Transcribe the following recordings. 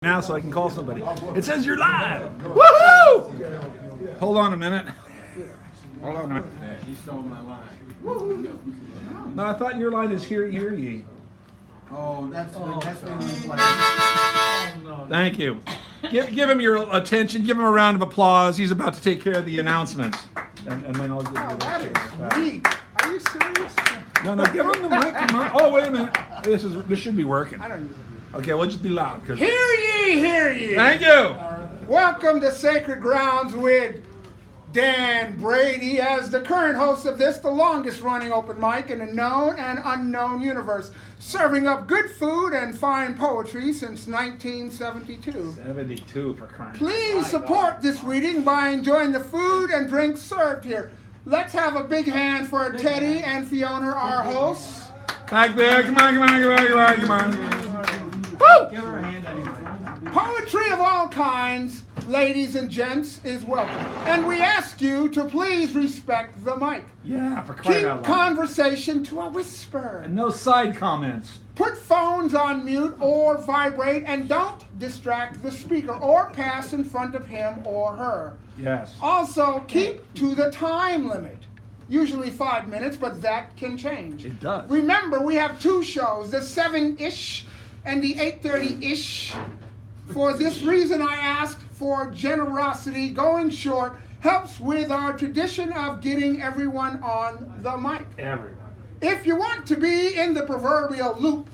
now so I can call somebody. It says you're live. Woohoo! Hold on a minute. Hold on a minute. He stole my line. No, I thought your line is hear ye. Oh, that's been Thank you. Give him your attention. Give him a round of applause. He's about to take care of the announcements. And then I'll give you That is sweet. Are you serious? No, give him the mic. Come on. Oh, wait a minute. This should be working. I don't. Okay, we'll just be loud. Hear ye, hear ye. Thank you. Welcome to Sacred Grounds with Dan Brady as the current host of this, the longest running open mic in the known and unknown universe, serving up good food and fine poetry since 1972. 72 for crying. Please support this reading by enjoying the food and drinks served here. Let's have a big hand for Teddy and Fiona, our hosts. Back there. Come on. Woo! Give her a hand anyway. Poetry of all kinds, ladies and gents, is welcome. And we ask you to please respect the mic. Yeah, for crying Keep out loud. conversation to a whisper. And no side comments. Put phones on mute or vibrate, and don't distract the speaker or pass in front of him or her. Yes. Also, keep to the time limit. Usually 5 minutes, but that can change. It does. Remember, we have two shows, the 7-ish and the 8:30-ish. For this reason, I ask for generosity. Going short helps with our tradition of getting everyone on the mic. Everyone. If you want to be in the proverbial loop,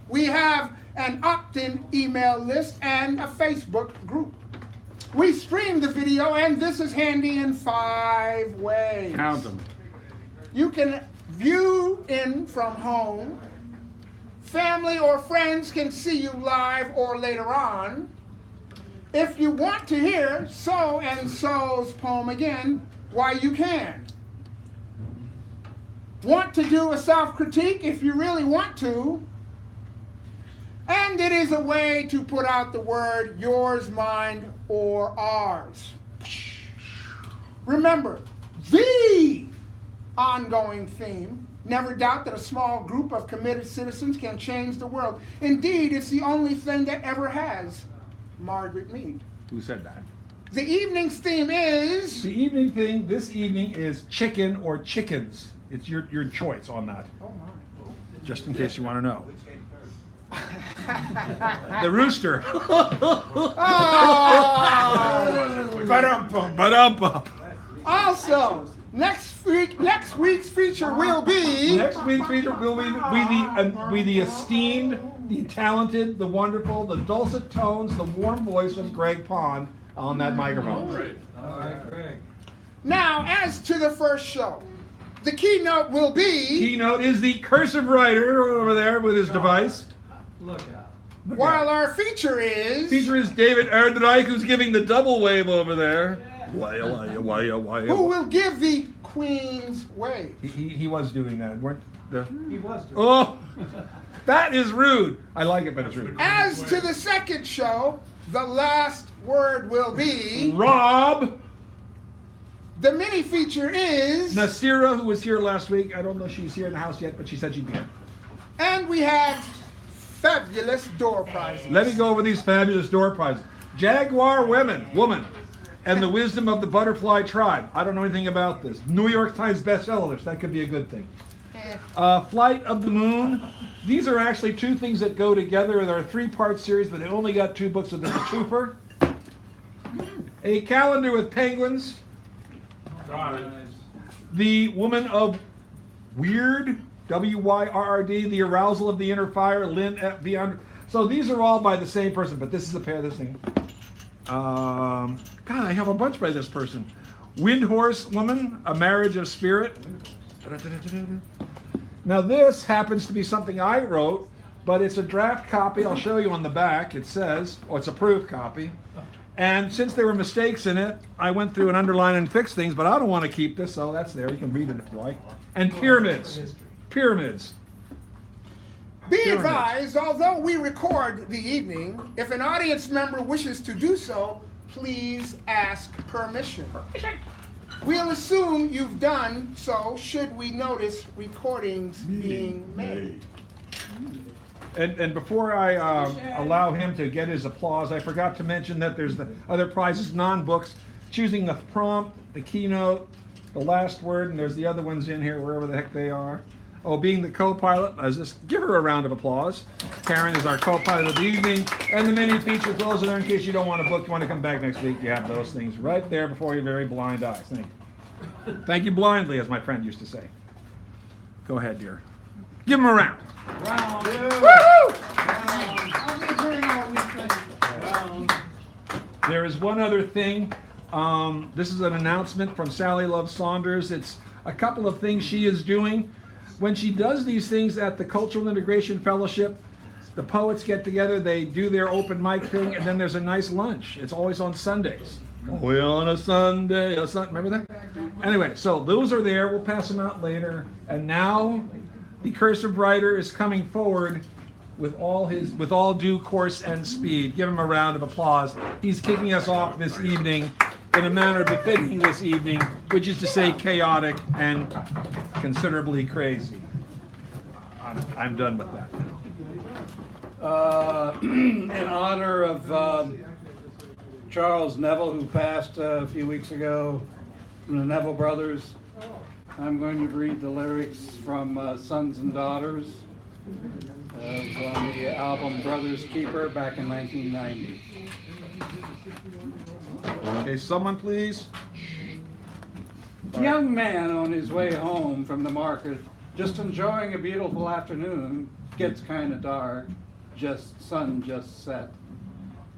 we have an opt-in email list and a Facebook group. We stream the video, and this is handy in 5 ways. Count them. You can view in from home. Family or friends can see you live or later on. If you want to hear so-and-so's poem again, why, you can. Want to do a self-critique if you really want to. And it is a way to put out the word yours, mine, or ours. Remember, the ongoing theme, never doubt that a small group of committed citizens can change the world. Indeed, it's the only thing that ever has. Margaret Mead. Who said that? The evening's theme is... The evening thing this evening is chicken or chickens. It's your choice on that. Oh my. Just in case you want to know. The rooster. Ba-dum-bum. Also, next week's feature will be... Next week's feature will be the esteemed, the talented, the wonderful, the dulcet tones, the warm voice of Greg Pond on that microphone. All right, Greg. Now, as to the first show, the keynote will be... Keynote is the cursive writer over there with his device. Look out. While our feature is... Feature is David Erdreich, who's giving the double wave over there. Who will give the Queen's wave. He was doing that. Weren't the... He was doing Oh, that is rude. I like it, but it's rude. As to the second show, the last word will be... Rob The mini feature is... Nasira, who was here last week. I don't know if she's here in the house yet, but she said she'd be here. And we have fabulous door prizes. Let me go over these fabulous door prizes. Jaguar woman, and the wisdom of the butterfly tribe. I don't know anything about this. New York Times bestseller list. That could be a good thing. Flight of the Moon. These are actually two things that go together in our 3-part series, but they only got 2 books, so this is a twofer. A calendar with penguins. The Woman of Weird, W-Y-R-R-D, The Arousal of the Inner Fire, Lynn F. V. So these are all by the same person, but this is a pair of this thing. God, I have a bunch by this person. Windhorse Woman, A Marriage of Spirit. Now this happens to be something I wrote, but it's a draft copy. I'll show you on the back. It says, it's a proof copy. And since there were mistakes in it, I went through and underlined and fixed things, but I don't want to keep this, so that's there. You can read it if you like. And pyramids. Pyramids. Be advised, although we record the evening, if an audience member wishes to do so, please ask permission. We'll assume you've done so should we notice recordings being made. And before I allow him to get his applause, I forgot to mention that there's the other prizes, non-books, choosing the prompt, the keynote, the last word, and there's the other ones in here, wherever the heck they are. Oh, being the co-pilot, give her a round of applause. Karen is our co-pilot of the evening, and the many features, those are there in case you don't want to book, you want to come back next week, you have those things right there before your very blind eyes. Thank you. Thank you blindly, as my friend used to say. Go ahead, dear. Give him a round. Round. Woohoo! There is one other thing. This is an announcement from Sally Love Saunders. It's a couple of things she is doing. When she does these things at the Cultural Integration Fellowship, the poets get together, they do their open mic thing, and then there's a nice lunch. It's always on Sundays. We on a Sunday, remember that? Anyway, so those are there. We'll pass them out later. And now the cursive writer is coming forward with all due course and speed. Give him a round of applause. He's kicking us off this evening in a manner befitting this evening, which is to say chaotic and considerably crazy. I'm done with that now. In honor of Charles Neville, who passed a few weeks ago from the Neville Brothers, I'm going to read the lyrics from Sons and Daughters on the album Brothers Keeper back in 1990. Okay, someone please. Young man on his way home from the market, just enjoying a beautiful afternoon, gets kind of dark, sun just set.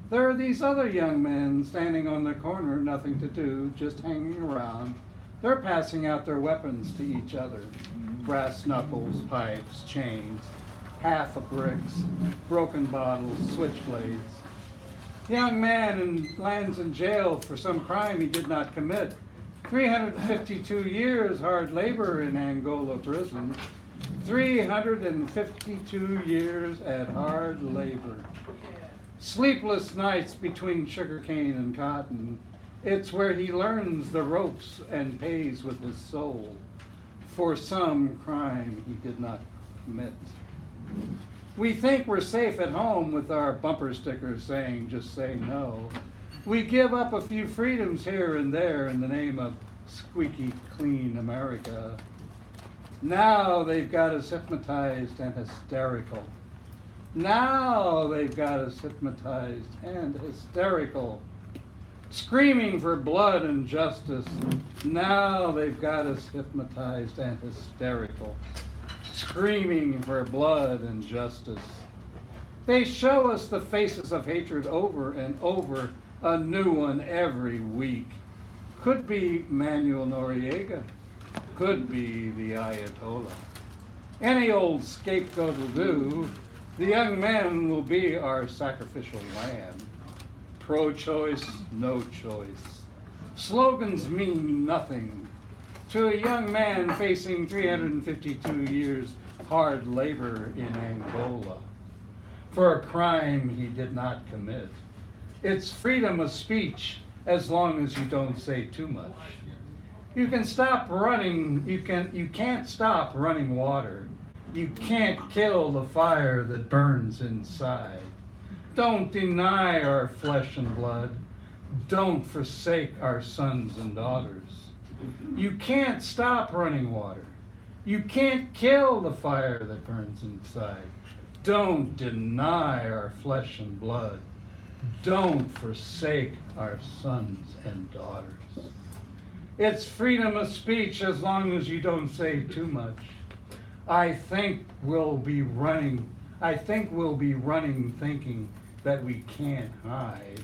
There are these other young men standing on the corner, nothing to do, just hanging around. They're passing out their weapons to each other. Brass knuckles, pipes, chains, half of bricks, broken bottles, switchblades. Young man lands in jail for some crime he did not commit. 352 years hard labor in Angola prison. 352 years at hard labor. Sleepless nights between sugarcane and cotton. It's where he learns the ropes and pays with his soul for some crime he did not commit. We think we're safe at home with our bumper stickers saying, just say no. We give up a few freedoms here and there in the name of squeaky clean America. Now they've got us hypnotized and hysterical. Now they've got us hypnotized and hysterical. Screaming for blood and justice. Now they've got us hypnotized and hysterical. Screaming for blood and justice. They show us the faces of hatred over and over, a new one every week. Could be Manuel Noriega. Could be the Ayatollah. Any old scapegoat will do. The young man will be our sacrificial lamb. Pro-choice, no choice. Slogans mean nothing to a young man facing 352 years hard labor in Angola for a crime he did not commit. It's freedom of speech as long as you don't say too much. You can stop running, you can't stop running water. You can't kill the fire that burns inside. Don't deny our flesh and blood. Don't forsake our sons and daughters. You can't stop running water. You can't kill the fire that burns inside. Don't deny our flesh and blood. Don't forsake our sons and daughters. It's freedom of speech as long as you don't say too much. I think we'll be running thinking that we can't hide.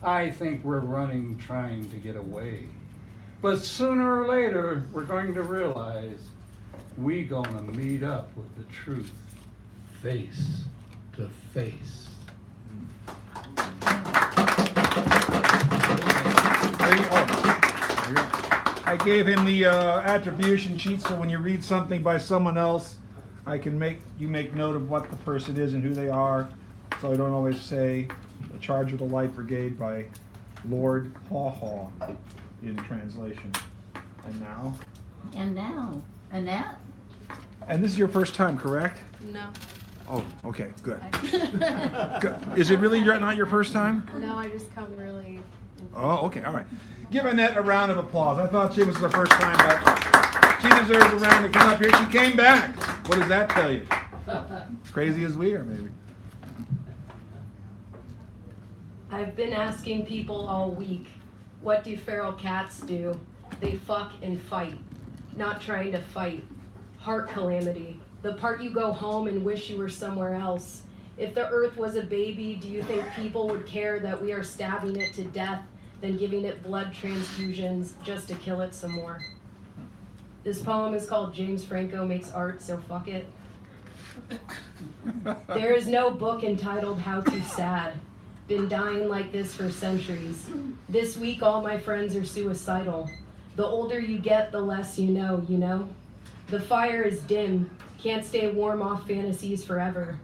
I think we're running trying to get away. But sooner or later, we're going to realize we're gonna meet up with the truth, face to face. I gave him the attribution sheet, so when you read something by someone else, you make note of what the person is and who they are. So I don't always say The Charge of the Light Brigade by Lord Haw Haw in translation. And now? And now? Annette? And this is your first time, correct? No. Oh, okay, good. Good. Is it really not your first time? No, I just come really. Oh, okay, all right. Give Annette a round of applause. I thought she was her first time, but she deserves a round to come up here. She came back. What does that tell you? Crazy as we are, maybe. I've been asking people all week, what do feral cats do? They fuck and fight, not trying to fight. Heart calamity, the part you go home and wish you were somewhere else. If the earth was a baby, do you think people would care that we are stabbing it to death than giving it blood transfusions just to kill it some more? This poem is called James Franco Makes Art, so fuck it. There is no book entitled How to Sad. Been dying like this for centuries. This week all my friends are suicidal. The older you get, the less you know, you know? The fire is dim, can't stay warm off fantasies forever.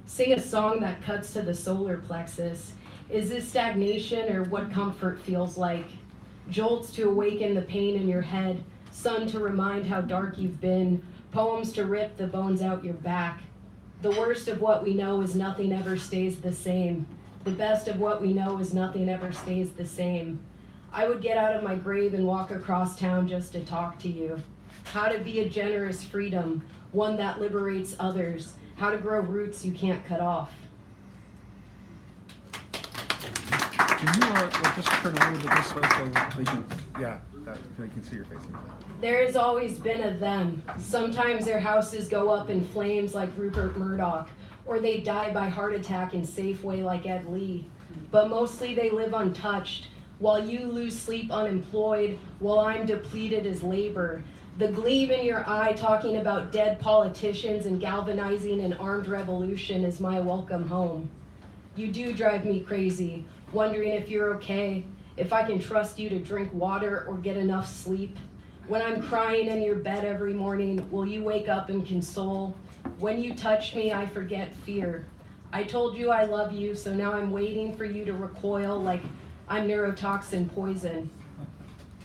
Sing a song that cuts to the solar plexus. Is this stagnation or what comfort feels like? Jolts to awaken the pain in your head, sun to remind how dark you've been, poems to rip the bones out your back. The worst of what we know is nothing ever stays the same. The best of what we know is nothing ever stays the same. I would get out of my grave and walk across town just to talk to you. How to be a generous freedom, one that liberates others. How to grow roots you can't cut off. Can you just turn a little bit this way so they can, they can see your face? There has always been a them. Sometimes their houses go up in flames like Rupert Murdoch, or they die by heart attack in Safeway like Ed Lee. But mostly they live untouched, while you lose sleep unemployed, while I'm depleted as labor. The gleam in your eye talking about dead politicians and galvanizing an armed revolution is my welcome home. You do drive me crazy, wondering if you're okay, if I can trust you to drink water or get enough sleep. When I'm crying in your bed every morning, will you wake up and console? When you touch me, I forget fear. I told you I love you, so now I'm waiting for you to recoil like I'm neurotoxin poison.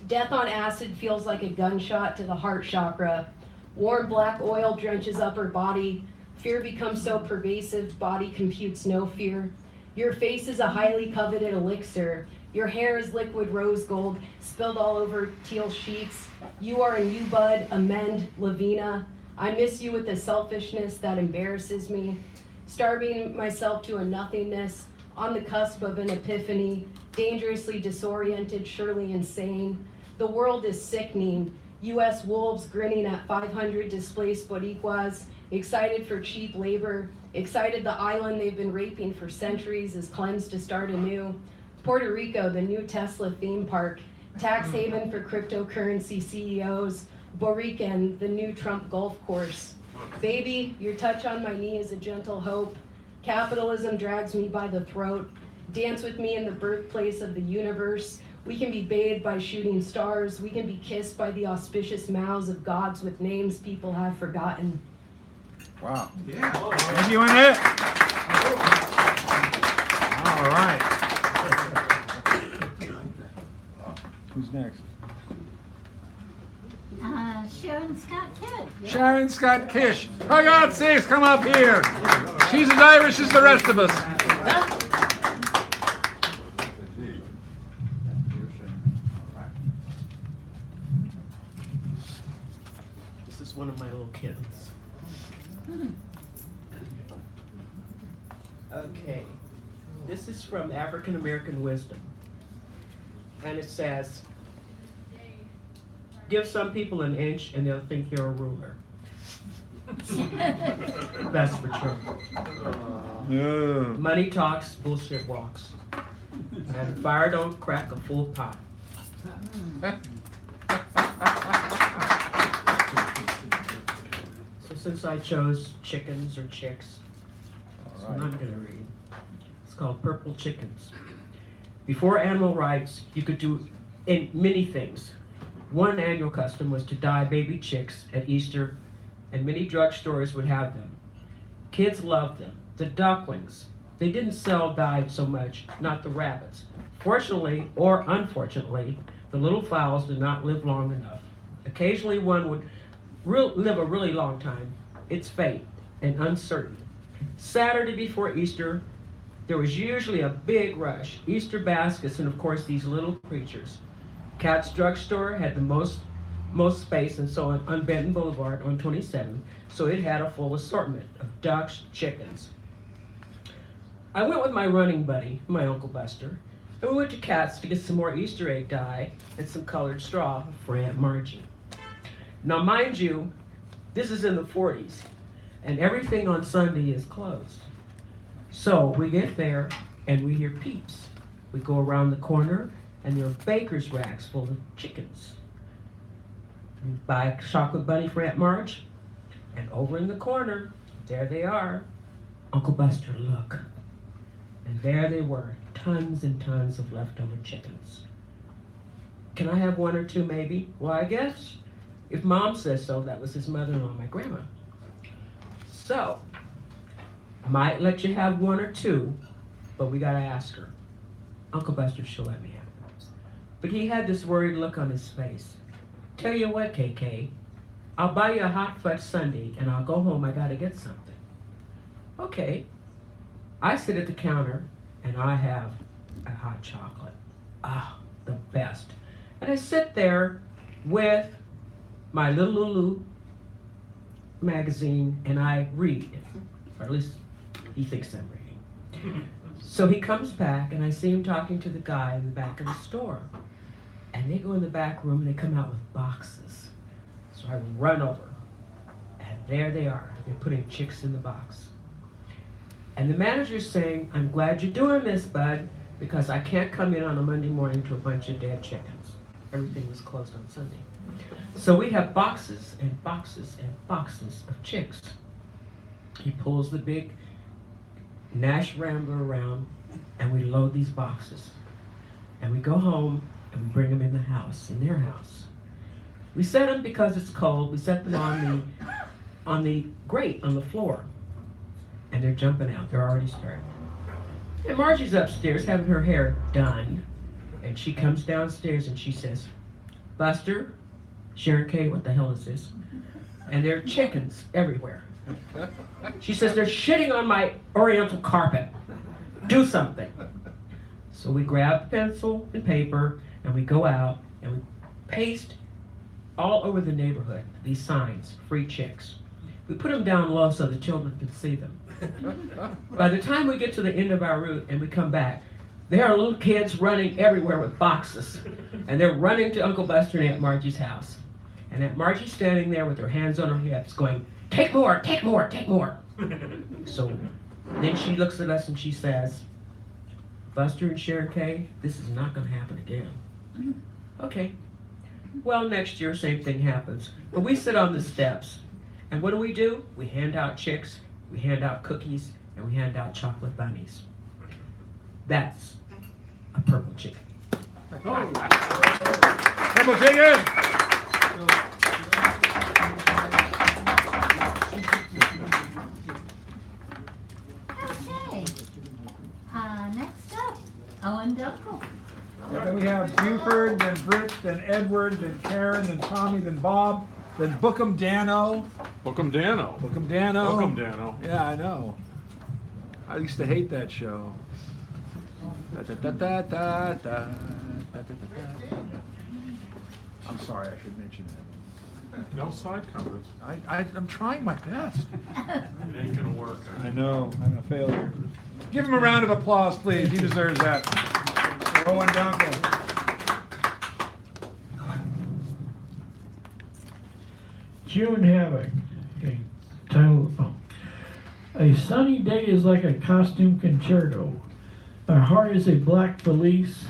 Death on acid feels like a gunshot to the heart chakra. Warm black oil drenches upper body. Fear becomes so pervasive, body computes no fear. Your face is a highly coveted elixir. Your hair is liquid rose gold, spilled all over teal sheets. You are a new bud, amend, Lavina. I miss you with a selfishness that embarrasses me. Starving myself to a nothingness, on the cusp of an epiphany, dangerously disoriented, surely insane. The world is sickening. U.S. wolves grinning at 500 displaced Boricuas, excited for cheap labor, excited the island they've been raping for centuries is cleansed to start anew. Puerto Rico, the new Tesla theme park, tax haven for cryptocurrency CEOs, Borican, the new Trump golf course. Baby, your touch on my knee is a gentle hope. Capitalism drags me by the throat. Dance with me in the birthplace of the universe. We can be bathed by shooting stars. We can be kissed by the auspicious mouths of gods with names people have forgotten. Wow. Yeah. Thank you, Annette. All right. Who's next? Sharon Scott Kidd. Sharon Scott Kish. For God's sakes, come up here. She's as Irish as the rest of us. This is one of my little kids. Okay, this is from African American Wisdom. And it says, give some people an inch and they'll think you're a ruler. That's for true. Money talks, bullshit walks. And fire don't crack a full pot. So since I chose chickens or chicks, that's what I'm going to read. It's called Purple Chickens. Before animal rights, you could do many things. One annual custom was to dye baby chicks at Easter, and many drugstores would have them. Kids loved them. The ducklings, they didn't sell dyed so much, not the rabbits. Fortunately, or unfortunately, the little fowls did not live long enough. Occasionally one would live a really long time. It's fate and uncertain. Saturday before Easter, there was usually a big rush. Easter baskets and of course these little creatures. Cat's drugstore had the most space, and so on Benton Boulevard on 27, so it had a full assortment of ducks, chickens. I went with my running buddy, my Uncle Buster, and we went to Cat's to get some more Easter egg dye and some colored straw for Aunt Margie. Now mind you, this is in the 40s, and everything on Sunday is closed. So we get there and we hear peeps. We go around the corner and there are baker's racks full of chickens. We buy a chocolate bunny for Aunt Marge, and over in the corner, there they are. Uncle Buster, look. And there they were, tons and tons of leftover chickens. Can I have one or two maybe? Well, I guess if Mom says so. That was his mother-in-law, my grandma. So, might let you have one or two, but we gotta ask her. Uncle Buster, she'll let me have it. But he had this worried look on his face. Tell you what, KK, I'll buy you a hot fudge sundae and I'll go home, I gotta get something. Okay. I sit at the counter and I have a hot chocolate. Ah, the best. And I sit there with my little Lulu magazine and I read, or at least he thinks I'm reading. So he comes back and I see him talking to the guy in the back of the store. And they go in the back room and they come out with boxes. So I run over and there they are. They're putting chicks in the box. And the manager's saying, I'm glad you're doing this, bud, because I can't come in on a Monday morning to a bunch of dead chickens. Everything was closed on Sunday. So we have boxes and boxes and boxes of chicks. He pulls the big Nash Rambler around and we load these boxes. And we go home and we bring them in the house, in their house. We set them because it's cold. We set them on the grate on the floor. And they're jumping out. They're already starting. And Margie's upstairs having her hair done. And she comes downstairs and she says, Buster, Sharon K., what the hell is this? And there are chickens everywhere. She says, they're shitting on my oriental carpet. Do something. So we grab pencil and paper and we go out and we paste all over the neighborhood these signs, free chicks. We put them down low so the children can see them. By the time we get to the end of our route and we come back, there are little kids running everywhere with boxes. And they're running to Uncle Buster and Aunt Margie's house. And Aunt Margie's standing there with her hands on her hips going, take more, take more, take more. So then she looks at us and she says, Buster and Sharon K., this is not going to happen again. Okay. Well, next year, same thing happens. But we sit on the steps. And what do? We hand out chicks, we hand out cookies, and we hand out chocolate bunnies. That's a purple chicken. Purple chicken! Okay. Next up, Owen Dunkel. Then we have Buford, then Britt, then Edward, then Karen, then Tommy, then Bob, then Bookham Dano. Welcome, Dano. Bookham Dano. Welcome, Dano. Yeah, I know. I used to hate that show. I'm sorry, I should mention that. No side comments. I'm trying my best. It ain't gonna work. I know, I'm a failure. Give him a round of applause, please. He deserves that. For Owen Dunkel. June Havoc. Okay. Title. A sunny day is like a costume concerto. My heart is a black valise.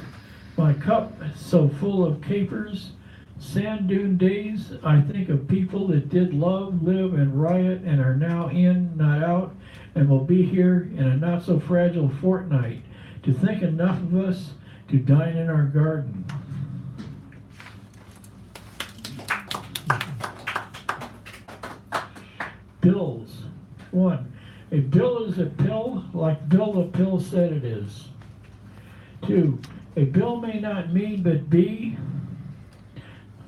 My cup so full of capers. Sand dune days, I think of people that did love, live, and riot and are now in, not out, and will be here in a not so fragile fortnight. To think enough of us to dine in our garden. Bills. 1. A bill is a pill, like Bill the Pill said it is. 2. A bill may not mean but be.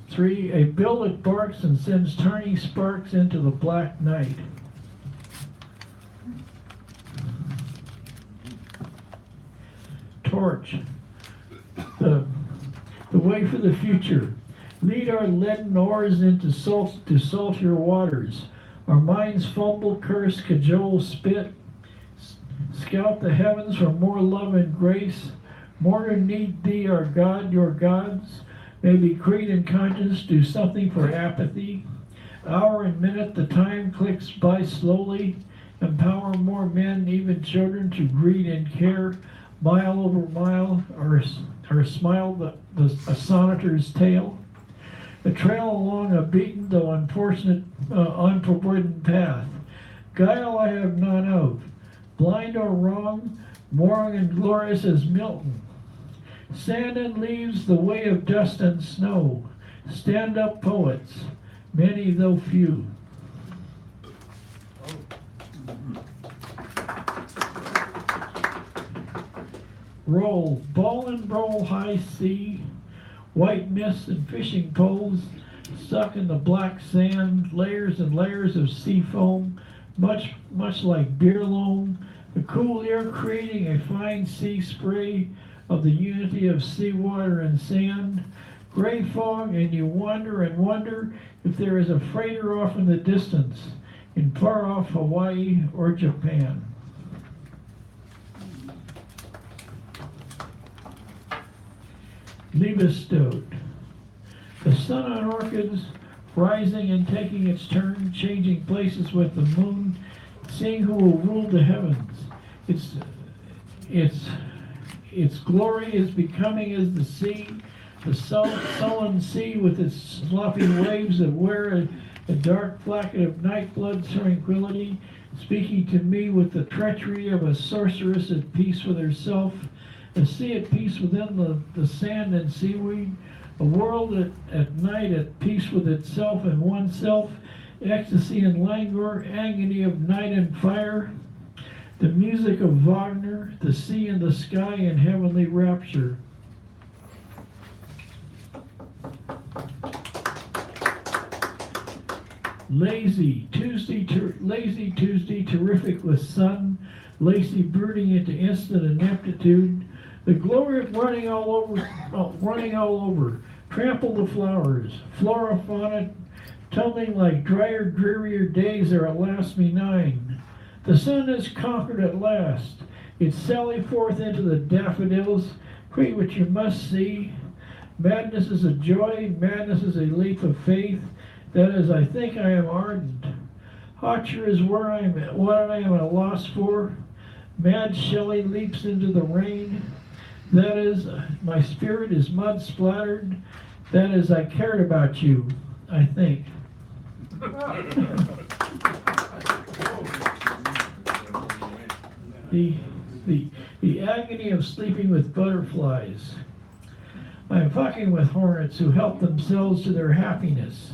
3. A bill that barks and sends tiny sparks into the black night. torch. The way for the future. Lead our leaden oars into saltier waters. Our minds fumble, curse, cajole, spit. Scout the heavens for more love and grace. More to need thee, our God, your gods. Maybe creed and conscience do something for apathy. Hour and minute, the time clicks by slowly. Empower more men, even children, to greed and care. Mile over mile, our smile, a sonneter's tale. A trail along a beaten, though unfortunate, unforbidden path. Guile I have none of. Blind or wrong, morning and glorious as Milton. Sand and leaves, the way of dust and snow. Stand up poets, many though few. Roll, ball and roll, high sea. White mist and fishing poles stuck in the black sand, layers and layers of sea foam, much like beer loam. The cool air creating a fine sea spray of the unity of seawater and sand. Gray fog, and you wonder and wonder if there is a freighter off in the distance, in far off Hawaii or Japan. Liebestod. The sun on orchids, rising and taking its turn, changing places with the moon, seeing who will rule the heavens. Its glory is becoming as the sea, the sullen sea with its sloppy waves that wear a dark blanket of night blood tranquility, speaking to me with the treachery of a sorceress at peace with herself, a sea at peace within the sand and seaweed, a world at night at peace with itself and oneself, ecstasy and languor, agony of night and fire, the music of Wagner, the sea and the sky in heavenly rapture. Lazy Tuesday, terrific with sun, lacy brooding into instant ineptitude. The glory of running all over, trample the flowers, flora, fauna, tumbling like drier, drearier days are alas me nine. The sun is conquered at last. It sally forth into the daffodils, create what you must see. Madness is a joy, madness is a leap of faith. That is, I think I am ardent. Hotcher is what I am at a loss for. Mad Shelley leaps into the rain. That is, my spirit is mud splattered. That is, I cared about you, I think. The agony of sleeping with butterflies. I am fucking with hornets who help themselves to their happiness.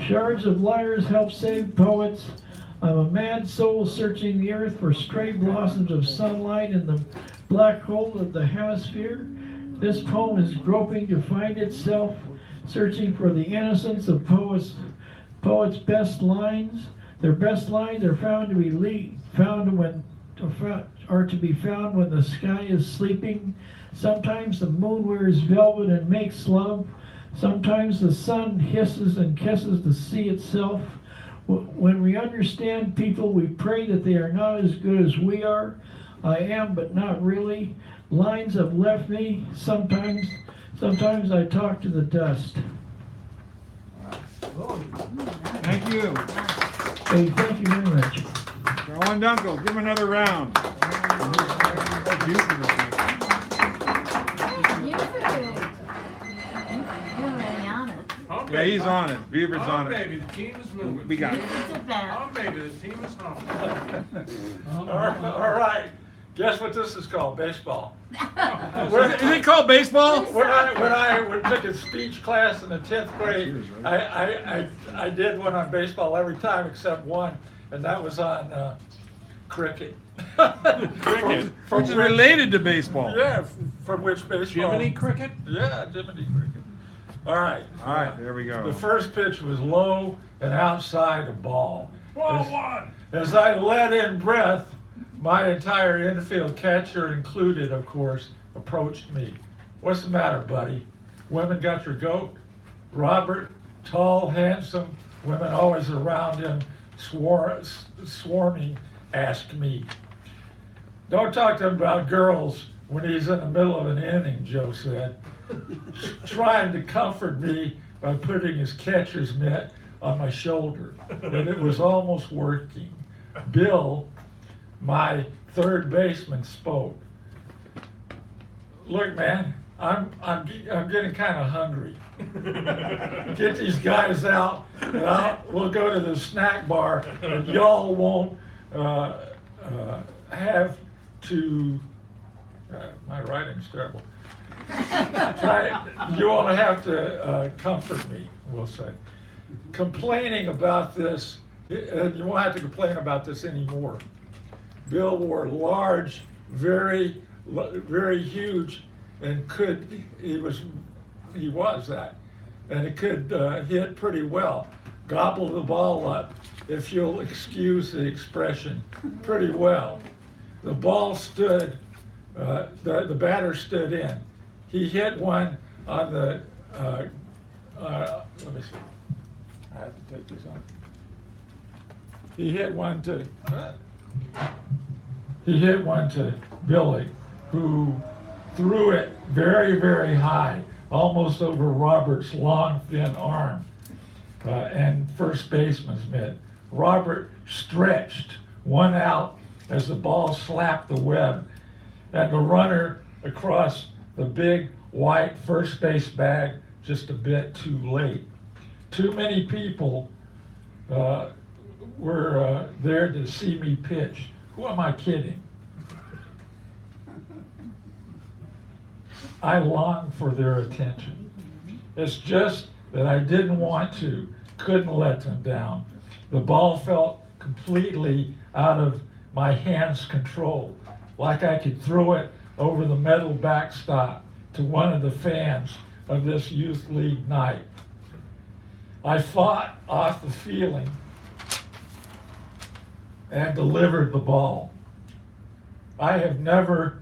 Shards of liars help save poets. I'm a mad soul searching the earth for stray blossoms of sunlight in the black hole of the hemisphere. This poem is groping to find itself, searching for the innocence of poets' best lines. Their best lines are found to be found when the sky is sleeping. Sometimes the moon wears velvet and makes love. Sometimes the sun hisses and kisses the sea itself. When we understand people, we pray that they are not as good as we are. I am, but not really. Lines have left me. Sometimes I talk to the dust. Thank you. Hey, thank you very much. Owen Dunkel, give him another round. Thank you for this. You're really on it. Yeah, he's on it. Beaver's on it. Baby, the team is moving. We got it. It's about. Oh, baby, the team is home. All right. Guess what this is called? Baseball. Is it called baseball? When I took a speech class in the 10th grade, I did one on baseball every time except one, and that was on cricket. Cricket? Which is related to baseball. Yeah, from which baseball? Jiminy Cricket? Yeah, Jiminy Cricket. All right. All right, there we go. The first pitch was low and outside the ball. Ball one! As I let in breath, my entire infield, catcher included, of course, approached me. "What's the matter, buddy? Women got your goat?" Robert, tall, handsome, women always around him, swarming, asked me. "Don't talk to him about girls when he's in the middle of an inning," Joe said, trying to comfort me by putting his catcher's mitt on my shoulder. And it was almost working. Bill, my third baseman, spoke. "Look, man, I'm getting kind of hungry. Get these guys out, and we'll go to the snack bar, and y'all won't have to." My writing's terrible. You won't have to comfort me, we'll say. Complaining about this, you won't have to complain about this anymore. Bill wore large, very huge, and he was that, and he could hit pretty well, gobble the ball up, if you'll excuse the expression, pretty well. The ball stood, the batter stood in. He hit one on the, let me see, I have to take this on. He hit one to Billy, who threw it very, very high, almost over Robert's long, thin arm, and first baseman's mitt. Robert stretched one out as the ball slapped the web, and the runner across the big white first base bag just a bit too late. Too many people were there to see me pitch. Who am I kidding? I longed for their attention. It's just that I didn't want to, couldn't let them down. The ball felt completely out of my hand's control, like I could throw it over the metal backstop to one of the fans of this youth league night. I fought off the feeling and delivered the ball. I have never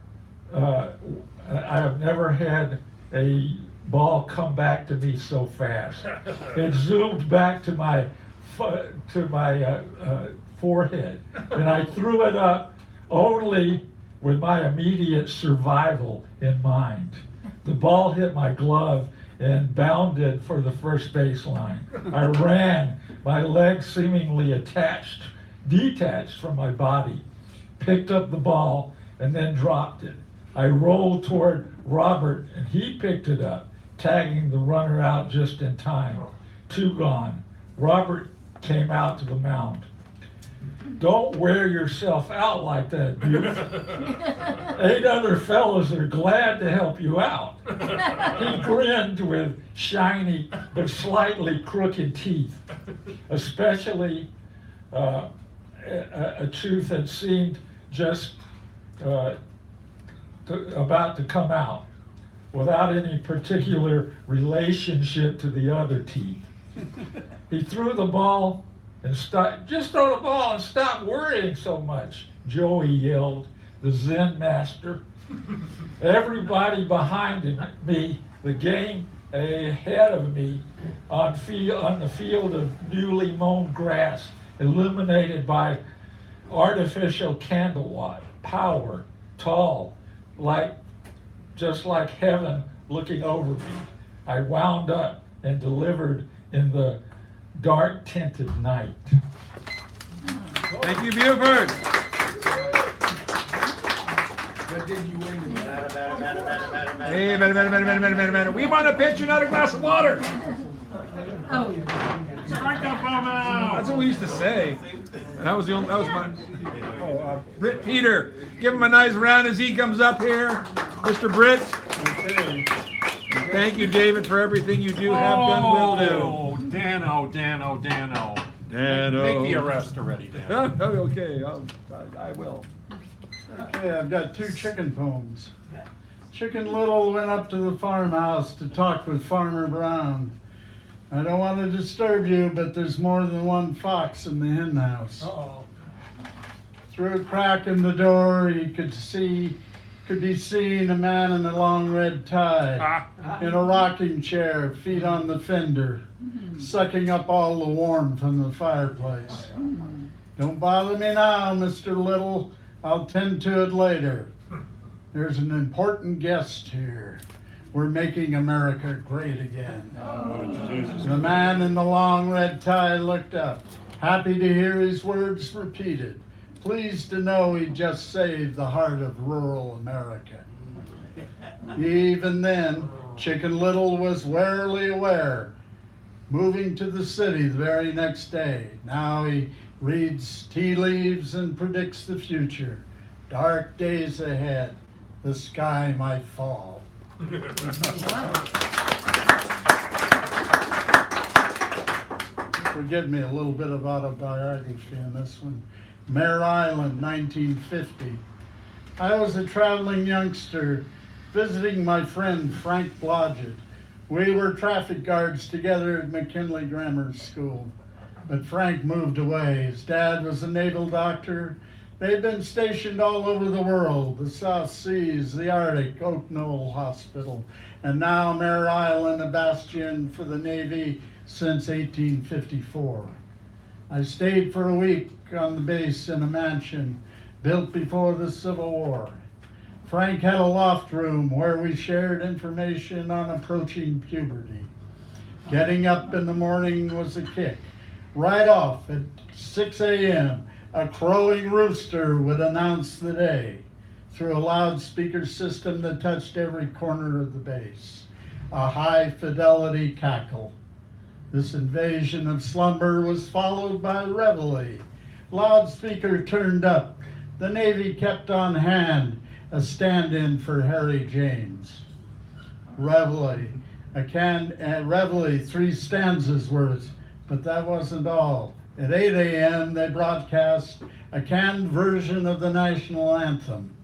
had a ball come back to me so fast. It zoomed back to my forehead, and I threw it up only with my immediate survival in mind. The ball hit my glove and bounded for the first base line. I ran, my legs seemingly detached from my body, picked up the ball, and then dropped it. I rolled toward Robert, and he picked it up, tagging the runner out just in time. Two gone. Robert came out to the mound. "Don't wear yourself out like that, dude. 8 other fellows are glad to help you out." He grinned with shiny but slightly crooked teeth, especially a tooth that seemed just about to come out, without any particular relationship to the other teeth. He threw the ball and "Just throw the ball and stop worrying so much," Joey yelled, the Zen master. Everybody behind me, the game ahead of me, on the field of newly mown grass, illuminated by artificial candlelight, power, tall, just like heaven looking over me. I wound up and delivered in the dark tinted night. Thank you, Buford. Hey, minute. We want a pitcher, not a glass of water. That's what we used to say. And that was my. Britt Peter. Give him a nice round as he comes up here. Mr. Britt. Thank you, David, for everything you do, have done, will do. Oh, Dano. Dano. Make the arrest already, Dan. Okay, I will. Okay, I've got 2 chicken poems. Chicken Little went up to the farmhouse to talk with Farmer Brown. "I don't want to disturb you, but there's more than one fox in the hen house." Uh-oh. Through a crack in the door, he could could be seen a man in a long red tie, in a rocking chair, feet on the fender, sucking up all the warmth from the fireplace. Don't bother me now, Mr. Little. I'll tend to it later. There's an important guest here. We're making America great again. The man in the long red tie looked up, happy to hear his words repeated, pleased to know he just saved the heart of rural America. Even then, Chicken Little was warily aware, moving to the city the very next day. Now he reads tea leaves and predicts the future. Dark days ahead, the sky might fall. Forgive me a little bit of autobiography on this one. Mare Island, 1950. I was a traveling youngster visiting my friend Frank Blodgett. We were traffic guards together at McKinley Grammar School, but Frank moved away. His dad was a naval doctor. They'd been stationed all over the world, the South Seas, the Arctic, Oak Knoll Hospital, and now Mare Island, a bastion for the Navy since 1854. I stayed for a week on the base in a mansion built before the Civil War. Frank had a loft room where we shared information on approaching puberty. Getting up in the morning was a kick. Right off at 6 a.m., a crowing rooster would announce the day through a loudspeaker system that touched every corner of the base. A high-fidelity cackle. This invasion of slumber was followed by reveille. Loudspeaker turned up. The Navy kept on hand, a stand-in for Harry James. Reveille. Reveille, 3 stanzas worth, but that wasn't all. At 8 a.m., they broadcast a canned version of the national anthem.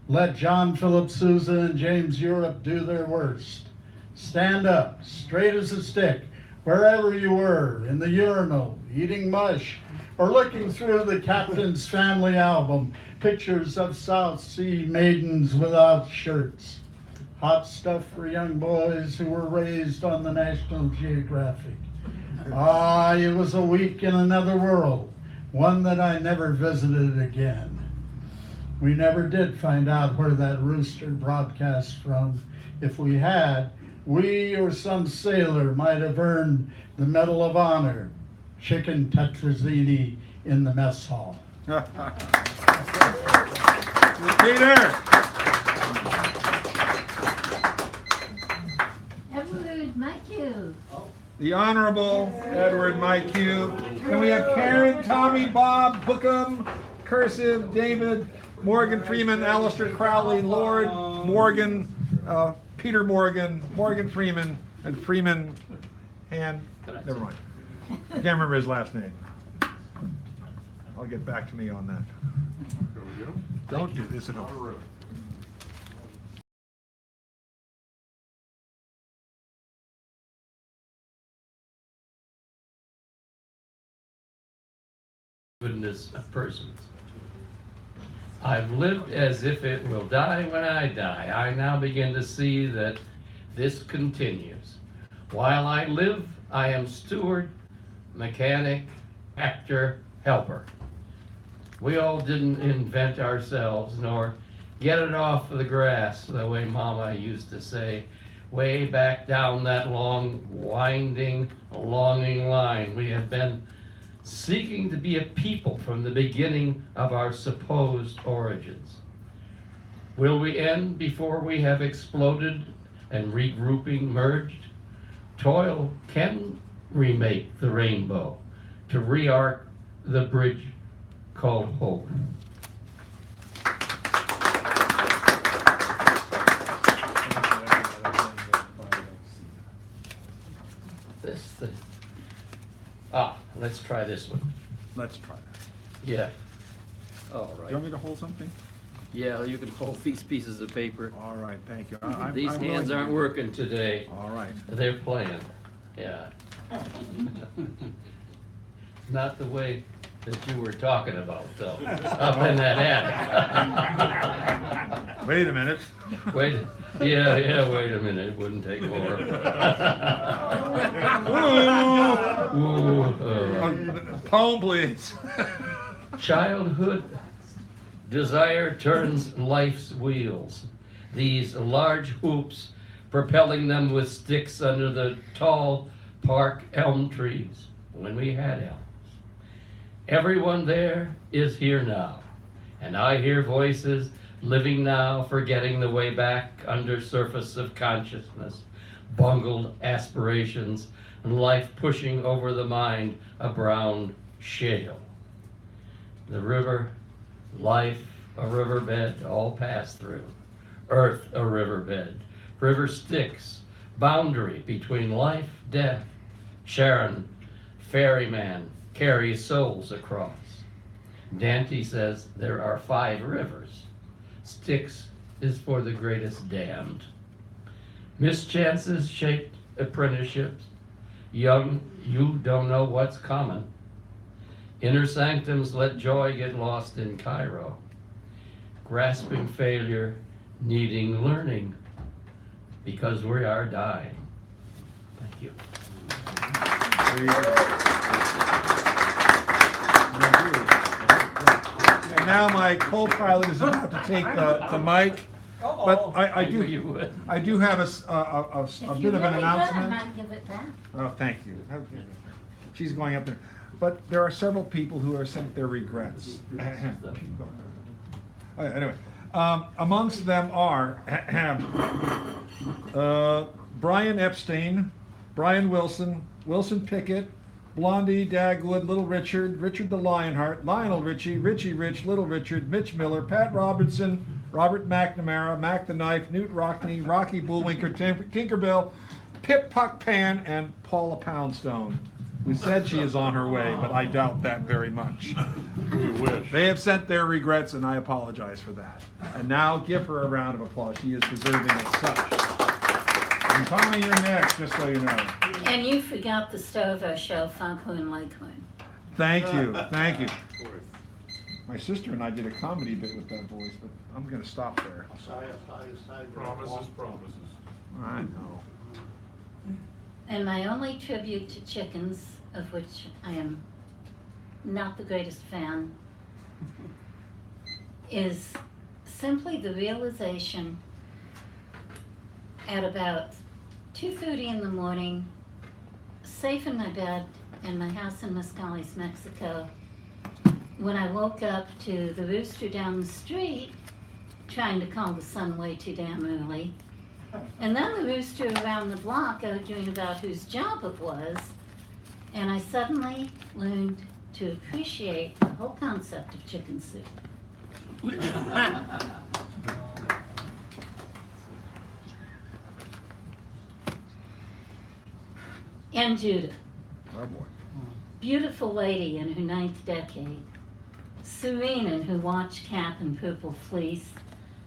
Let John Philip Sousa and James Europe do their worst. Stand up, straight as a stick, wherever you were, in the urinal, eating mush, or looking through the captain's family album, pictures of South Sea maidens without shirts. Hot stuff for young boys who were raised on the National Geographic. Ah, it was a week in another world, one that I never visited again. We never did find out where that rooster broadcast from. If we had, we or some sailor might have earned the Medal of Honor, chicken tetrazzini in the mess hall. Peter! Edward, Mike, you. The Honorable Edward Mike Hugh. And we have Karen, Tommy, Bob, Bookham, Cursive, David, Morgan Freeman, Alistair Crowley, Lord, Morgan, Peter Morgan, Morgan Freeman, and Freeman, and never mind. I can't remember his last name. I'll get back to me on that. Don't do this at all. Goodness of persons. I've lived as if it will die when I die. I now begin to see that this continues. While I live, I am steward, mechanic, actor, helper. We all didn't invent ourselves, nor get it off the grass, the way Mama used to say, way back down that long, winding, longing line. We have been seeking to be a people from the beginning of our supposed origins. Will we end before we have exploded and regrouping merged? Toil can remake the rainbow, to re-arc the bridge called hope. Let's try this one. Let's try that. Yeah. All right. Do you want me to hold something? Yeah, you can hold these pieces of paper. All right, thank you. These hands aren't working today. All right. They're playing. Yeah. Not the way that you were talking about, though, up in that attic. Wait a minute. Wait, yeah, wait a minute, it wouldn't take more. Ooh, Poem, please. Childhood desire turns life's wheels. These large hoops propelling them with sticks under the tall park elm trees when we had elms. Everyone there is here now, and I hear voices living now, forgetting the way back under surface of consciousness, bungled aspirations, and life pushing over the mind a brown shale. The river, life, a riverbed, all pass through. Earth, a riverbed. River Styx, boundary between life, death. Sharon, ferryman, carries souls across. Dante says there are 5 rivers. Styx is for the greatest damned. Mischances shaped apprenticeships. Young, you don't know what's coming. Inner sanctums let joy get lost in Cairo. Grasping failure, needing learning, because we are dying. Thank you. And now my co-pilot is about to take the mic, but I do have a bit of an announcement. I might give it back. Oh, thank you. Okay. She's going up there. But there are several people who have sent their regrets. Anyway, amongst them are Brian Epstein, Brian Wilson, Wilson Pickett, Blondie Dagwood, Little Richard, Richard the Lionheart, Lionel Richie, Richie Rich, Little Richard, Mitch Miller, Pat Robertson, Robert McNamara, Mac the Knife, Newt Rockney, Rocky Bullwinker, Tinkerbell, Pip Puck Pan, and Paula Poundstone, who said she is on her way, but I doubt that very much. We wish. They have sent their regrets, and I apologize for that. And now give her a round of applause. She is deserving of such. And Tommy, you're next, just so you know. And you forgot the Stover show, Foghorn Leghorn. Thank you, thank you. My sister and I did a comedy bit with that voice, but I'm going to stop there. Promises. I know. And my only tribute to chickens, of which I am not the greatest fan, is simply the realization at about 2:30 in the morning, safe in my bed in my house in Mescales, Mexico, when I woke up to the rooster down the street trying to call the sun way too damn early. And then the rooster around the block arguing about whose job it was, and I suddenly learned to appreciate the whole concept of chicken soup. And Judah, Oh, boy. beautiful lady in her 9th decade, serene in her watch cap and purple fleece,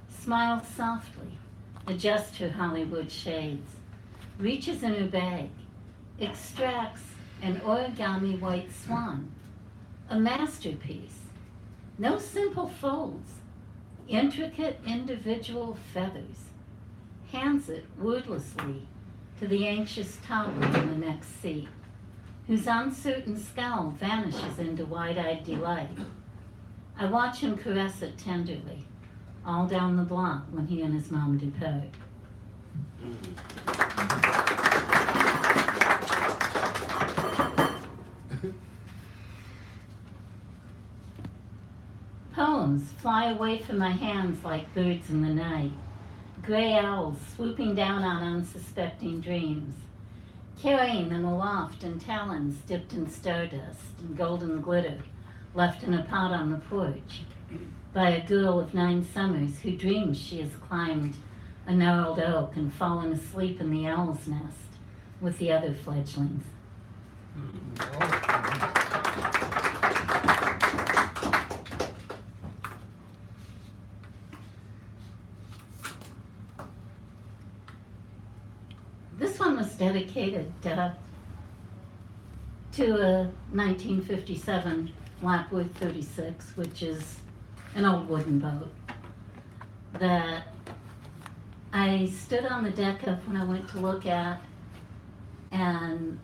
smiles softly, adjusts her Hollywood shades, reaches in her bag, extracts an origami white swan, a masterpiece. No simple folds, intricate individual feathers. Hands it wordlessly to the anxious toddler in the next seat, whose uncertain scowl vanishes into wide-eyed delight. I watch him caress it tenderly, all down the block when he and his mom depart. Poems fly away from my hands like birds in the night, gray owls swooping down on unsuspecting dreams, carrying them aloft in talons dipped in stardust and golden glitter left in a pot on the porch by a girl of 9 summers who dreams she has climbed a gnarled oak and fallen asleep in the owl's nest with the other fledglings. This one was dedicated to a 1957 Flatwood 36, which is an old wooden boat, that I stood on the deck of when I went to look at, and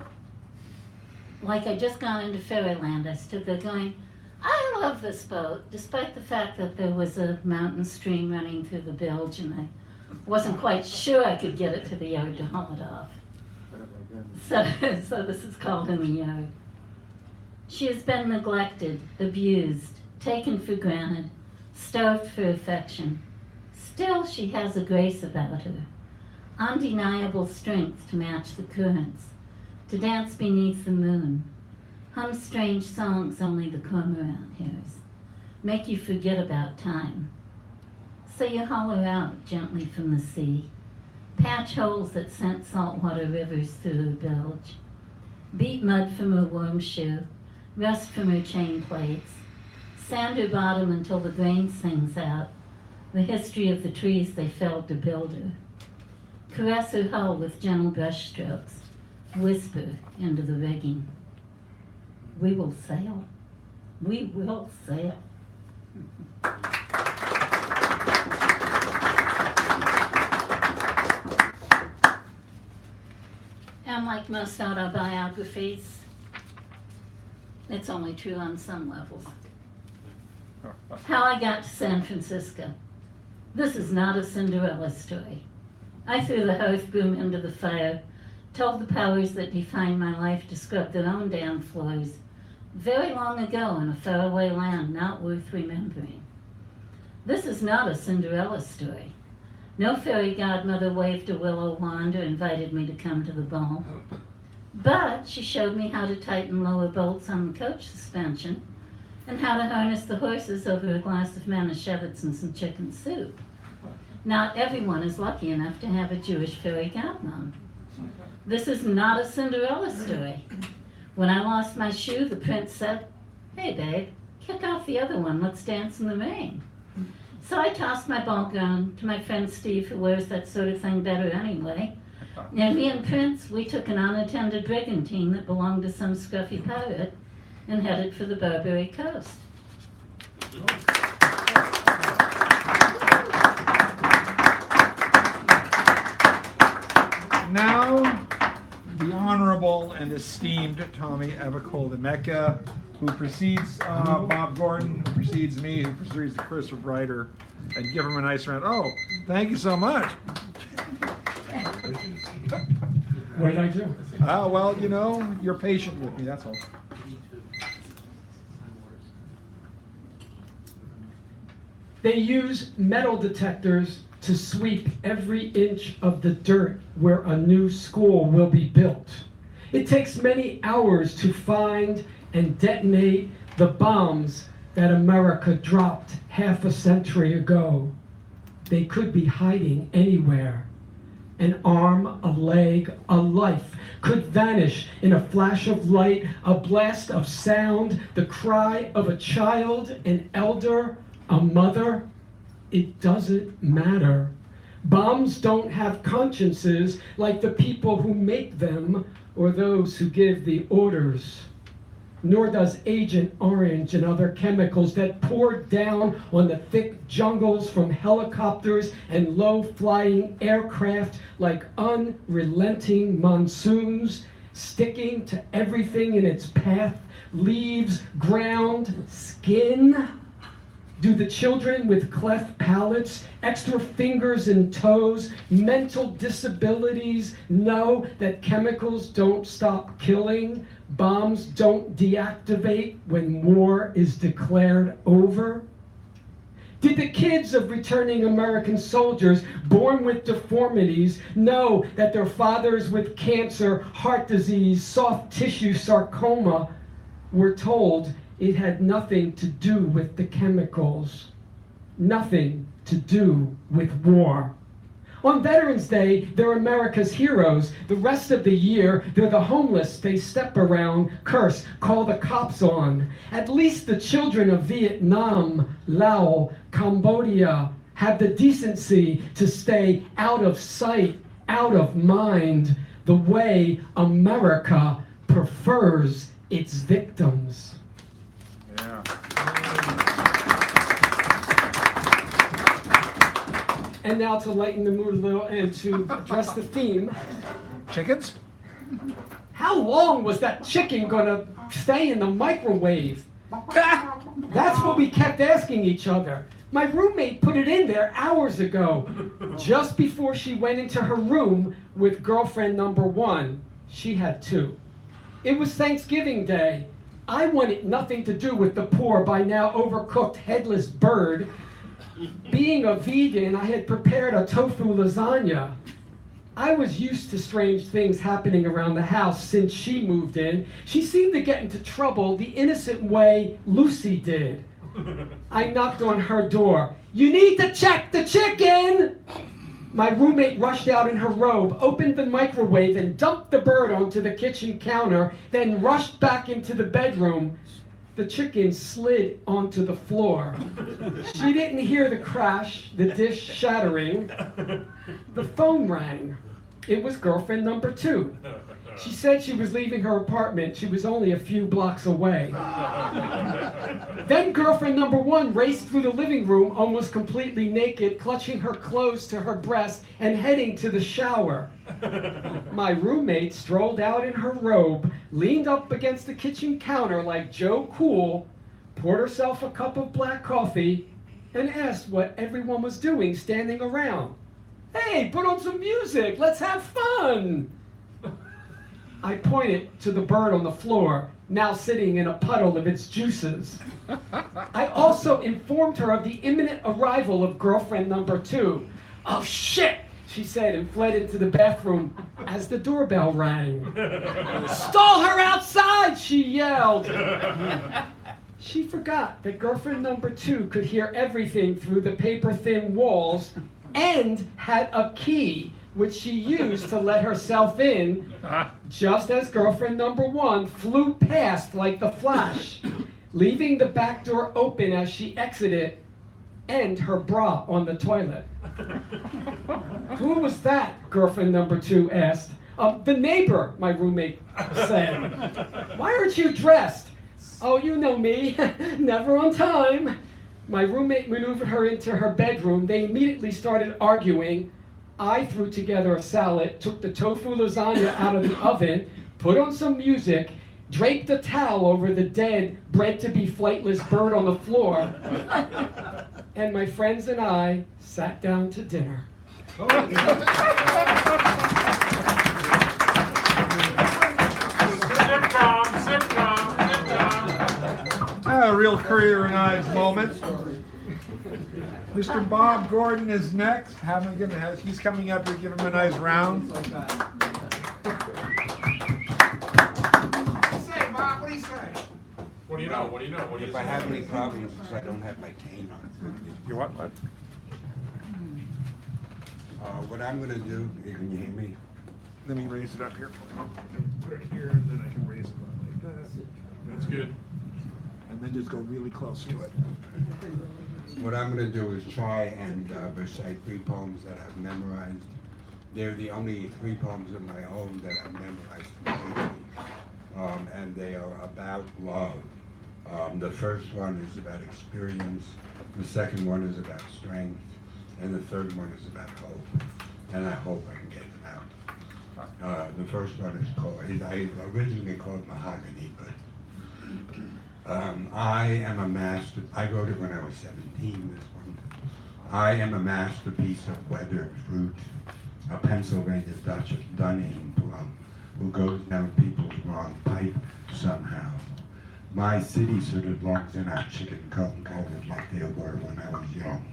like I just gone into fairyland, I stood there going, I love this boat, despite the fact that there was a mountain stream running through the bilge and I wasn't quite sure I could get it to the yard to haul it off. So this is called In the Yard. She has been neglected, abused, taken for granted, starved for affection. Still, she has a grace about her, undeniable strength to match the currents, to dance beneath the moon, hum strange songs only the cormorant hears, make you forget about time. So you holler out gently from the sea, patch holes that sent saltwater rivers through her bilge, beat mud from her worm shoe, rust from her chain plates, sand her bottom until the grain sings out, the history of the trees they felled to build her. Caress her hull with gentle brush strokes, whisper into the rigging. We will sail. We will sail. And like most autobiographies, it's only true on some levels. How I got to San Francisco. This is not a Cinderella story. I threw the hearth broom into the fire, told the powers that define my life to scrub their own damn floors, very long ago in a faraway land not worth remembering. This is not a Cinderella story. No fairy godmother waved a willow wand or invited me to come to the ball. But she showed me how to tighten lower bolts on the coach suspension and how to harness the horses over a glass of Manischewitz and some chicken soup. Not everyone is lucky enough to have a Jewish fairy godmom. This is not a Cinderella story. When I lost my shoe, the prince said, "Hey babe, kick off the other one, let's dance in the rain." So I tossed my ball gown to my friend Steve, who wears that sort of thing better anyway. And me and Prince, we took an unattended brigantine that belonged to some scruffy pirate and headed for the Barbary Coast. Now, the Honorable and esteemed Tommy Abacola-Mecca, who precedes Bob Gordon, who precedes me, who precedes the cursive writer, and give him a nice round. Oh, thank you so much. What did I do? Well, you know, you're patient with me, that's all. They use metal detectors to sweep every inch of the dirt where a new school will be built. It takes many hours to find and detonate the bombs that America dropped half a century ago. They could be hiding anywhere. An arm, a leg, a life could vanish in a flash of light, a blast of sound, the cry of a child, an elder, a mother. It doesn't matter. Bombs don't have consciences like the people who make them or those who give the orders. Nor does Agent Orange and other chemicals that pour down on the thick jungles from helicopters and low-flying aircraft like unrelenting monsoons, sticking to everything in its path, leaves, ground, skin. Do the children with cleft palates, extra fingers and toes, mental disabilities know that chemicals don't stop killing, bombs don't deactivate when war is declared over? Did the kids of returning American soldiers born with deformities know that their fathers with cancer, heart disease, soft tissue sarcoma were told it had nothing to do with the chemicals, nothing to do with war? On Veterans Day, they're America's heroes. The rest of the year, they're the homeless they step around, curse, call the cops on. At least the children of Vietnam, Laos, Cambodia have the decency to stay out of sight, out of mind, the way America prefers its victims. Yeah. And now to lighten the mood a little and to address the theme, Chickens? how long was that chicken gonna stay in the microwave? That's what we kept asking each other. My roommate put it in there hours ago, just before she went into her room with girlfriend number 1. She had 2. It was Thanksgiving Day. I wanted nothing to do with the poor, by now overcooked headless bird. Being a vegan, I had prepared a tofu lasagna. I was used to strange things happening around the house since she moved in. She seemed to get into trouble the innocent way Lucy did. I knocked on her door. "You need to check the chicken!" My roommate rushed out in her robe, opened the microwave, and dumped the bird onto the kitchen counter, then rushed back into the bedroom. The chicken slid onto the floor. She didn't hear the crash, the dish shattering. The phone rang. It was girlfriend number 2. She said she was leaving her apartment. She was only a few blocks away. Then girlfriend number 1 raced through the living room, almost completely naked, clutching her clothes to her breast and heading to the shower. My roommate strolled out in her robe, leaned up against the kitchen counter like Joe Cool, poured herself a cup of black coffee, and asked what everyone was doing standing around. "Hey, put on some music, let's have fun!" I pointed to the bird on the floor, now sitting in a puddle of its juices. I also informed her of the imminent arrival of girlfriend number 2. "Oh shit," she said, and fled into the bathroom as the doorbell rang. "Stall her outside," she yelled. She forgot that girlfriend number 2 could hear everything through the paper-thin walls and had a key which she used to let herself in, just as girlfriend number 1 flew past like the Flash, leaving the back door open as she exited, and her bra on the toilet. "Who was that?" girlfriend number 2 asked. "The neighbor," my roommate said. "Why aren't you dressed?" "Oh, you know me, never on time." My roommate maneuvered her into her bedroom. They immediately started arguing. I threw together a salad, took the tofu lasagna out of the oven, put on some music, draped a towel over the dead, bred-to-be flightless bird on the floor, and my friends and I sat down to dinner. A real career in eyes moment. Mr. Bob Gordon is next. He's coming up to give him a nice round. What do you say, Bob? What do you say? What do you know? If I have any problems, it's I don't have my cane on. You what? What I'm gonna do, can you hear me? Let me raise it up here. Put it here, and then I can raise it up like that. That's good. And then just go really close to it. What I'm gonna do is try and recite 3 poems that I've memorized. They're the only 3 poems of my own that I've memorized completely. And they are about love. The first one is about experience, the second one is about strength, and the third one is about hope. And I hope I can get them out. The first one is called, I originally called Mahogany, but I am a master. I wrote it when I was 17, this one. I am a masterpiece of weathered fruit, a Pennsylvania Dutch Dunning plum, who goes down people's wrong pipe somehow. My city sort of belongs in our chicken colored like they were when I was young,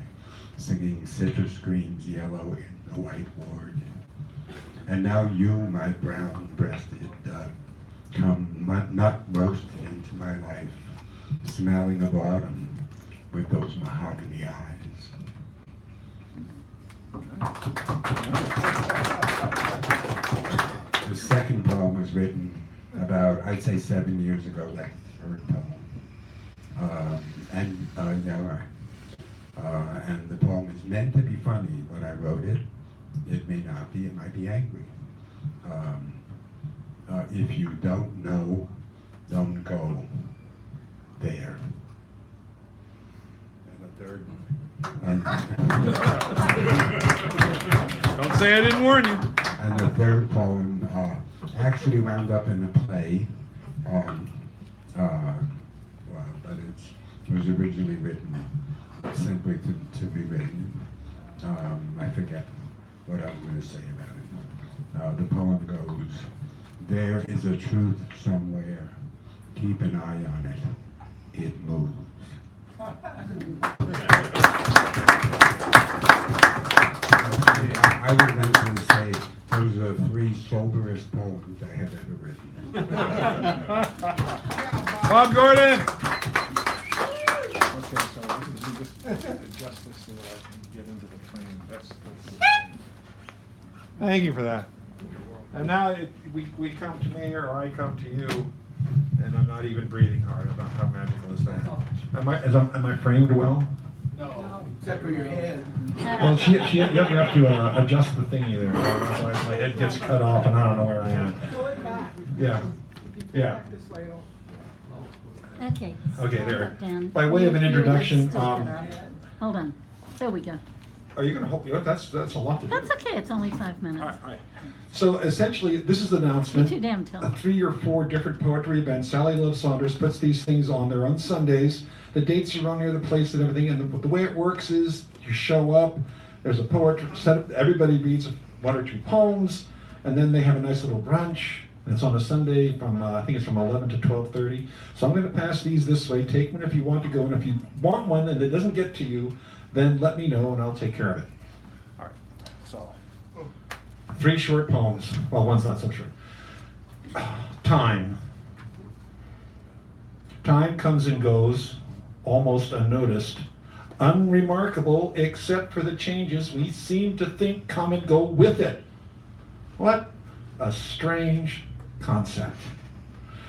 singing citrus greens yellow in the white ward. And now you, my brown-breasted dove, come nut roasted into my life, smelling of autumn with those mahogany eyes. The second poem was written about, I'd say 7 years ago, that's the third poem. And the poem is meant to be funny. When I wrote it, it may not be, it might be angry. If you don't know, don't go there. And the third one. And, Don't say I didn't warn you. and the third poem actually wound up in a play, but it was originally written simply to be written. I forget what I'm going to say about it. The poem goes, there is a truth somewhere, keep an eye on it, it moves. I would eventually say those are the 3 soberest poems I have ever written. Bob Gordon. Okay, so we just adjust this so that I can get into the frame. That's Thank you for that. And now we come to me or I come to you, and I'm not even breathing hard. About how magical is that? Am I framed well? No, except for your head. Well, you have to adjust the thingy there. Otherwise my head gets cut off and I don't know where I am. Yeah. Yeah. Okay. Okay, stand there. up, Dan. By way of an You introduction, lift it up. Hold on. There we go. Are you going to hold? That's a lot to do. That's okay. It's only 5 minutes. All right. So essentially, this is the You're announcement. too damn tall. 3 or 4 different poetry events. Sally Love Saunders puts these things on there on Sundays. The dates are on there, the place and everything. And the way it works is you show up, there's a poetry set, everybody reads 1 or 2 poems, and then they have a nice little brunch. And it's on a Sunday from, I think it's from 11 to 12:30. So I'm going to pass these this way. Take one if you want to go. And if you want one and it doesn't get to you, then let me know and I'll take care of it. All right. So 3 short poems. Well, one's not so short. Time. Time comes and goes, almost unnoticed, unremarkable except for the changes we seem to think come and go with it. What a strange concept.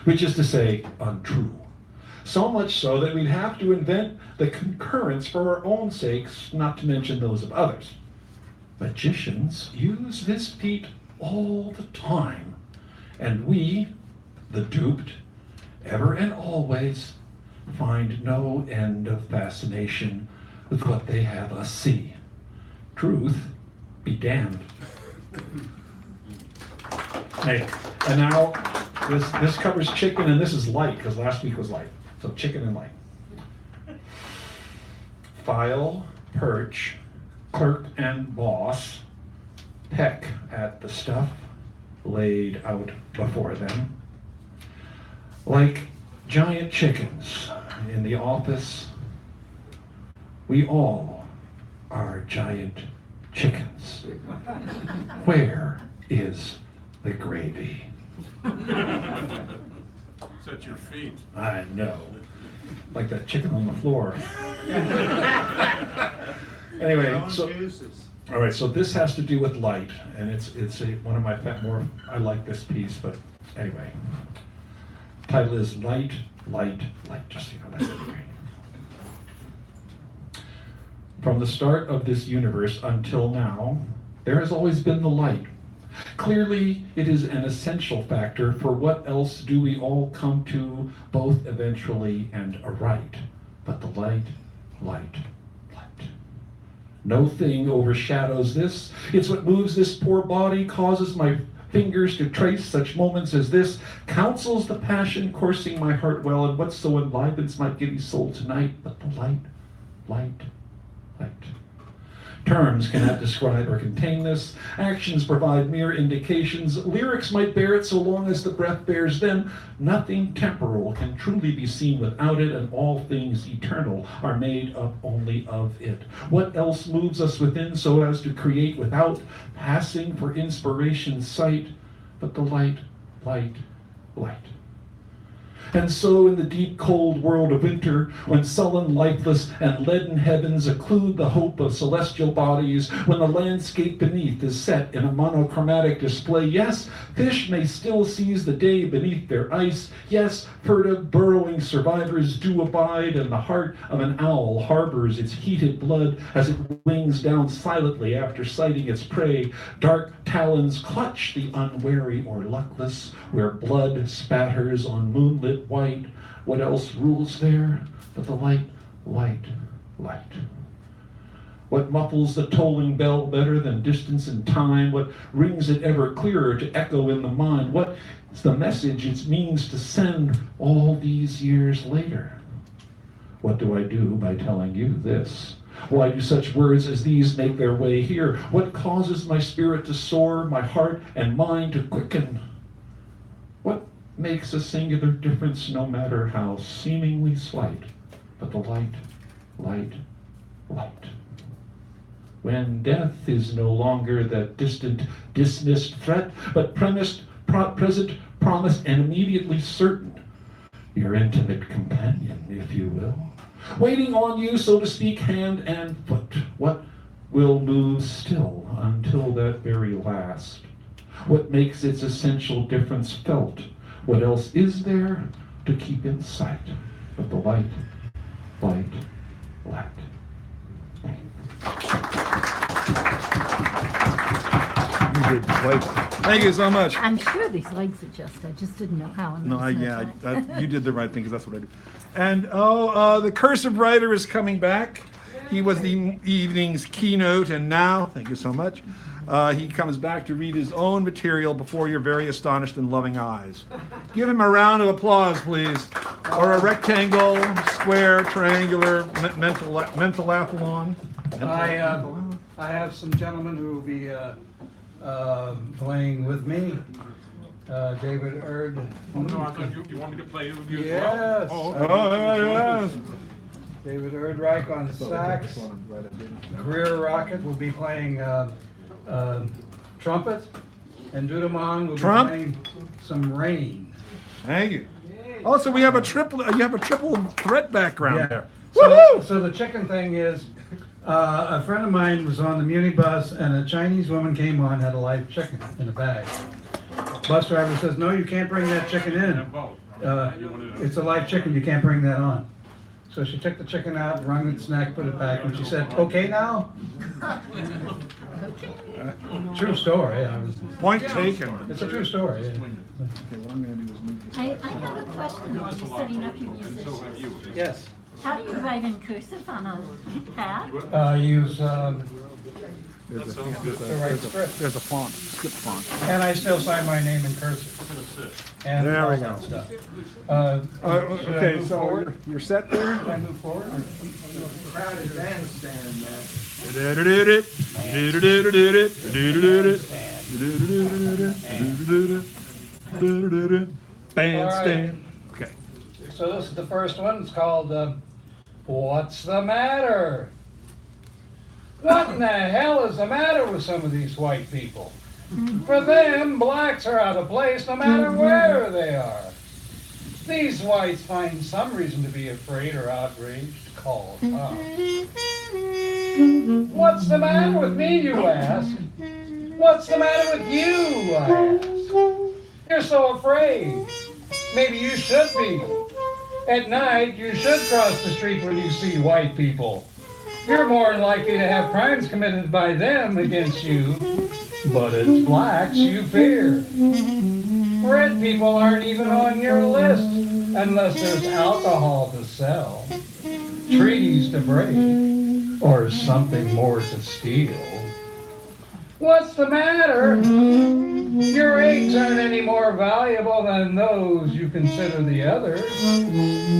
Which is to say, untrue. So much so that we'd have to invent the concurrence for our own sakes, not to mention those of others. Magicians use this feat all the time, and we, the duped, ever and always find no end of fascination with what they have us see. Truth be damned. Hey, and now this covers chicken, and this is light because last week was light. So chicken and light. File, perch, clerk and boss peck at the stuff laid out before them. Like giant chickens in the office, we all are giant chickens. Where is the gravy? It's at your feet. I know. Like that chicken on the floor. Anyway, so all right, so this has to do with light, and it's one of my more. I like this piece, but anyway, title is light, light, light. Just so you know, that's it. From the start of this universe until now, there has always been the light. Clearly, it is an essential factor, for what else do we all come to, both eventually and aright, but the light, light, light. No thing overshadows this. It's what moves this poor body, causes my fingers to trace such moments as this, counsels the passion coursing my heart well, and what so enlivens my giddy soul tonight, but the light, light, light. Terms cannot describe or contain this. Actions provide mere indications. Lyrics might bear it so long as the breath bears them. Nothing temporal can truly be seen without it, and all things eternal are made up only of it. What else moves us within so as to create without, passing for inspiration's sight, but the light, light, light. And so in the deep cold world of winter, when sullen, lifeless, and leaden heavens occlude the hope of celestial bodies, when the landscape beneath is set in a monochromatic display, yes, fish may still seize the day beneath their ice. Yes, furtive, burrowing survivors do abide, and the heart of an owl harbors its heated blood as it wings down silently after sighting its prey. Dark talons clutch the unwary or luckless, where blood spatters on moonlit white. What else rules there but the light, light, light? What muffles the tolling bell better than distance and time? What rings it ever clearer to echo in the mind? What is the message it means to send all these years later? What do I do by telling you this? Why do such words as these make their way here? What causes my spirit to soar, my heart and mind to quicken? What makes a singular difference no matter how seemingly slight, but the light, light, light? When death is no longer that distant, dismissed threat, but present, promised, and immediately certain, your intimate companion, if you will, waiting on you, so to speak, hand and foot. What will move still until that very last? What makes its essential difference felt? What else is there to keep in sight but the light, light, light? Thank you so much. I'm sure these legs adjust. I just didn't know how. You did the right thing because that's what I do. And the cursive writer is coming back. He was the evening's keynote, and now, thank you so much, he comes back to read his own material before your very astonished and loving eyes. Give him a round of applause, please. Or a rectangle, square, triangular, mental athlon. I have some gentlemen who will be playing with me. David Erd. Oh, no, I thought you wanted to play with you Yes. as well? Yes. David Erdreich on sax. Greer Rocket will be playing trumpet. And Dudamon will be playing some rain. Thank you. Also, we have a triple. You have a triple threat background there. So the chicken thing is, a friend of mine was on the Muni bus, and a Chinese woman came on, had a live chicken in a bag. Bus driver says, "No, you can't bring that chicken in. It's a live chicken. You can't bring that on." So she took the chicken out, wrung its neck, put it back, and she said, "Okay now." True story. Point taken. It's a true story. I have a question while you're setting up your musicians. Yes. How do you write in cursive on a pad? Use There's the right script. There's a font, skip font. And I still sign my name in cursive. And There we all go. that stuff. Should I Okay, move so forward? you're set there? Should I move forward? Crowded bandstand, Bandstand. Okay. So this is the first one. It's called What's the Matter? What in the hell is the matter with some of these white people? For them, blacks are out of place no matter where they are. These whites find some reason to be afraid or outraged. Call up. What's the matter with me, you ask? What's the matter with you, I ask? You're so afraid. Maybe you should be. At night, you should cross the street when you see white people. You're more likely to have crimes committed by them against you. But it's blacks you fear. Red people aren't even on your list unless there's alcohol to sell, treaties to break, or something more to steal. What's the matter? Your eggs aren't any more valuable than those you consider the others.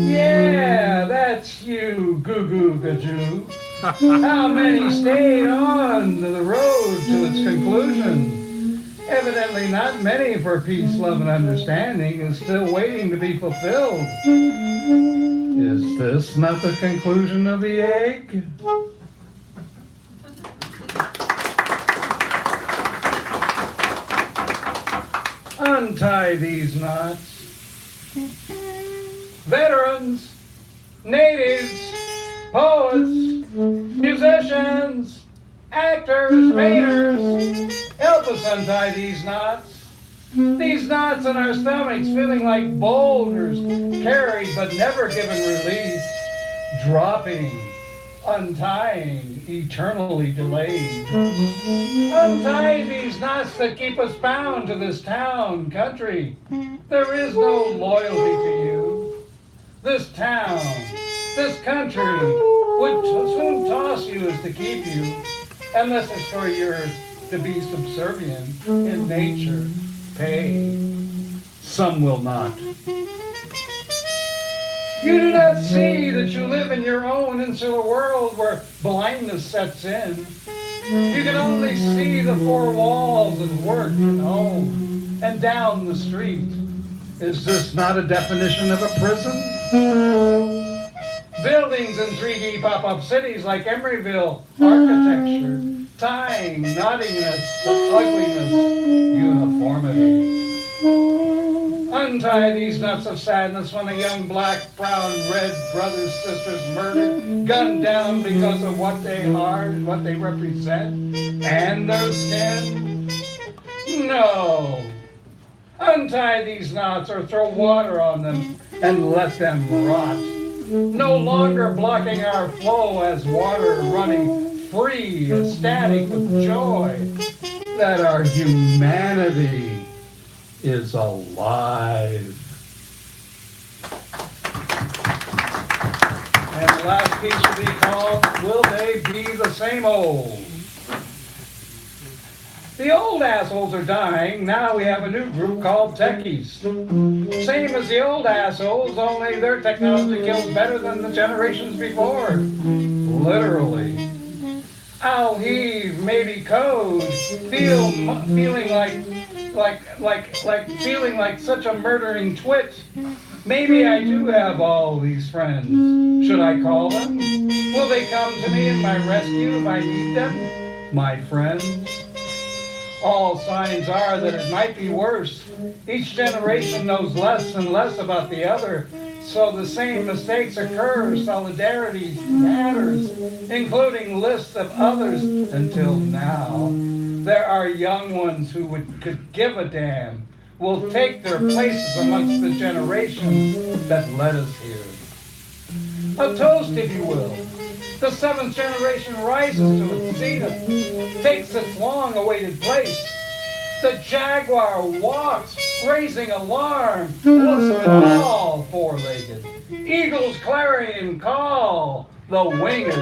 Yeah, that's you, goo-goo gajoo. How many stayed on the road to its conclusion? Evidently not many, for peace, love, and understanding is still waiting to be fulfilled. Is this not the conclusion of the egg? Untie these knots. Veterans, natives, poets, musicians, actors, painters, help us untie these knots. These knots in our stomachs feeling like boulders, carried but never given release, dropping, untying, eternally delayed. Untie these knots that keep us bound to this town, country. There is no loyalty to you. This town, this country, would soon toss you as to keep you, unless it's for your to be subservient in nature. Pay. Some will not. You do not see that you live in your own insular world where blindness sets in. You can only see the four walls and work and home and down the street. Is this not a definition of a prison? Buildings in 3D pop-up cities like Emeryville, architecture, time, nothingness, ugliness, uniformity. Untie these nuts of sadness when a young black, brown, red brothers, sisters murdered, gunned down because of what they are, what they represent, and their skin? No. Untie these knots or throw water on them and let them rot. No longer blocking our flow as water running free, ecstatic with joy that our humanity is alive. And the last piece will be called, Will They Be the Same Old? The old assholes are dying. Now we have a new group called techies. Same as the old assholes, only their technology kills better than the generations before. Literally. I'll heave, maybe code, feeling like such a murdering twit. Maybe I do have all these friends. Should I call them? Will they come to me in my rescue if I need them? My friends? All signs are that it might be worse. Each generation knows less and less about the other, so the same mistakes occur. Solidarity matters, including lists of others. Until now, there are young ones who could give a damn, will take their places amongst the generations that led us here. A toast, if you will. The seventh generation rises to its zenith, takes its long-awaited place. The jaguar walks, raising alarm. Listen all, four-legged. Eagles clarion call, the winged.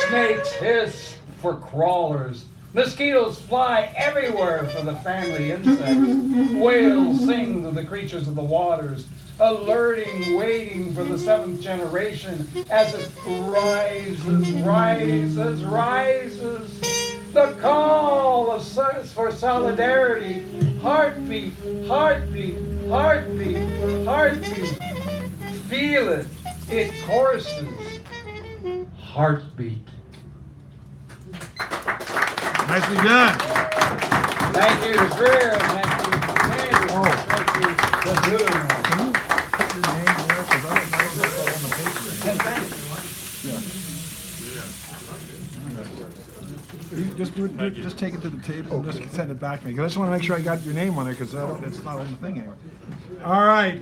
Snakes hiss for crawlers. Mosquitoes fly everywhere for the family insects. Whales sing to the creatures of the waters, alerting, waiting for the seventh generation as it rises. The call for solidarity. Heartbeat, heartbeat, heartbeat, heartbeat. Feel it. It courses. Heartbeat. Nicely done. Thank you to Greer. Thank you to Sanders. Thank you to Boone. Put your name there, because I don't know if that's on the paper. You just take it to the table and just send it back to me. 'Cause I just want to make sure I got your name on it, because it's not on the thing anymore. All right.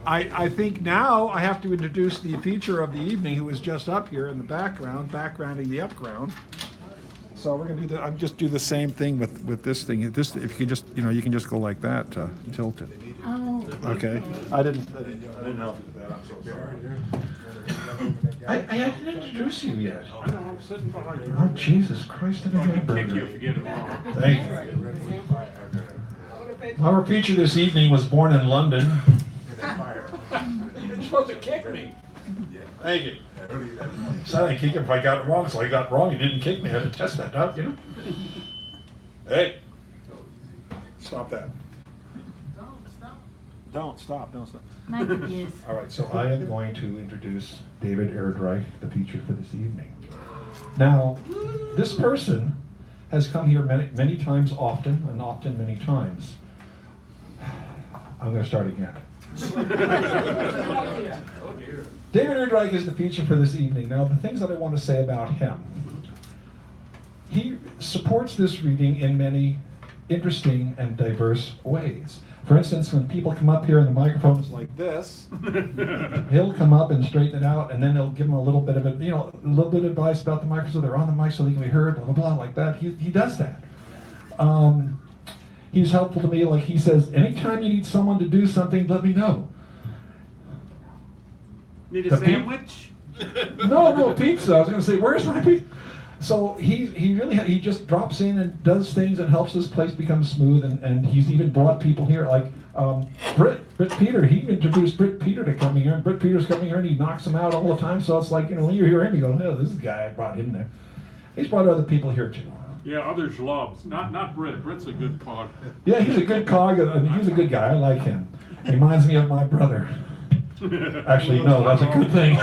I think now I have to introduce the feature of the evening, who is just up here in the background, backgrounding the upground. So we're gonna do I'm just do the same thing with this thing. This, if you can just, you can just go like that, tilt it. Oh. Okay. I didn't know. I'm so sorry. I didn't introduce you yet. I know, I'm sitting behind you. Oh, Jesus Christ, in a Kick you hamburger. if you get it wrong. Thank you. Our feature this evening was born in London. You're supposed to kick me. Thank you. So I kick him if I got it wrong, so I got it wrong. He didn't kick me. I had to test that out, Hey. Stop that. Don't stop. My goodness. All right, so I am going to introduce David Erdreich, the feature for this evening. Now, this person has come here many times often, and often many times. I'm going to start again. David Erdreich is the feature for this evening. Now, the things that I want to say about him. He supports this reading in many interesting and diverse ways. For instance, when people come up here and the microphone is like this, he'll come up and straighten it out, and then they'll give them a little bit of it, a little bit of advice about the microphone. So they're on the mic so they can be heard, blah, blah, blah, like that. He does that. He's helpful to me, like he says, anytime you need someone to do something, let me know. Need The a pi- sandwich? No, pizza. I was gonna say, where's my pizza? So he just drops in and does things and helps this place become smooth, and he's even brought people here like Britt Peter. He introduced Britt Peter to coming here, and Britt Peter's coming here and he knocks him out all the time. So it's like, when you hear him, you go, oh, this is the guy I brought him there. He's brought other people here too. Yeah, others loves. Not Britt. Britt's a good cog. Yeah, he's a good cog. He's a good guy. I like him. He reminds me of my brother. Actually, no, that's a good thing.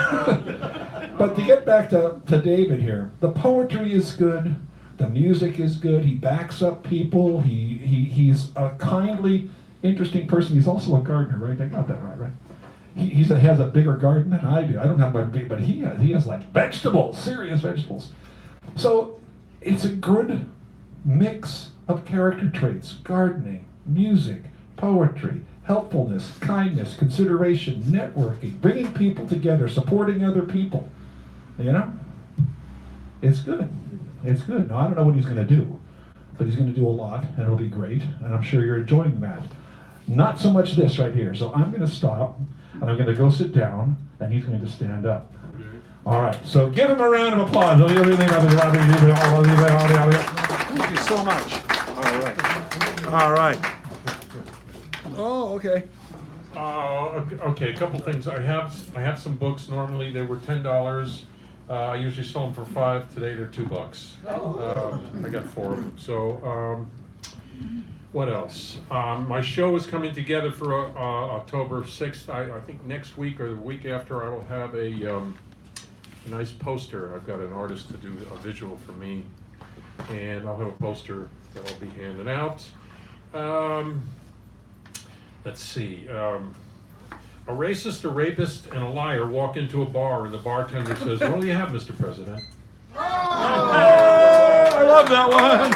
But to get back to David here, the poetry is good, the music is good, he backs up people, he's a kindly, interesting person. He's also a gardener, right? I got that right? He has a bigger garden than I do. I don't have my big, but he has like vegetables, serious vegetables. So it's a good mix of character traits: gardening, music, poetry, helpfulness, kindness, consideration, networking, bringing people together, supporting other people. It's good. It's good. Now, I don't know what he's going to do, but he's going to do a lot, and it'll be great, and I'm sure you're enjoying that. Not so much this right here. So I'm going to stop, and I'm going to go sit down, and he's going to stand up. All right, so give him a round of applause. Thank you so much. All right. Oh, okay. Okay, a couple things. I have some books. Normally they were $10. I usually sell them for $5. Today they're $2. I got 4 of them. So what else? My show is coming together for October 6th. I think next week or the week after I will have a nice poster. I've got an artist to do a visual for me, and I'll have a poster that I'll be handing out. Let's see. A racist, a rapist, and a liar walk into a bar, and the bartender says, "What do you have, Mr. President?" I love that one.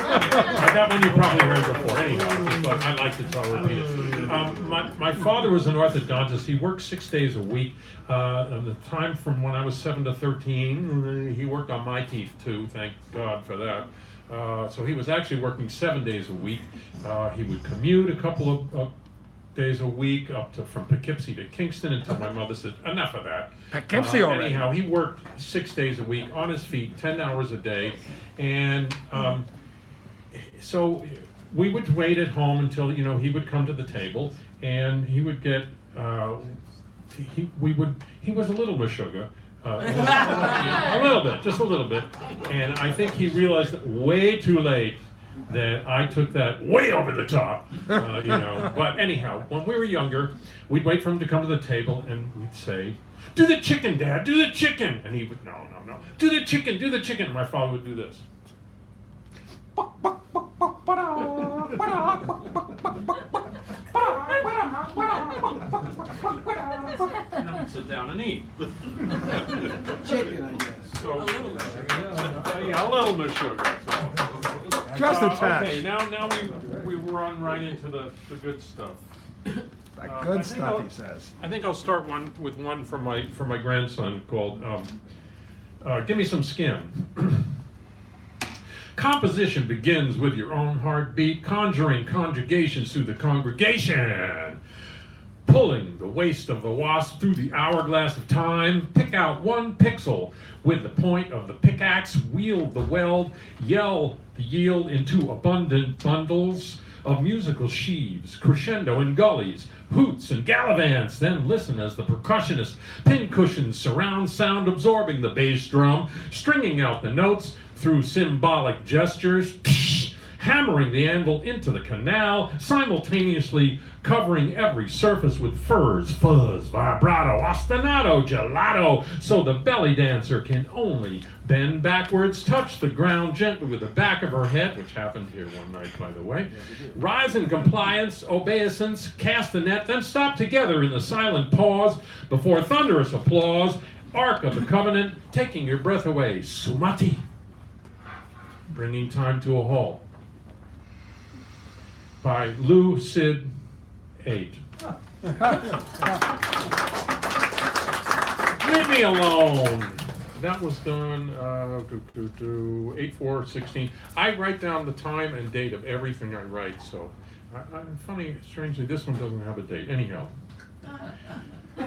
That one you probably heard before. Anyhow, but I like it, so I'll repeat it. My father was an orthodontist. He worked 6 days a week. The time from when I was 7 to 13, he worked on my teeth too. Thank God for that. So he was actually working 7 days a week. He would commute a couple of days a week from Poughkeepsie to Kingston until my mother said, enough of that. Poughkeepsie already. Anyhow, he worked 6 days a week on his feet, 10 hours a day. And so we would wait at home until, he would come to the table and he would get, he was a little Meshuggah. A little bit, just a little bit. And I think he realized way too late that I took that way over the top, But anyhow, when we were younger, we'd wait for him to come to the table and we'd say, "Do the chicken, Dad, do the chicken." And he would, no. "Do the chicken, do the chicken." And my father would do this. And I'd sit down and eat. Chicken, I guess. So, a little bit sugar. Just a touch. Okay, now we run right into the good stuff. That good stuff, he says. I think I'll start with one from my grandson called "Give Me Some Skin." Composition begins with your own heartbeat, conjuring conjugations through the congregation. Pulling the waist of the wasp through the hourglass of time, pick out one pixel with the point of the pickaxe, wield the weld, yell the yield into abundant bundles of musical sheaves, crescendo and gullies, hoots and gallivants. Then listen as the percussionist pincushions surround sound, absorbing the bass drum, stringing out the notes through symbolic gestures, hammering the anvil into the canal, simultaneously covering every surface with fuzz, vibrato, ostinato, gelato, so the belly dancer can only bend backwards, touch the ground gently with the back of her head, which happened here one night, by the way, rise in compliance, obeisance, cast the net, then stop together in the silent pause before thunderous applause, Ark of the Covenant, taking your breath away, sumati, bringing time to a halt, by Lou Sid 8. Leave me alone. That was done 8/4/16. I write down the time and date of everything I write, so funny, strangely, this one doesn't have a date. Anyhow,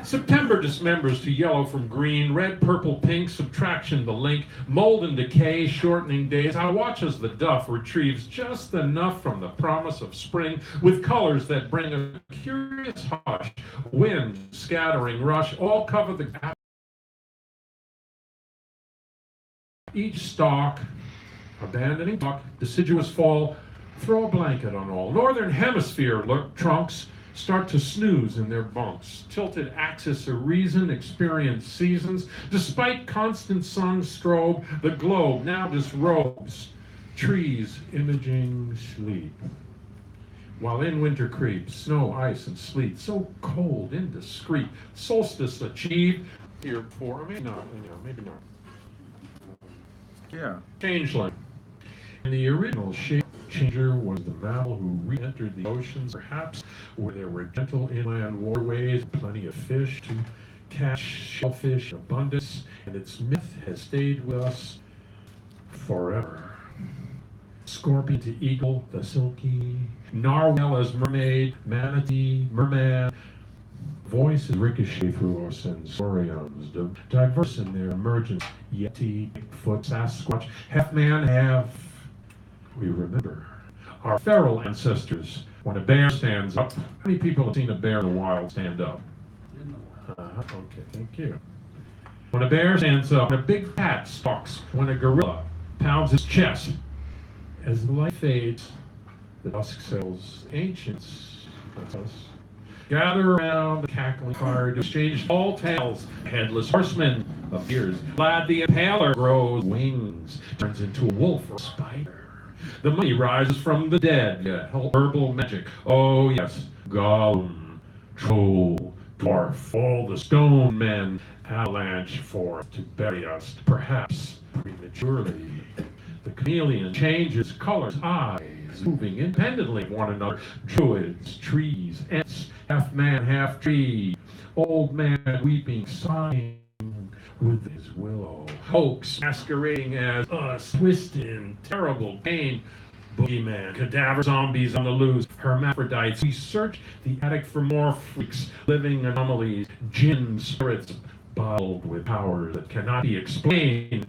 September dismembers to yellow from green, red, purple, pink, subtraction the link, mold and decay, shortening days. I watch as the duff retrieves just enough from the promise of spring with colors that bring a curious hush, wind, scattering rush, all cover the gap. Each stalk, abandoning buck, deciduous fall, throw a blanket on all. Northern hemisphere trunks start to snooze in their bunks. Tilted axis of reason, experience seasons. Despite constant sun strobe, the globe now disrobes. Trees imaging sleep. While in winter creeps, snow, ice, and sleet, so cold, indiscreet, solstice achieved. Here for, maybe not, maybe not. Yeah. Changeling. And the original shape changer was the mammal who re-entered the oceans, perhaps where there were gentle inland waterways, plenty of fish to catch, shellfish in abundance, and its myth has stayed with us forever. Scorpion to eagle, the silky, narwhal as mermaid, manatee, merman. Voices ricochet through us and sensoriums, diverse in their emergence. Yeti, Bigfoot, Sasquatch, half man, half. We remember our feral ancestors. When a bear stands up, how many people have seen a bear in the wild stand up? Okay, thank you. When a bear stands up, when a big cat stalks, when a gorilla pounds his chest. As the light fades, the dusk settles. Ancients, that's us, gather around the cackling fire to exchange tall tales. Headless horseman appears. Glad the impaler grows wings, turns into a wolf or a spider. The mummy rises from the dead. Herbal magic. Oh yes, Gollum, troll, dwarf, all the stone men avalanche forth to bury us, perhaps prematurely. The chameleon changes colors, eyes, moving independently of one another. Druids, trees, ants, half man, half tree. Old man weeping, sighing with his willow. Hoax masquerading as us, twisted in terrible pain. Boogeyman, cadaver zombies on the loose, hermaphrodites. We search the attic for more freaks, living anomalies, jinn spirits, bottled with powers that cannot be explained.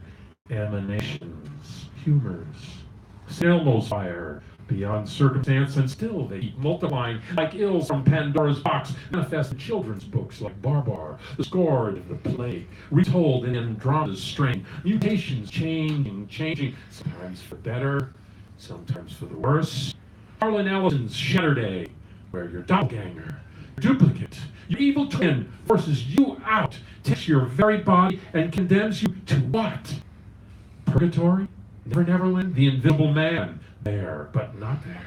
Emanations, humors, Snellmo's fire, beyond circumstance, and still they keep multiplying like ills from Pandora's box, manifest in children's books like Barbar, the scourge of the plague, retold in Andromeda's strain, mutations changing, sometimes for better, sometimes for the worse. Harlan Ellison's Shatter Day, where your doppelganger, your duplicate, your evil twin forces you out, takes your very body, and condemns you to what? Purgatory? Neverland? The invisible man? There, but not there.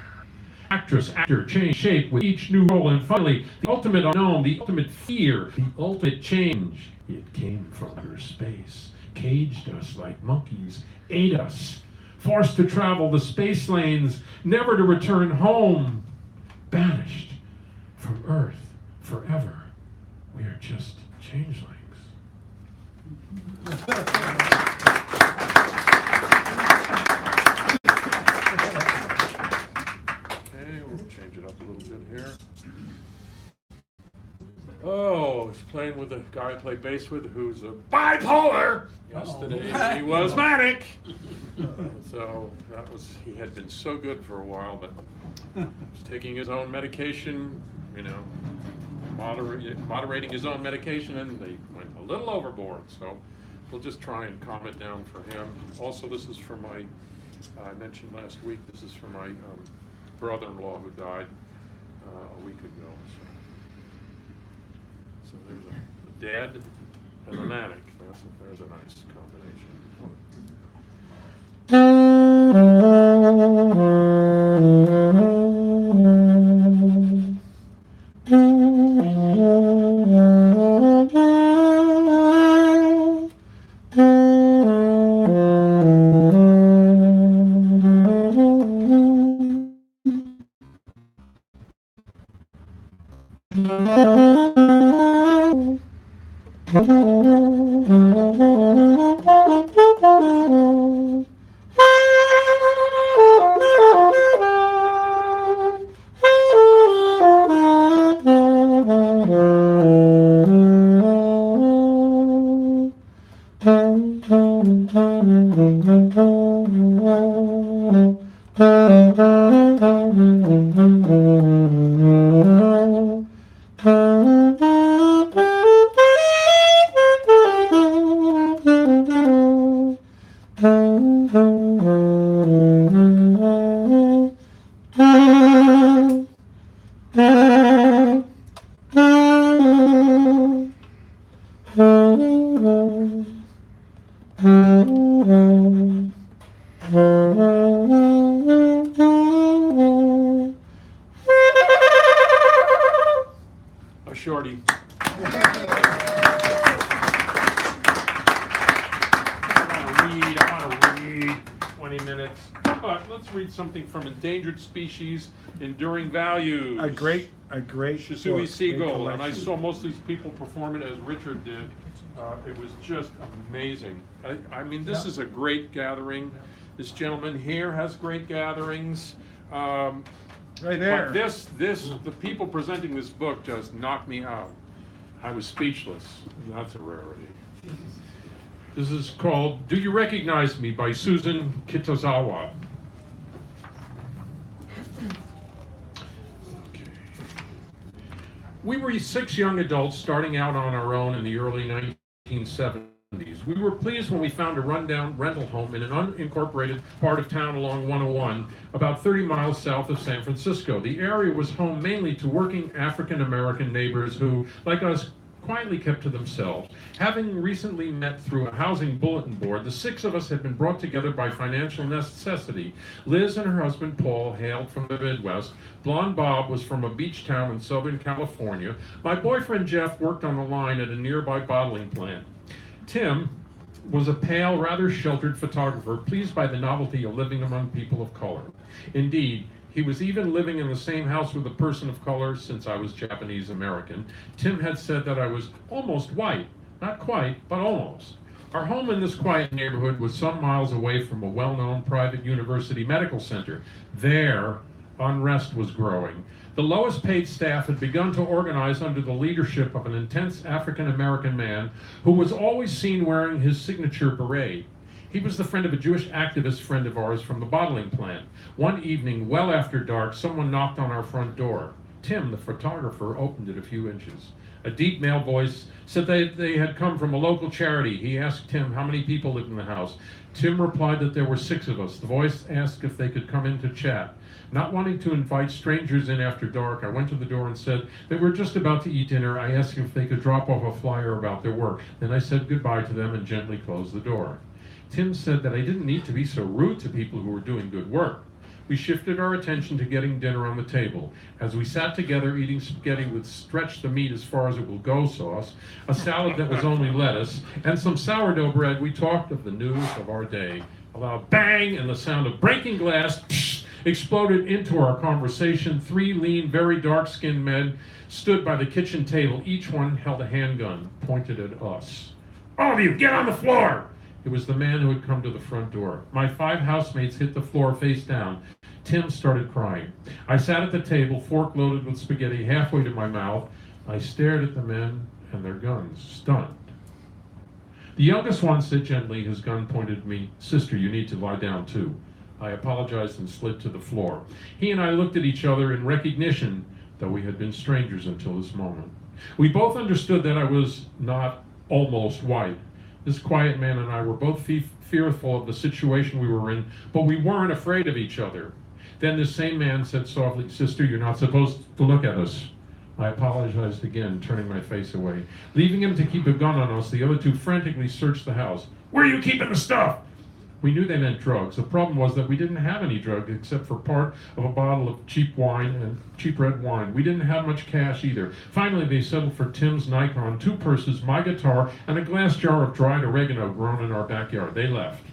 Actress, actor, change shape with each new role, and finally, the ultimate unknown, the ultimate fear, the ultimate change. It came from outer space, caged us like monkeys, ate us, forced to travel the space lanes, never to return home, banished from Earth forever. We are just changelings. We'll change it up a little bit here. Oh, he's playing with a guy I play bass with who's a bipolar. Yesterday he was manic. So he had been so good for a while, but he's taking his own medication, moderating his own medication, and they went a little overboard. So we'll just try and calm it down for him. Also, this is for my, I mentioned last week, this is for my brother-in-law who died a week ago. So there's a dad and a manic. There's a nice combination. A shorty. I want to read 20 minutes. But let's read something from Endangered Species, Enduring Values. A great Shisui book, Seagull, great and I collection. saw most of these people perform it as Richard did. It was just amazing. I mean, this is a great gathering. This gentleman here has great gatherings. Right there. But the people presenting this book just knocked me out. I was speechless. That's a rarity. This is called Do You Recognize Me by Susan Kitazawa. Okay. We were 6 young adults starting out on our own in the early 1970s. We were pleased when we found a rundown rental home in an unincorporated part of town along 101, about 30 miles south of San Francisco. The area was home mainly to working African American neighbors who, like us, quietly kept to themselves. Having recently met through a housing bulletin board, the 6 of us had been brought together by financial necessity. Liz and her husband Paul hailed from the Midwest. Blonde Bob was from a beach town in Southern California. My boyfriend Jeff worked on the line at a nearby bottling plant. Tim was a pale, rather sheltered photographer, pleased by the novelty of living among people of color. Indeed, he was even living in the same house with a person of color since I was Japanese American. Tim had said that I was almost white. Not quite, but almost. Our home in this quiet neighborhood was some miles away from a well-known private university medical center. There, unrest was growing. The lowest paid staff had begun to organize under the leadership of an intense African-American man who was always seen wearing his signature beret. He was the friend of a Jewish activist friend of ours from the bottling plant. One evening, well after dark, someone knocked on our front door. Tim, the photographer, opened it a few inches. A deep male voice said they had come from a local charity. He asked Tim how many people lived in the house. Tim replied that there were 6 of us. The voice asked if they could come in to chat. Not wanting to invite strangers in after dark, I went to the door and said they were just about to eat dinner. I asked if they could drop off a flyer about their work. Then I said goodbye to them and gently closed the door. Tim said that I didn't need to be so rude to people who were doing good work. We shifted our attention to getting dinner on the table. As we sat together eating spaghetti with stretch the meat as far as it will go sauce, a salad that was only lettuce, and some sourdough bread, we talked of the news of our day. A loud bang and the sound of breaking glass exploded into our conversation. 3 lean, very dark-skinned men stood by the kitchen table. Each one held a handgun pointed at us. All of you, get on the floor! It was the man who had come to the front door. My 5 housemates hit the floor face down. Tim started crying. I sat at the table, fork loaded with spaghetti, halfway to my mouth. I stared at the men and their guns, stunned. The youngest one said gently, his gun pointed at me, "Sister, you need to lie down too." I apologized and slid to the floor. He and I looked at each other in recognition, though we had been strangers until this moment. We both understood that I was not almost white. This quiet man and I were both fearful of the situation we were in, but we weren't afraid of each other. Then this same man said softly, "Sister, you're not supposed to look at us." I apologized again, turning my face away. Leaving him to keep a gun on us, the other 2 frantically searched the house. "Where are you keeping the stuff?" We knew they meant drugs. The problem was that we didn't have any drugs except for part of a bottle of cheap wine and cheap red wine. We didn't have much cash either. Finally, they settled for Tim's Nikon, 2 purses, my guitar, and a glass jar of dried oregano grown in our backyard. They left.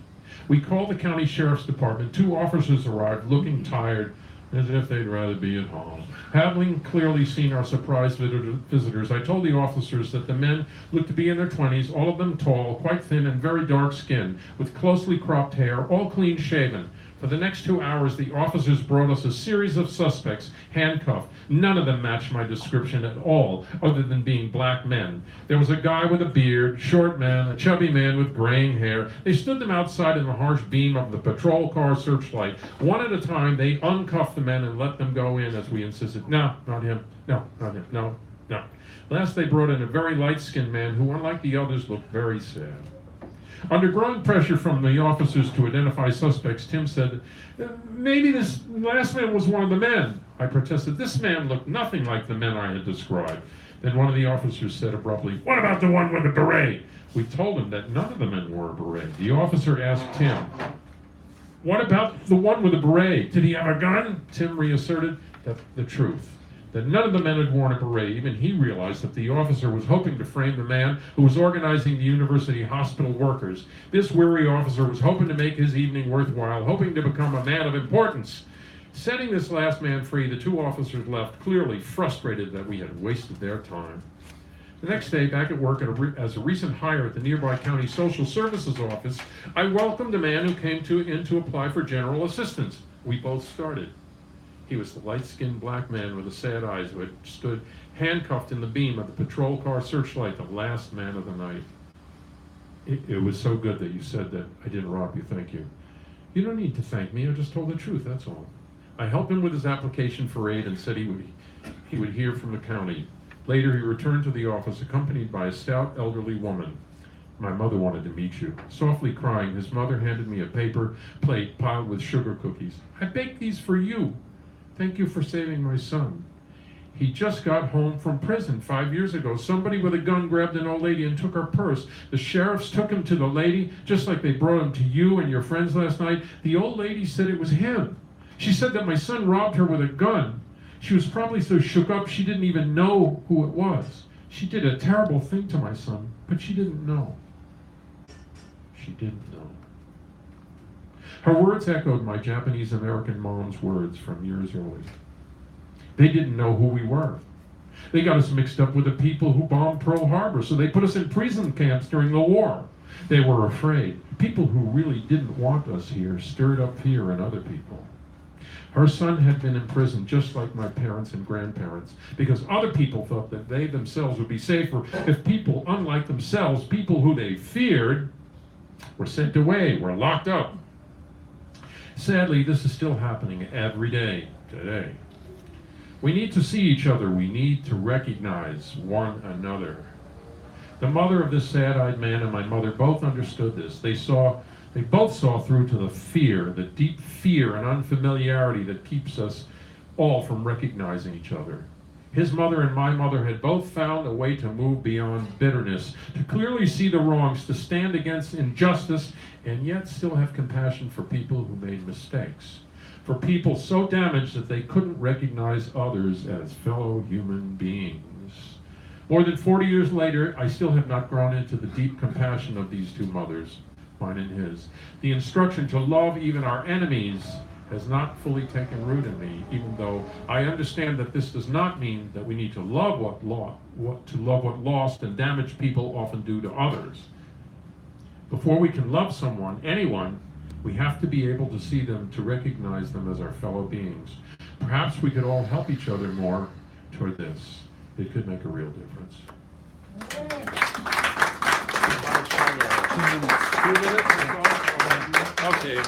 We called the county sheriff's department. 2 officers arrived, looking tired, as if they'd rather be at home. Having clearly seen our surprise visitors, I told the officers that the men looked to be in their 20s, all of them tall, quite thin, and very dark-skinned, with closely cropped hair, all clean-shaven. For the next 2 hours, the officers brought us a series of suspects, handcuffed. None of them matched my description at all, other than being black men. There was a guy with a beard, short man, a chubby man with graying hair. They stood them outside in the harsh beam of the patrol car searchlight. One at a time, they uncuffed the men and let them go in as we insisted. "No, not him. No, not him. No, no." Last, they brought in a very light-skinned man who, unlike the others, looked very sad. Under growing pressure from the officers to identify suspects, Tim said, maybe this last man was one of the men. I protested, this man looked nothing like the men I had described. Then one of the officers said abruptly, what about the one with the beret? We told him that none of the men wore a beret. The officer asked Tim, what about the one with the beret? Did he have a gun? Tim reasserted that the truth, that none of the men had worn a beret. Even he realized that the officer was hoping to frame the man who was organizing the university hospital workers. This weary officer was hoping to make his evening worthwhile, hoping to become a man of importance. Setting this last man free, the two officers left, clearly frustrated that we had wasted their time. The next day, back at work as a recent hire at the nearby county social services office, I welcomed a man who came in to apply for general assistance. We both started. He was the light-skinned black man with the sad eyes who had stood handcuffed in the beam of the patrol car searchlight, the last man of the night. It was so good that you said that I didn't rob you, thank you. You don't need to thank me, I just told the truth, that's all. I helped him with his application for aid and said he would hear from the county. Later, he returned to the office accompanied by a stout elderly woman. My mother wanted to meet you. Softly crying, his mother handed me a paper plate piled with sugar cookies. I baked these for you. Thank you for saving my son. He just got home from prison 5 years ago. Somebody with a gun grabbed an old lady and took her purse. The sheriffs took him to the lady, just like they brought him to you and your friends last night. The old lady said it was him. She said that my son robbed her with a gun. She was probably so shook up she didn't even know who it was. She did a terrible thing to my son, but she didn't know. She didn't know. Her words echoed my Japanese-American mom's words from years early. They didn't know who we were. They got us mixed up with the people who bombed Pearl Harbor, so they put us in prison camps during the war. They were afraid. People who really didn't want us here stirred up fear in other people. Her son had been in prison just like my parents and grandparents because other people thought that they themselves would be safer if people unlike themselves, people who they feared, were sent away, were locked up. Sadly, this is still happening every day today. We need to see each other. We need to recognize one another. The mother of this sad-eyed man and my mother both understood this. They both saw through to the fear, the deep fear and unfamiliarity that keeps us all from recognizing each other. His mother and my mother had both found a way to move beyond bitterness, to clearly see the wrongs, to stand against injustice, and yet still have compassion for people who made mistakes, for people so damaged that they couldn't recognize others as fellow human beings. More than 40 years later, I still have not grown into the deep compassion of these two mothers, mine and his. The instruction to love even our enemies has not fully taken root in me, even though I understand that this does not mean that we need to love what lost and damaged people often do to others. Before we can love someone, anyone, we have to be able to see them, to recognize them as our fellow beings. Perhaps we could all help each other more toward this. It could make a real difference. 2 minutes? Okay.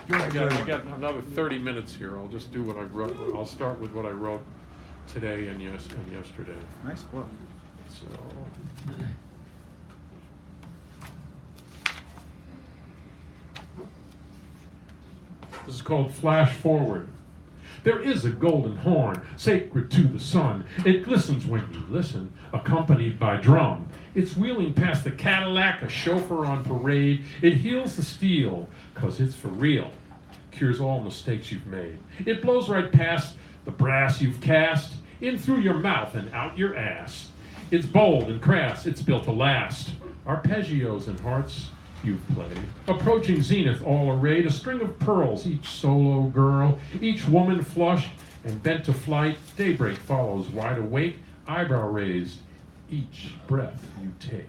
I got another 30 minutes here. I'll just do what I wrote. I'll start with what I wrote today and yesterday. Nice book. So. This is called Flash Forward. There is a golden horn, sacred to the sun. It glistens when you listen, accompanied by drum. It's wheeling past the Cadillac, a chauffeur on parade. It heals the steel, 'cause it's for real. Cures all mistakes you've made. It blows right past the brass you've cast, in through your mouth and out your ass. It's bold and crass, it's built to last. Arpeggios and hearts you've played. Approaching zenith all arrayed, a string of pearls, each solo girl, each woman flushed and bent to flight. Daybreak follows wide awake, eyebrow raised, each breath you take.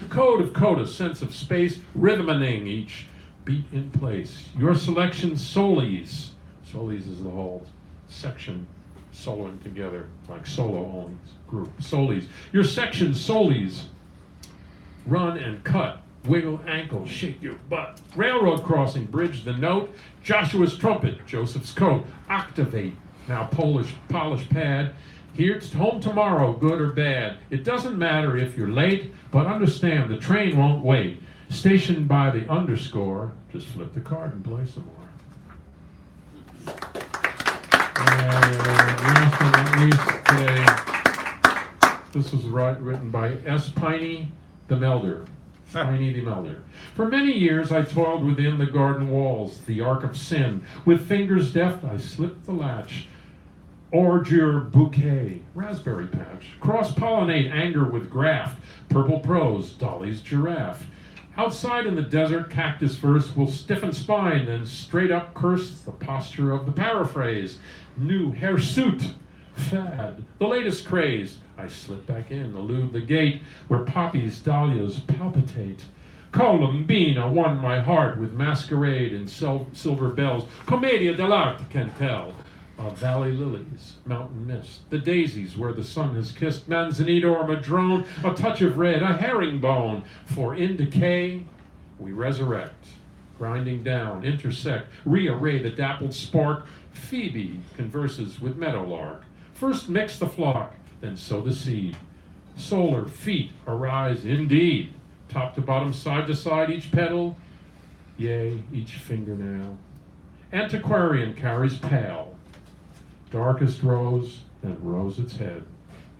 Code of coda, sense of space, rhythming each beat in place. Your selection, solis. Solis is the whole section soloing together, like solo on group. Solis. Your section, solis. Run and cut. Wiggle ankle, shake your butt. Railroad crossing, bridge the note. Joshua's trumpet, Joseph's coat. Octavate, now polished pad. Here's home tomorrow, good or bad. It doesn't matter if you're late, but understand the train won't wait. Stationed by the underscore, just flip the card and play some more. And last but not least today, this was written by S. Piney the Melder. Piney the Melder. For many years I toiled within the garden walls, the ark of sin. With fingers deft I slipped the latch. Ordure bouquet, raspberry patch. Cross-pollinate anger with graft. Purple prose, Dolly's giraffe. Outside in the desert, cactus verse will stiffen spine, then straight up curse the posture of the paraphrase. New hirsute, fad, the latest craze. I slip back in, elude the gate, where poppies, dahlias palpitate. Columbina won my heart with masquerade and silver bells. Commedia dell'arte can tell of valley lilies, mountain mist, the daisies where the sun has kissed, manzanita or madrone, a touch of red, a herringbone. For in decay we resurrect, grinding down, intersect, rearray the dappled spark. Phoebe converses with meadowlark. First mix the flock, then sow the seed. Solar feet arise indeed, top to bottom, side to side, each petal, yea, each fingernail. Antiquarian carries pale, darkest rose, then rose its head.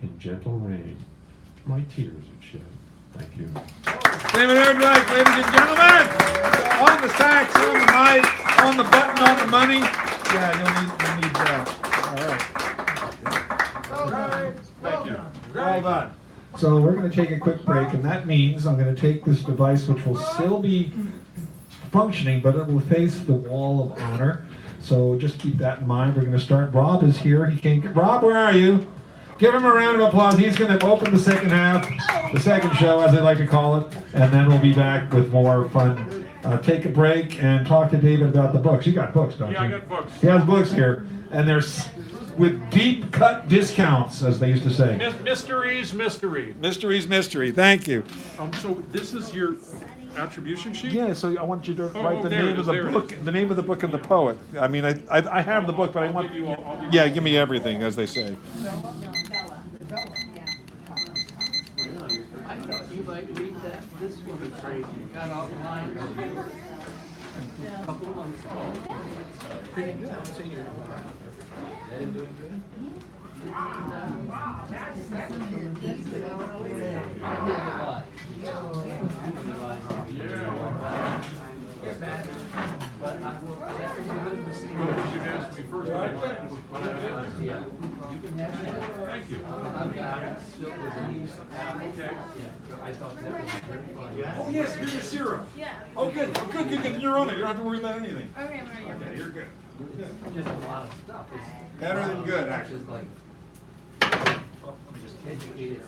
In gentle rain, my tears it shed. Thank you. David Erdreich, ladies and gentlemen, on the sax, on the mic, on the button, on the money. Yeah, you'll need that. All right. Thank you. Well done. So we're going to take a quick break, and that means I'm going to take this device, which will still be functioning, but it will face the wall of honor. So just keep that in mind. We're going to start. Rob is here. He can't get. Rob, where are you? Give him a round of applause. He's going to open the second half, the second show, as they like to call it, and then we'll be back with more fun. Take a break and talk to David about the books. You got books, don't you? Yeah, I got books. He has books here, and there's with deep cut discounts, as they used to say. Mysteries, mystery. Mysteries, mystery. Thank you. So this is your attribution sheet? Yeah, so I want you to write the there name it of is, the there it book, the name of the book and the poet. I mean, I have the book, but I want. Yeah, give me everything, as they say. I thought you might read that. This one is crazy. You got all the lines. Couple months old. Pretty good. I'm seeing you. Doing good. Thank you. Oh yes, here's your syrup. Yeah. Oh good, oh, good. You're on it. You don't have to worry about anything. Okay, Okay, you're good. Just a lot of stuff. Better than good, actually. Just like, just educated.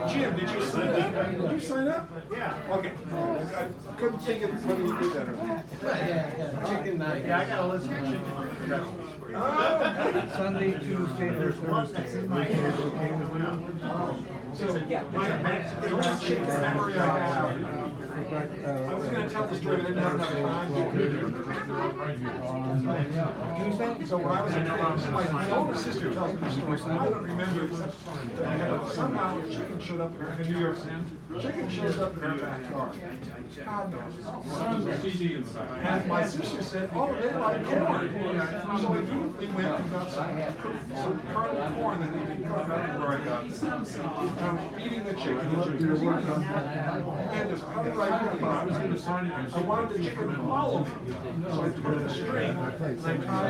Jim, did you sign up? Did you sign up? Yeah. Okay. I couldn't think of whether you did that or not. Chicken night. Yeah, I got a list of chicken. Sunday, Tuesday, Thursday. So, yeah, my chicken memory I have. I was going to tell the story, but I didn't have enough time. So when I was in my older sister tells me the story, so I don't remember it. Somehow chicken showed up in New York City. Chicken shows up in our backyard. God knows. And my sister said, oh, they like corn. So we immediately went and got some kernel corn that they could cut up where I got. I'm eating the chicken. And there's probably right here. I wanted the chicken to follow me. So I took the string and I caught a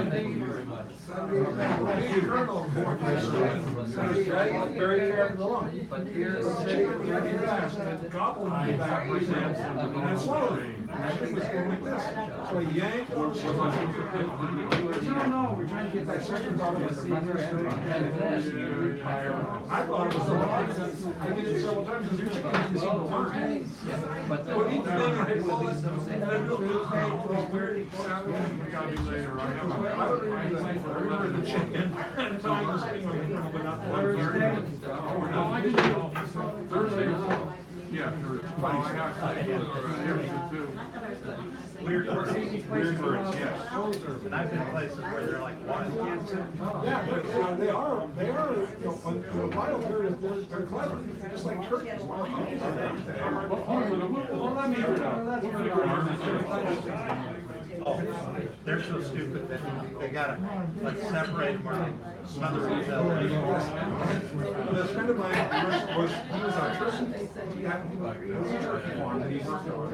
kernel of corn by string. So I was dragging it very carefully along. But here's the chicken very fast and it gobbled me back my hands and I swallowed it. And the chicken was going like this. So I yanked one. No, we're trying to get that second bottle of the I thought it was so hard. I did it several times because your chicken didn't seem to burn. But each thing I pull it, and then we'll do it where it got me later. I don't remember the chicken. And so I was sitting on the but not Thursday. No, I didn't know. Thursday. Yeah, weird birds, yes. And I've been places where they're like wild. Yeah, but they are, you know, when the wild bird, they're clever, they're just like turkeys. Oh, they're so stupid that they gotta like separate them or smother each other. This friend of mine he was a turkey. He was a turkey farm that he worked on.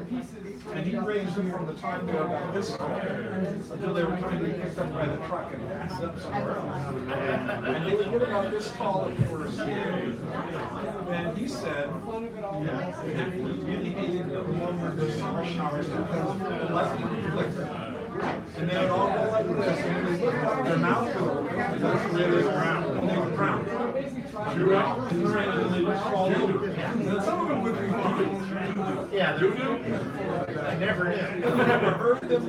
And he raised them from the time they were about this tall until they were kind of picked up by the truck and passed up somewhere else. And they would get about this tall at first. And he said, that he really hated the summer showers because of the lightning would flicker. And they would all go like this, and they looked up, their mouth would open, and they would drown. And they would drown. And they would fall over. And some of them would be fine. Yeah, I never did. Never heard them.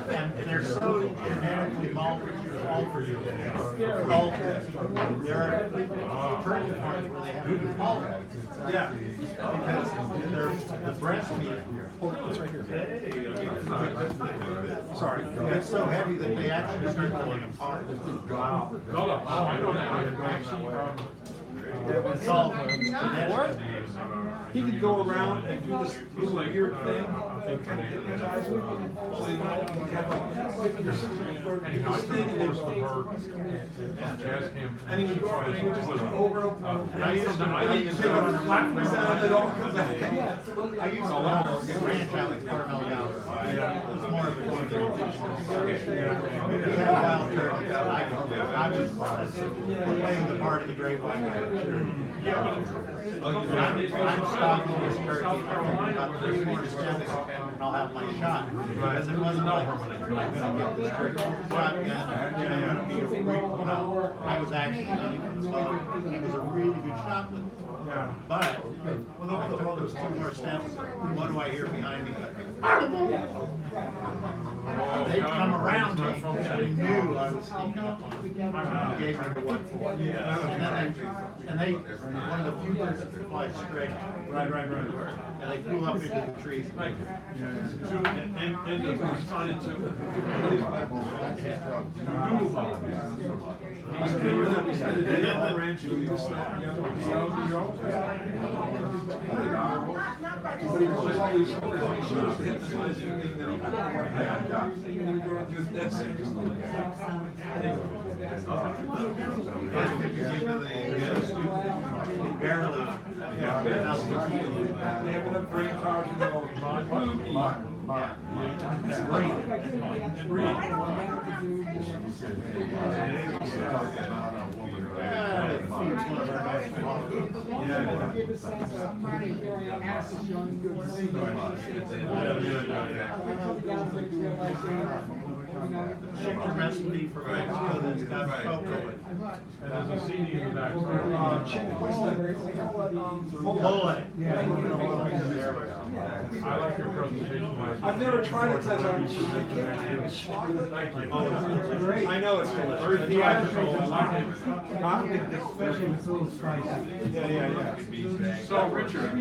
And they're so genetically altered. There are turkey farms where they have to alter. Yeah. Because the breast meat. It's right here. Sorry. It's so heavy that they actually start pulling apart. Wow. No, I know that. It's all What? He could go around and do this weird thing and kind of hypnotize people. So you know, you have like this thing and he would go over and he would just over and it all comes back. I used to ranch out in Carmel Valley. It was more of a we had wild turkey. I was playing the part of the great white guy. I'm stalking this turkey about 3-4 steps and I'll have my shot. Because it wasn't like I'm going to get this turkey shotgun. I was actually hunting from the bow. He was a really good shot with it. But when I told those 2 more steps, what do I hear behind me? They come around me and they knew I was sneaking up on them. Gave me the 1-4. And they, one of the few birds that fly straight. Right. And they flew up into the trees. And the responded to Barely. Chicken recipe for Mexico that's got cocoa in it. And there's a CD in the back. Mole. I like your presentation. I've never tried it because I know it's Very theatrical. I like it. Especially with little spicy. Yeah. So, Richard,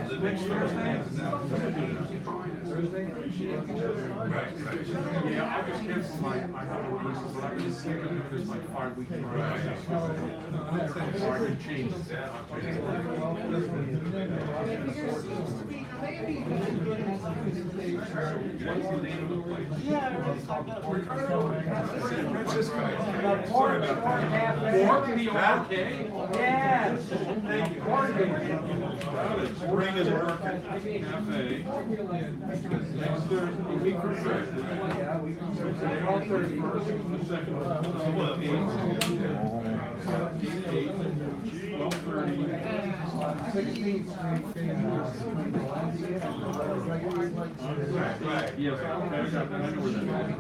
the next Thursday? Yeah, I just canceled my, I have a rehearsal, but I can just see it there's like 5 weeks. So I can change that. Yes. Thank you. Ring is working. Cafe. Next Thursday, a week from Thursday. April 31st, the second one. 12:30. Right. Yes, okay, I got that. I know where that is.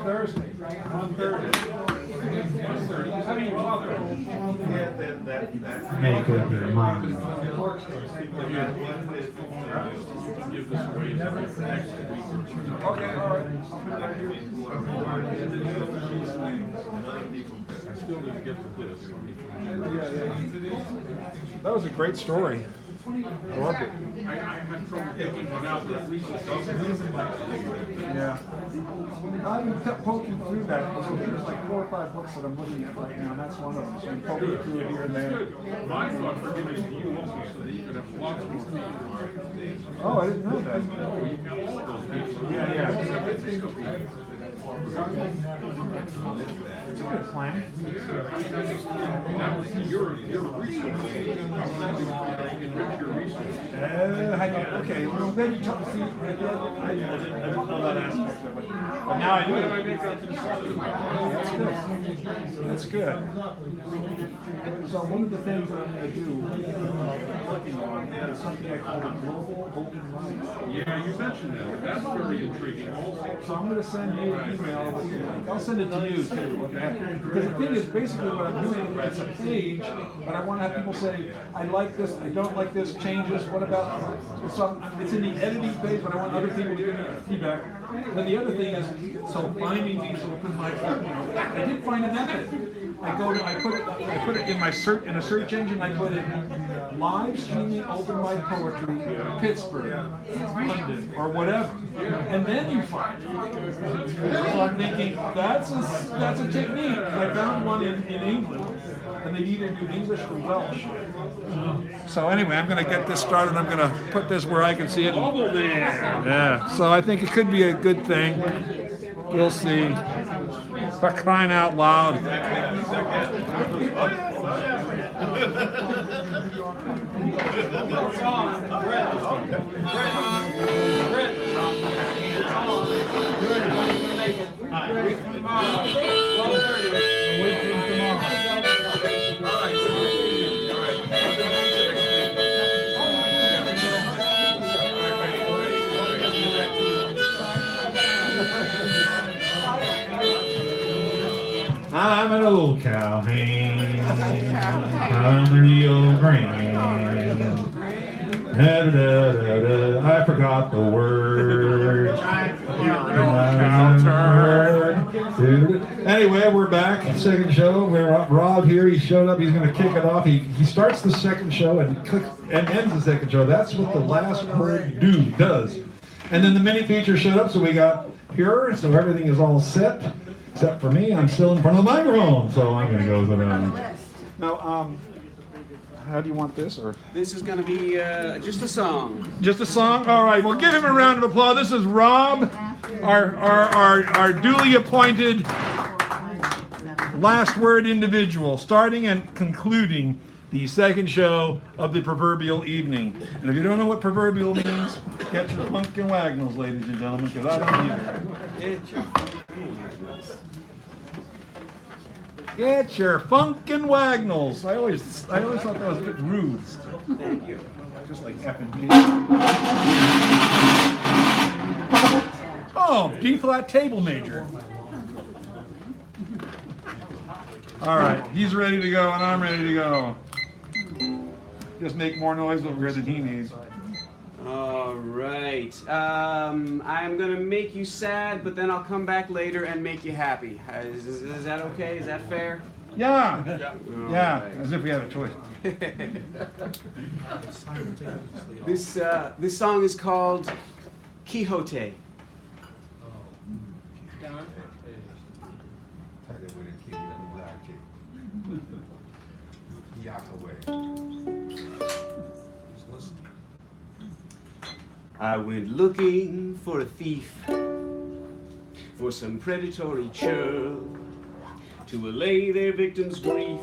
Thursday, on Thursday. I mean, make up your mind. Okay, all right. That was a great story. I loved it. Yeah. I kept poking through that. There's like 4 or 5 books that I'm looking at right now, and that's one of them. So I'm poking through it here and there. My thought for giving it to you also so that you could have lots more people. Oh, I didn't know that. Yeah, yeah. It's a good plan. Okay, well then you told me, I didn't know that aspect of it. But now I do. That's good. So one of the things that I'm going to do, working on, is something I call a global open rights. Yeah, you mentioned that. That's very intriguing also. So I'm going to send you an email with the link. I'll send it to you too. Okay? Because the thing is, basically what I'm doing, it's a page, but I want to have people say, I like this, I don't like this, changes, what about, so it's in the editing phase, but I want other people to give me feedback. Then the other thing is, so finding these open mic, I did find a method. I put it in my search, in a search engine, I put in live streaming open mic poetry, Pittsburgh, London, or whatever. And then you find it. So I'm thinking, that's a technique. I found one in England, and they either do English or Welsh. So anyway, I'm going to get this started. I'm going to put this where I can see it. Yeah. So I think it could be a good thing. We'll see. For crying out loud. I'm an old cowhand, I'm the Rio Grande. Da, da, da, da. I forgot the words. Anyway, we're back. Second show. We're Rob here. He showed up. He's going to kick it off. He starts the second show and ends the second show. That's what the last word does. And then the mini feature showed up, so we got here. So everything is all set. Except for me, I'm still in front of the microphone, so I'm going to go around. Now, how do you want this? Or this is going to be just a song. Just a song? All right. Well, give him a round of applause. This is Rob, our duly appointed last word individual, starting and concluding the second show of the proverbial evening. And if you don't know what proverbial means, get your pumpkin wagnalls, ladies and gentlemen, because I don't either. Get your funkin' wagnalls. I always thought that was a bit rude. Thank you. Just like F and G. Oh, D flat table major. All right, he's ready to go and I'm ready to go. Just make more noise over here than he needs. All right. I'm going to make you sad, but then I'll come back later and make you happy. Is that okay? Is that fair? Yeah. Yeah, right. as if we had a choice. This song is called Quixote. I went looking for a thief, for some predatory churl, to allay their victim's grief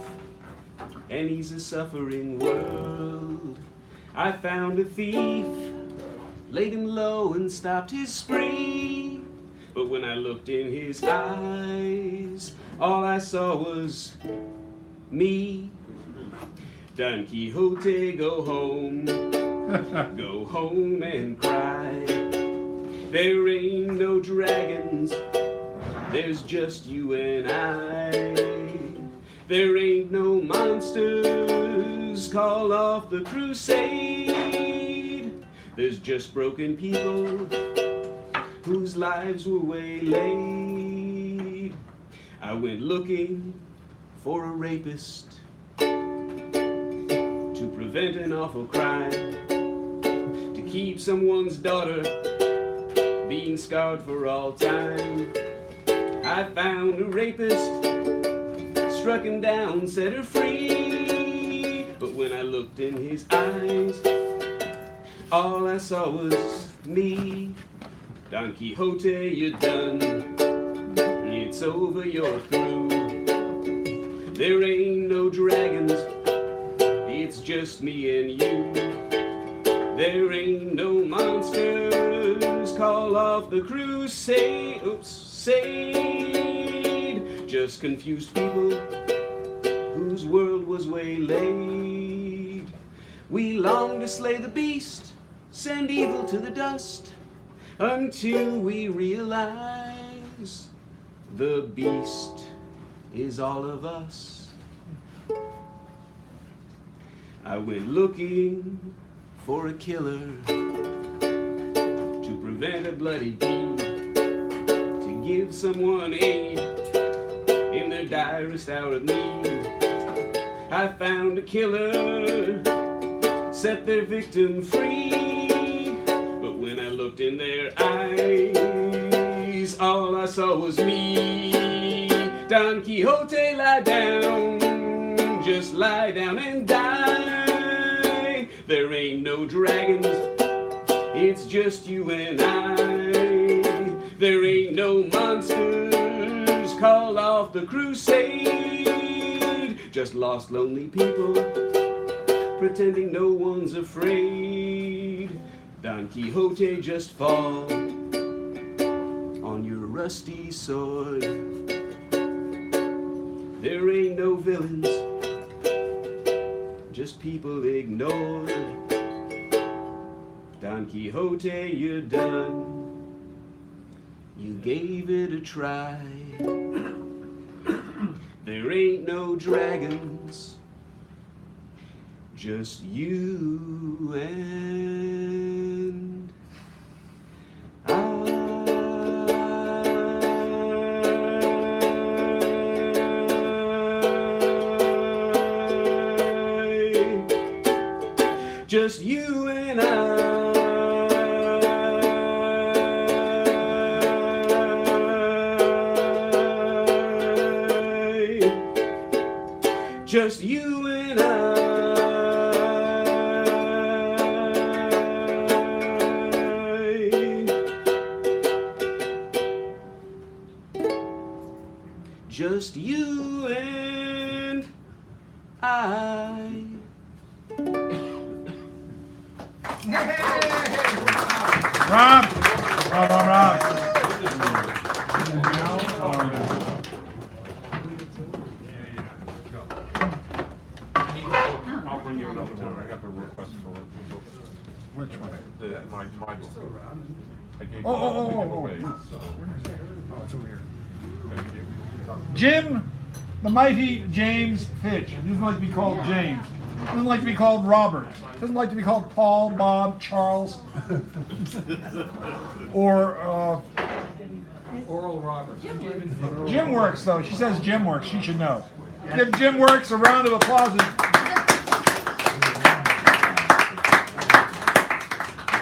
and ease a suffering world. I found a thief, laid him low and stopped his spree, but when I looked in his eyes, all I saw was me. Don Quixote, go home. Go home and cry. There ain't no dragons, there's just you and I. There ain't no monsters call off the crusade. There's just broken people whose lives were waylaid. I went looking for a rapist to prevent an awful crime, to keep someone's daughter being scarred for all time. I found a rapist, struck him down, set her free. But when I looked in his eyes, all I saw was me. Don Quixote, you're done. It's over, you're through. There ain't no dragons, it's just me and you. There ain't no monsters call off the crusade. Just confused people whose world was waylaid. We long to slay the beast, send evil to the dust, until we realize the beast is all of us. I went looking for a killer to prevent a bloody deed, to give someone aid in their direst hour of need. I found a killer, set their victim free, but when I looked in their eyes, all I saw was me. Don Quixote, lie down, just lie down and die. There ain't no dragons, it's just you and I. There ain't no monsters call off the crusade, just lost lonely people pretending no one's afraid. Don Quixote, just fall on your rusty sword. There ain't no villains, just people ignored. Don Quixote, you're done. You gave it a try. There ain't no dragons, just you and I. Just you and I. Just you and I. Just you and I. Rob! Rob. I'll bring you another one. I got the request for it. Which one? My book. I gave Oh. away, so. Oh, it's over here. Jim, the mighty James Fitch. He doesn't like to be called James. He doesn't like to be called Robert. He doesn't like to be called Paul, Bob, Charles, or Oral Roberts. Jim Works, though. She says Jim Works. She should know. Give Jim Works a round of applause.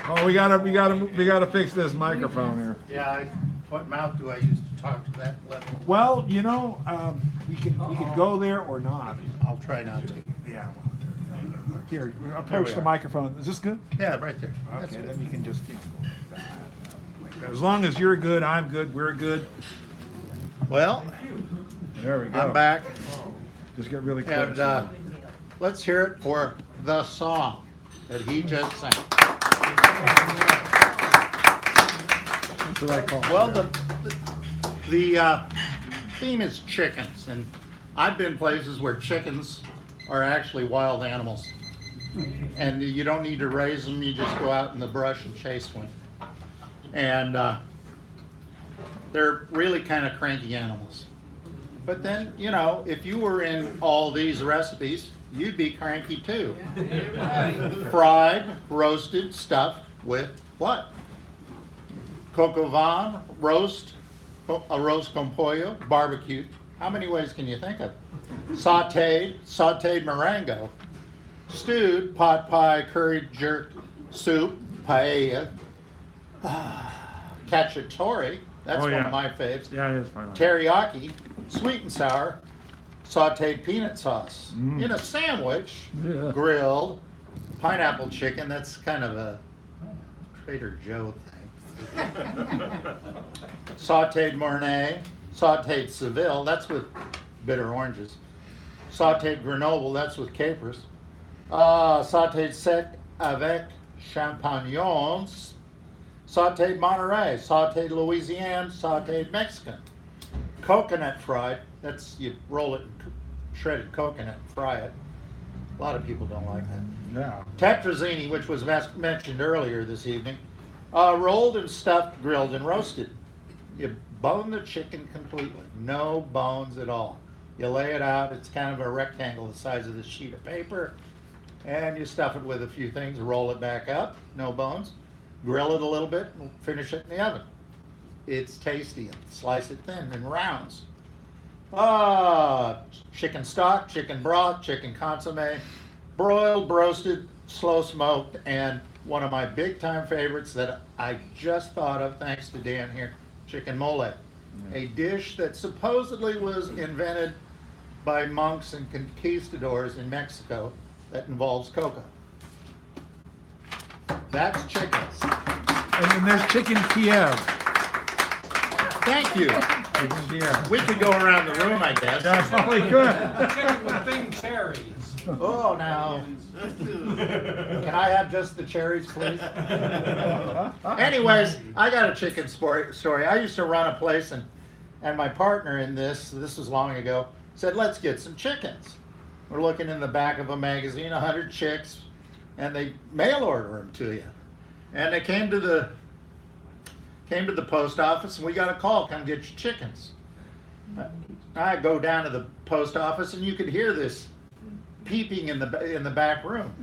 Oh, we gotta fix this microphone here. Yeah, what mouth do I use to talk to that level? Well, you know, we could go there or not. I'll try not to. Yeah. Here, approach the microphone. Is this good? Yeah, right there. That's Okay, good. then you can just keep going. As long as you're good, I'm good, we're good. Well, There we go. I'm back, Just get really close. and let's hear it for the song that he just sang. That's what I call it. Well, the theme is chickens, and I've been places where chickens are actually wild animals. And you don't need to raise them, you just go out in the brush and chase one. And they're really kind of cranky animals. But then, you know, if you were in all these recipes, you'd be cranky too. Fried, roasted, stuffed with what? Coq au vin, roast, arroz con pollo, barbecued. How many ways can you think of? Sauteed morango, stewed, pot pie, curried jerk, soup, paella, cacciatore, that's one of my faves. Yeah, it is fine. Teriyaki, sweet and sour, sauteed peanut sauce. In a sandwich, grilled, pineapple chicken, that's kind of a Trader Joe thing. Sauteed Mornay, sauteed Seville, that's with bitter oranges. Sauteed Grenoble, that's with capers. Sauteed sec avec champignons. Sauteed Monterey, sauteed Louisiane, sauteed Mexican. Coconut fried, that's you roll it in shredded coconut and fry it. A lot of people don't like that. Yeah. Tetrazzini, which was mentioned earlier this evening, rolled and stuffed, grilled and roasted. You bone the chicken completely, no bones at all. You lay it out, it's kind of a rectangle the size of this sheet of paper, and you stuff it with a few things, roll it back up, no bones, grill it a little bit, and finish it in the oven. It's tasty, and slice it thin in rounds. Chicken stock, chicken broth, chicken consomme, broiled, roasted, slow smoked, and one of my big time favorites that I just thought of thanks to Dan here, chicken mole. A dish that supposedly was invented by monks and conquistadors in Mexico that involves cocoa. That's chickens. And then there's chicken Kiev. Thank you. We could go around the room, I guess. Yeah, probably could. Chicken with thin cherries. Oh, now. Can I have just the cherries, please? Anyways, I got a chicken story. I used to run a place, and my partner in this was long ago, said, let's get some chickens. We're looking in the back of a magazine, 100 chicks, and they mail order them to you. And they came to the post office, and we got a call, come get your chickens. I go down to the post office, and you could hear this peeping in the back room,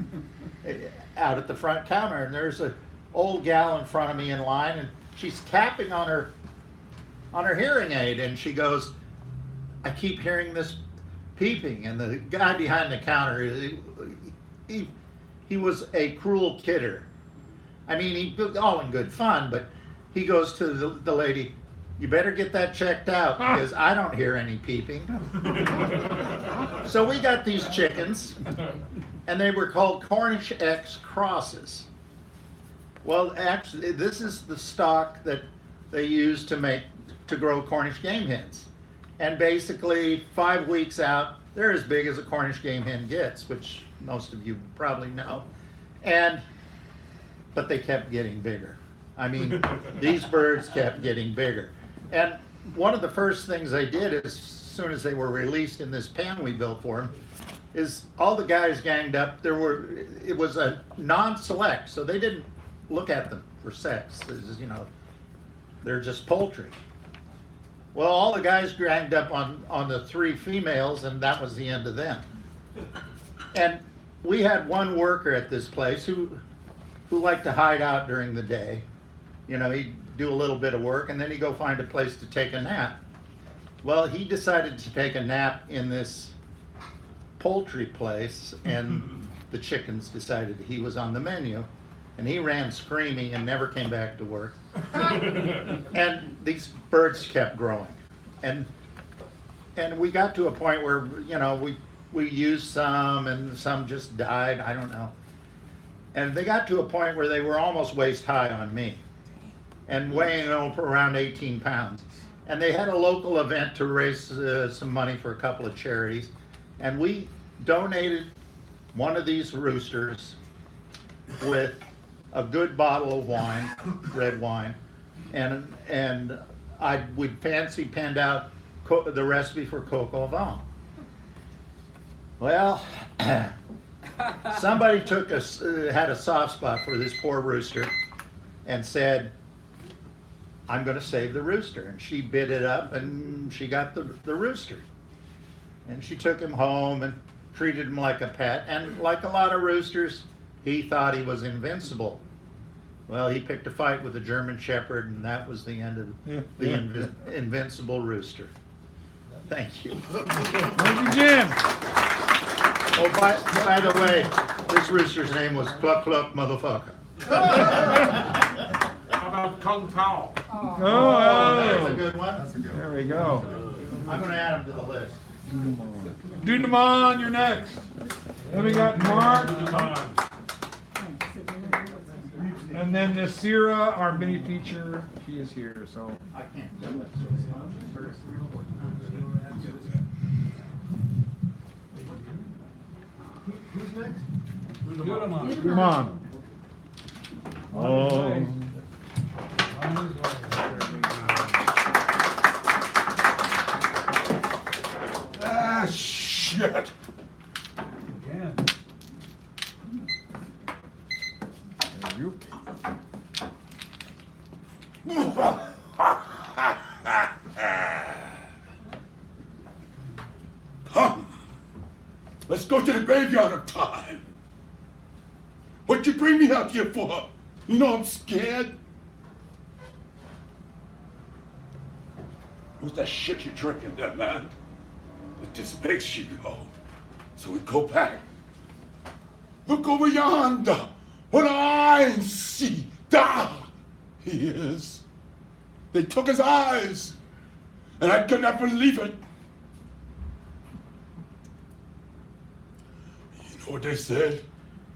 out at the front counter, and there's an old gal in front of me in line, and she's tapping on her hearing aid, and she goes, I keep hearing this peeping. And the guy behind the counter, he was a cruel kidder. I mean, he all in good fun, but he goes to the lady, you better get that checked out because I don't hear any peeping. So we got these chickens, and they were called Cornish X crosses. Well, actually, this is the stock that they use to grow Cornish game hens. And basically, 5 weeks out, they're as big as a Cornish game hen gets, which most of you probably know. But they kept getting bigger. I mean, these birds kept getting bigger. And one of the first things they did as soon as they were released in this pen we built for them is all the guys ganged up. It was a non-select, so they didn't look at them for sex. You know, they're just poultry. Well, all the guys ganged up on the 3 females, and that was the end of them. And we had one worker at this place who liked to hide out during the day. You know, he'd do a little bit of work, and then he'd go find a place to take a nap. Well, he decided to take a nap in this poultry place, and the chickens decided he was on the menu. And he ran screaming and never came back to work. And these birds kept growing. And we got to a point where, you know, we used some and some just died, I don't know. And they got to a point where they were almost waist high on me and weighing around 18 pounds. And they had a local event to raise some money for a couple of charities. And we donated one of these roosters with a good bottle of wine, red wine, and we'd fancy penned out the recipe for coq au vin. Well, somebody had a soft spot for this poor rooster and said, I'm going to save the rooster. And she bid it up, and she got the rooster. And she took him home and treated him like a pet. And like a lot of roosters, he thought he was invincible. Well, he picked a fight with a German Shepherd, and that was the end of the invincible rooster. Thank you. Thank you, Jim. Oh, by the way, this rooster's name was Cluck Cluck Motherfucker. How about Kung Pao? Oh, That's a good one. there we go. I'm going to add him to the list. Dudamon, you're next. Then we got Mark. And then Nasira, our mini feature, she is here, so. I can't do it. Who's next? Come on. Oh. Ah, shit. Again. There you Come, let's go to the graveyard of time. What'd you bring me out here for? You know I'm scared. What's that shit you're drinking there, man? It just makes you go. So we go back. Look over yonder. What I see. There he is. They took his eyes, and I could not believe it. You know what they said?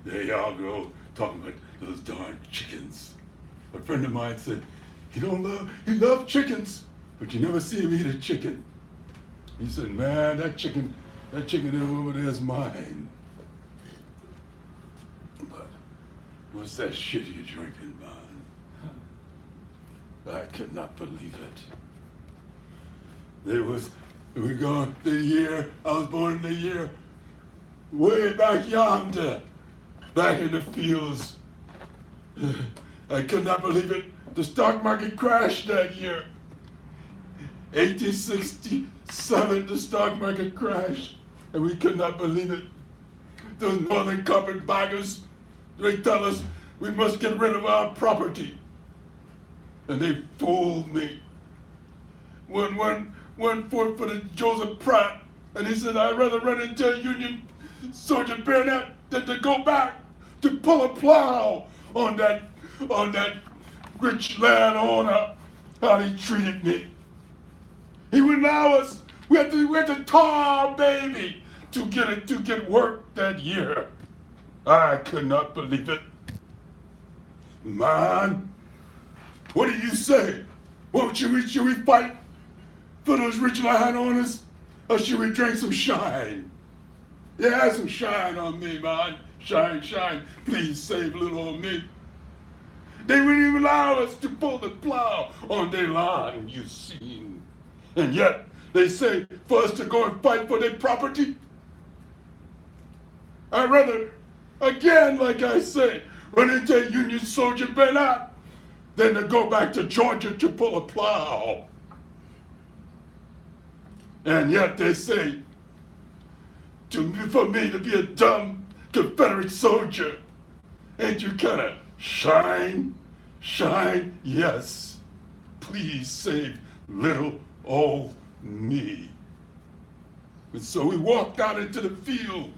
There y'all go, talking about those darn chickens. A friend of mine said, he loves chickens, but you never see him eat a chicken. He said, man, that chicken over there is mine. But what's that shit you're drinking, man? I could not believe it. I was born in the year, way back yonder, back in the fields. I could not believe it. The stock market crashed that year. 1867, the stock market crashed, and we could not believe it. Those northern carpetbaggers, they tell us we must get rid of our property. And they fooled me. One foot-footed Joseph Pratt, and he said, I'd rather run into a Union soldier bayonet than to go back to pull a plow on that rich landowner. How he treated me. He would allow us. We had to tar our baby to get work that year. I could not believe it. Man, what do you say? What should we fight for those rich landowners, or should we drink some shine? Yeah, some shine on me, man. Shine, shine. Please save little old me. They wouldn't even allow us to pull the plow on their lawn, you seen. And yet, they say for us to go and fight for their property. I'd rather, again, like I say, run into a Union soldier bayonet than to go back to Georgia to pull a plow. And yet they say, for me to be a dumb Confederate soldier, ain't you kind of shine? Shine? Yes. Please save little old me. And so we walked out into the field,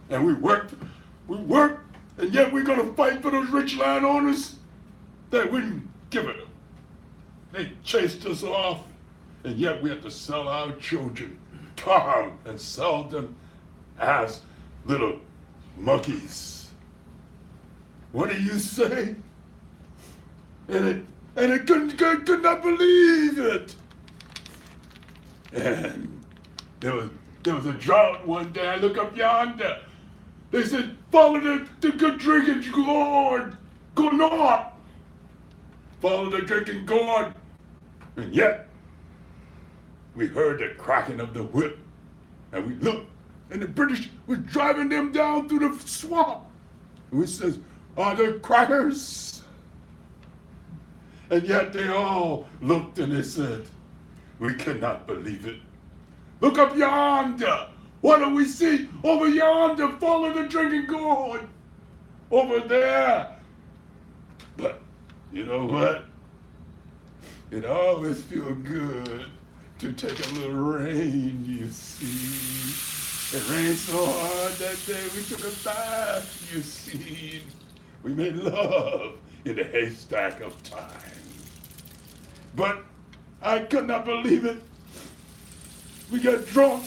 and we worked, and yet we're going to fight for those rich landowners that wouldn't give it up. They chased us off, and yet we had to sell our children, tar them, and sell them as little monkeys. What do you say? And I could not believe it. And there was a drought one day. I look up yonder. They said, follow the good drinking gourd. Go north. Follow the drinking gourd. And yet, we heard the cracking of the whip. And we looked, and the British was driving them down through the swamp. And we says, are there crackers? And yet they all looked and they said, we cannot believe it. Look up yonder. What do we see over yonder? Follow the drinking gourd. Over there. But you know what? It always feels good to take a little rain, you see. It rained so hard that day we took a bath, you see. We made love in the haystack of time. But I could not believe it. We got drunk.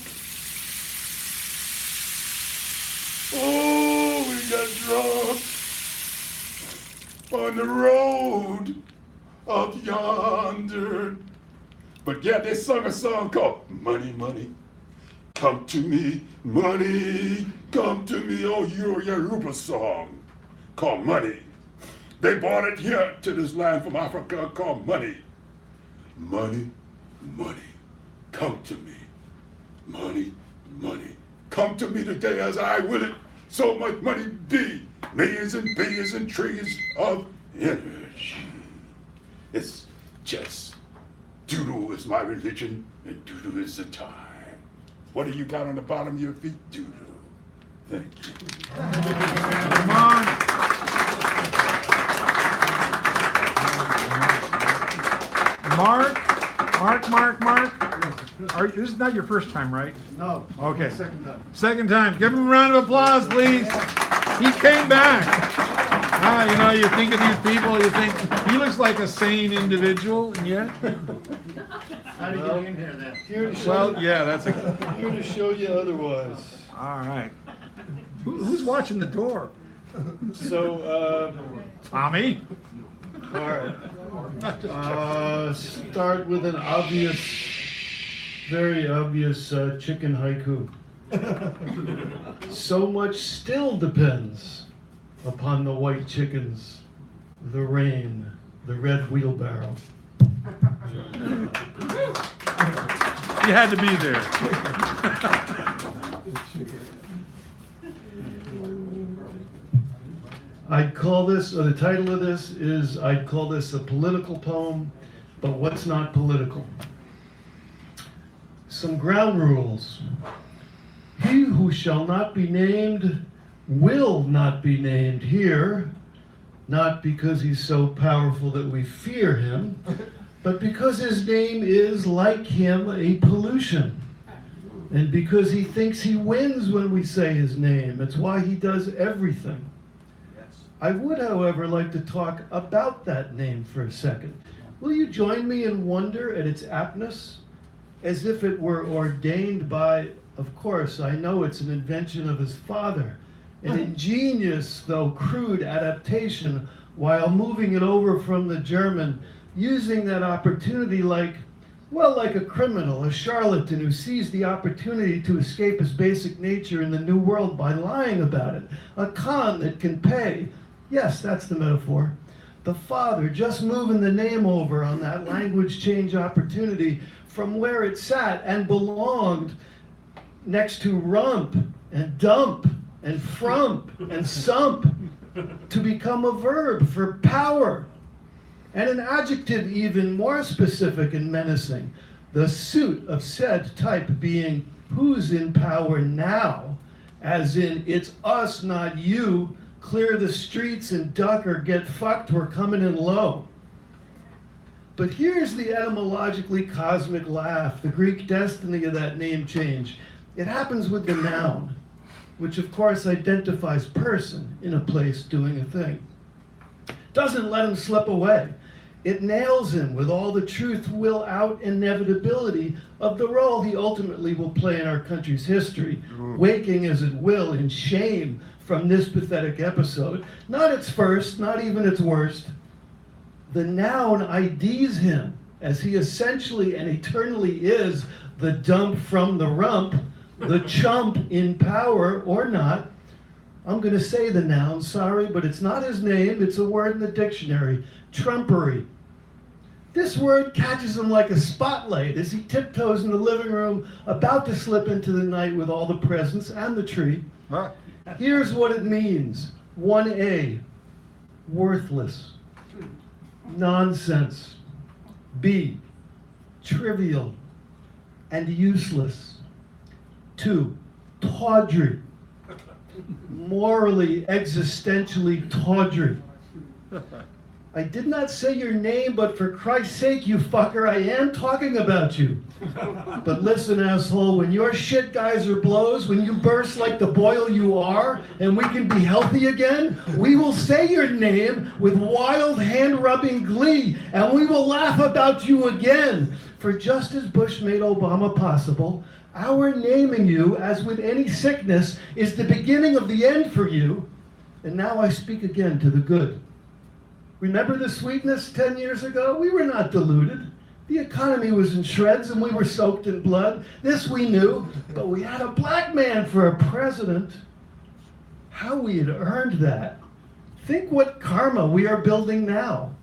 Oh, we got drunk on the road up yonder. But yeah, they sung a song called Money, Money, Come to Me, Money, Come to Me. Oh, your Yoruba song called Money. They brought it here to this land from Africa called Money. Money, money, come to me. Money, money, come to me today as I will it. So much money be. Millions and billions and trillions of energy. It's just doodle is my religion and doodle is the time. What do you got on the bottom of your feet? Doodle. Thank you. Come on. Mark. This is not your first time, right? No. Okay. Second time. Second time. Give him a round of applause, please. He came back. You think of these people, you think, he looks like a sane individual, and yet. How do you get in here then? Here to show Well, yeah, that's a. Here to show you otherwise. All right. Who's watching the door? So, Tommy? all right. Start with an obvious, very obvious chicken haiku. So much still depends upon the white chickens, the rain, the red wheelbarrow. You had to be there. I'd call this, or the title of this is, I'd call this a political poem, but what's not political? Some ground rules. He who shall not be named will not be named here, not because he's so powerful that we fear him, but because his name is, like him, a pollution. And because he thinks he wins when we say his name. It's why he does everything. I would, however, like to talk about that name for a second. Will you join me in wonder at its aptness? As if it were ordained by, of course, I know it's an invention of his father, an ingenious, though crude adaptation, while moving it over from the German, using that opportunity like a criminal, a charlatan who sees the opportunity to escape his basic nature in the new world by lying about it, a con that can pay. Yes, that's the metaphor. The father just moving the name over on that language change opportunity from where it sat and belonged next to rump and dump and frump and sump to become a verb for power. And an adjective even more specific and menacing, the suit of said type being who's in power now, as in it's us, not you, clear the streets and duck or get fucked, we're coming in low. But here's the etymologically cosmic laugh, the Greek destiny of that name change. It happens with the noun, which of course identifies person in a place doing a thing. Doesn't let him slip away. It nails him with all the truth will out inevitability of the role he ultimately will play in our country's history, waking as it will in shame from this pathetic episode. Not its first, not even its worst. The noun IDs him as he essentially and eternally is the dump from the rump, the chump in power or not. I'm going to say the noun, sorry, but it's not his name, it's a word in the dictionary, trumpery. This word catches him like a spotlight as he tiptoes in the living room, about to slip into the night with all the presents and the tree. Here's what it means. 1A, worthless, nonsense. B, trivial and useless. 2, tawdry. Morally, existentially tawdry. I did not say your name, but for Christ's sake, you fucker, I am talking about you. But listen, asshole, when your shit geyser blows, when you burst like the boil you are, and we can be healthy again, we will say your name with wild hand-rubbing glee, and we will laugh about you again. For just as Bush made Obama possible, our naming you, as with any sickness, is the beginning of the end for you. And now I speak again to the good. Remember the sweetness 10 years ago? We were not deluded. The economy was in shreds and we were soaked in blood. This we knew, but we had a black man for a president. How we had earned that. Think what karma we are building now.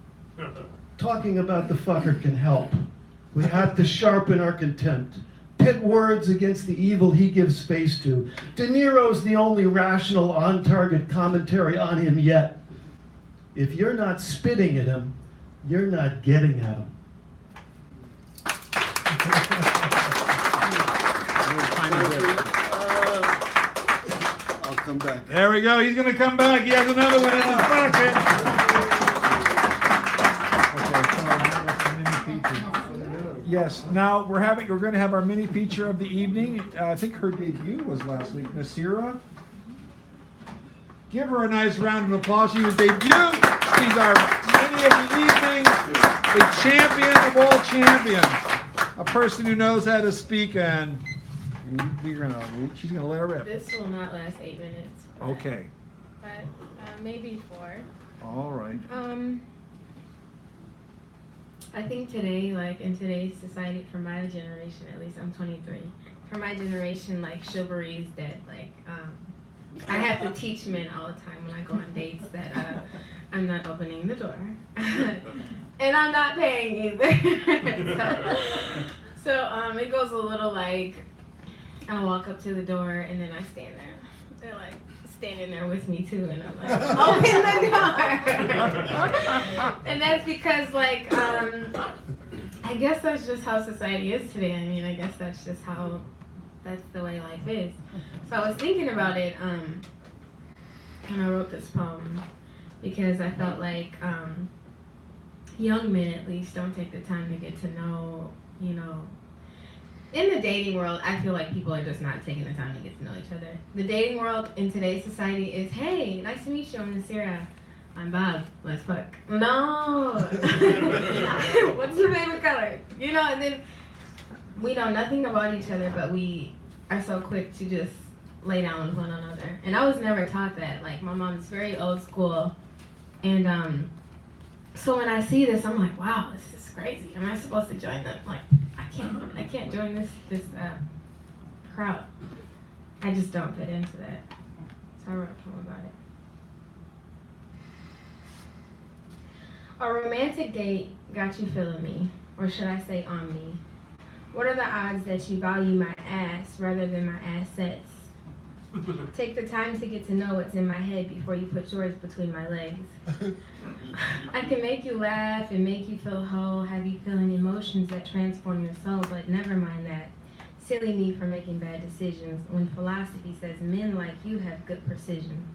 Talking about the fucker can help. We have to sharpen our contempt. Pit words against the evil he gives space to. De Niro's the only rational on-target commentary on him yet. If you're not spitting at him, you're not getting at him. I'll come back. There we go. He's going to come back. He has another one in his pocket. Yes. Now we're going to have our mini feature of the evening. I think her debut was last week. Nasira. Give her a nice round of applause. She was debut. She's our mini of the evening, the champion of all champions, a person who knows how to speak, and she's gonna let her rip. This will not last 8 minutes. Okay. But maybe 4. All right. I think today, like in today's society, for my generation, at least I'm 23. For my generation, like chivalry is dead. Like I have to teach men all the time when I go on dates that I'm not opening the door. And I'm not paying either. so it goes a little like, I walk up to the door and then I stand there. They're like standing there with me too, and I'm like, open the door. And that's because like, I guess that's just how society is today. I mean, I guess that's just how, that's the way life is. So I was thinking about it, and I wrote this poem because I felt like young men, at least, don't take the time to get to know, you know, in the dating world, I feel like people are just not taking the time to get to know each other. The dating world in today's society is, hey, nice to meet you, I'm Nasira. I'm Bob, let's fuck. No! What's your favorite color? You know, and then we know nothing about each other, but we are so quick to just lay down with one another. And I was never taught that. Like, my mom's very old school. And so when I see this, I'm like, wow, this is crazy. Am I supposed to join them? Like, I can't join this crowd. I just don't fit into that. So I wrote a poem about it. A romantic date got you feeling me, or should I say on me? What are the odds that you value my ass rather than my assets? Take the time to get to know what's in my head before you put yours between my legs. I can make you laugh and make you feel whole, have you feeling emotions that transform your soul, but never mind that. Silly me for making bad decisions when philosophy says men like you have good precision,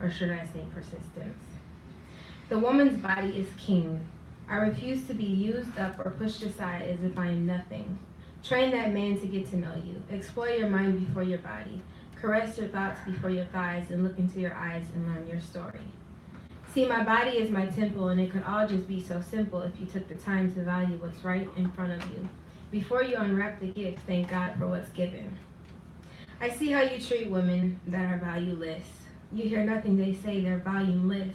or should I say persistence. The woman's body is king. I refuse to be used up or pushed aside as if I am nothing. Train that man to get to know you. Explore your mind before your body. Caress your thoughts before your thighs and look into your eyes and learn your story. See, my body is my temple, and it could all just be so simple if you took the time to value what's right in front of you. Before you unwrap the gift, thank God for what's given. I see how you treat women that are valueless. You hear nothing they say, they're volumeless.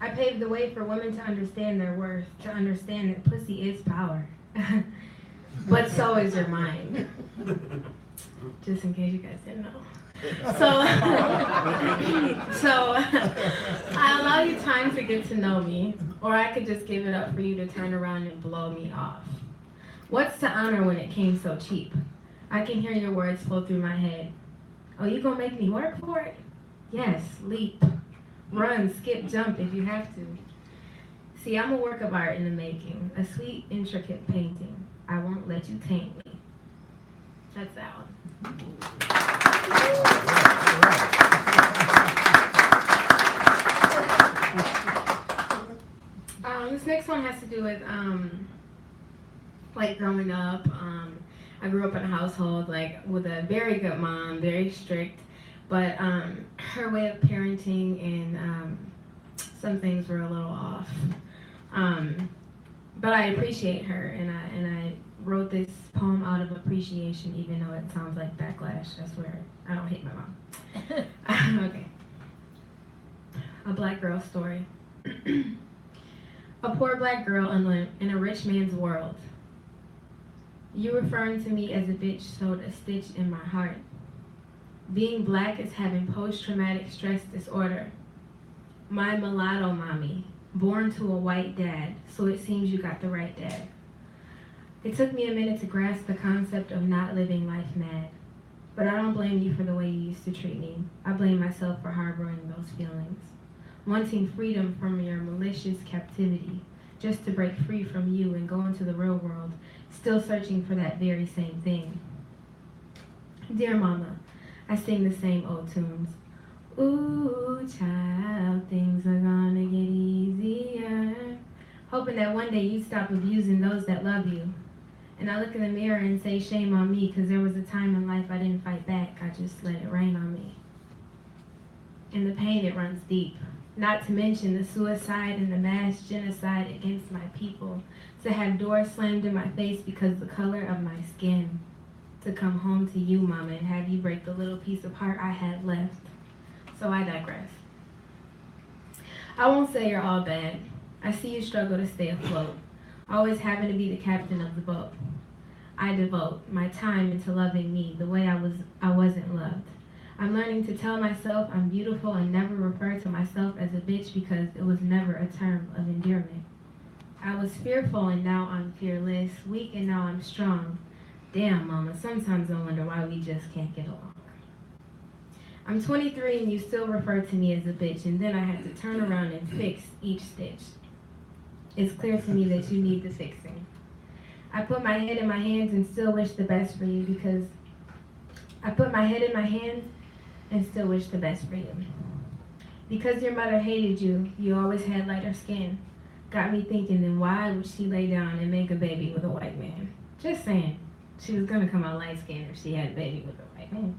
I paved the way for women to understand their worth, to understand that pussy is power. But so is your mind. Just in case you guys didn't know. So I allow you time to get to know me, or I could just give it up for you to turn around and blow me off. What's to honor when it came so cheap? I can hear your words flow through my head. Oh, you gonna make me work for it? Yes, leap. Run, skip, jump if you have to. See, I'm a work of art in the making, a sweet, intricate painting. I won't let you taint me. That's that one. This next one has to do with like growing up. I grew up in a household like with a very good mom, very strict, but her way of parenting and some things were a little off. But I appreciate her, and I wrote this poem out of appreciation, even though it sounds like backlash. I swear, I don't hate my mom. Okay. A black girl story. A poor black girl in a rich man's world. You referring to me as a bitch sewed a stitch in my heart. Being black is having post-traumatic stress disorder. My mulatto mommy, born to a white dad, so it seems you got the right dad. It took me a minute to grasp the concept of not living life mad. But I don't blame you for the way you used to treat me. I blame myself for harboring those feelings. Wanting freedom from your malicious captivity, just to break free from you and go into the real world, still searching for that very same thing. Dear mama, I sing the same old tunes. Ooh, child, things are gonna get easier. Hoping that one day you stop abusing those that love you. And I look in the mirror and say shame on me, because there was a time in life I didn't fight back, I just let it rain on me. And the pain, it runs deep. Not to mention the suicide and the mass genocide against my people. To have doors slammed in my face because of the color of my skin. To come home to you, mama, and have you break the little piece of heart I had left. So I digress. I won't say you're all bad. I see you struggle to stay afloat. Always having to be the captain of the boat. I devote my time into loving me the way I wasn't loved. I'm learning to tell myself I'm beautiful and never refer to myself as a bitch because it was never a term of endearment. I was fearful and now I'm fearless, weak and now I'm strong. Damn, mama, sometimes I wonder why we just can't get along. I'm 23 and you still refer to me as a bitch, and then I had to turn around and fix each stitch. It's clear to me that you need the fixing. I put my head in my hands and still wish the best for you because I put my head in my hands and still wish the best for you. Because your mother hated you, you always had lighter skin. Got me thinking, then why would she lay down and make a baby with a white man? Just saying, she was gonna come out light skinned if she had a baby with a white man.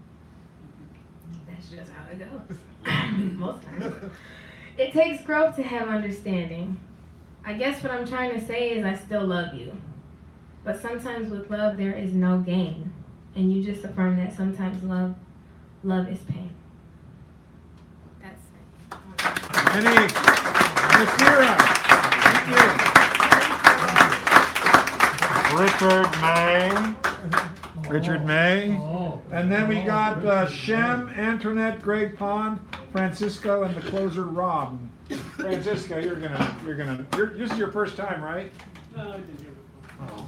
That's just how it goes. Most times. It takes growth to have understanding. I guess what I'm trying to say is I still love you. But sometimes with love there is no gain. And you just affirm that sometimes love is pain. That's it. Any, Nasira. Thank you. Richard May. And then we got Shem, Antoinette, Greg Pond, Francisco, and the closer Rob. Francisco, this is your first time, right? Oh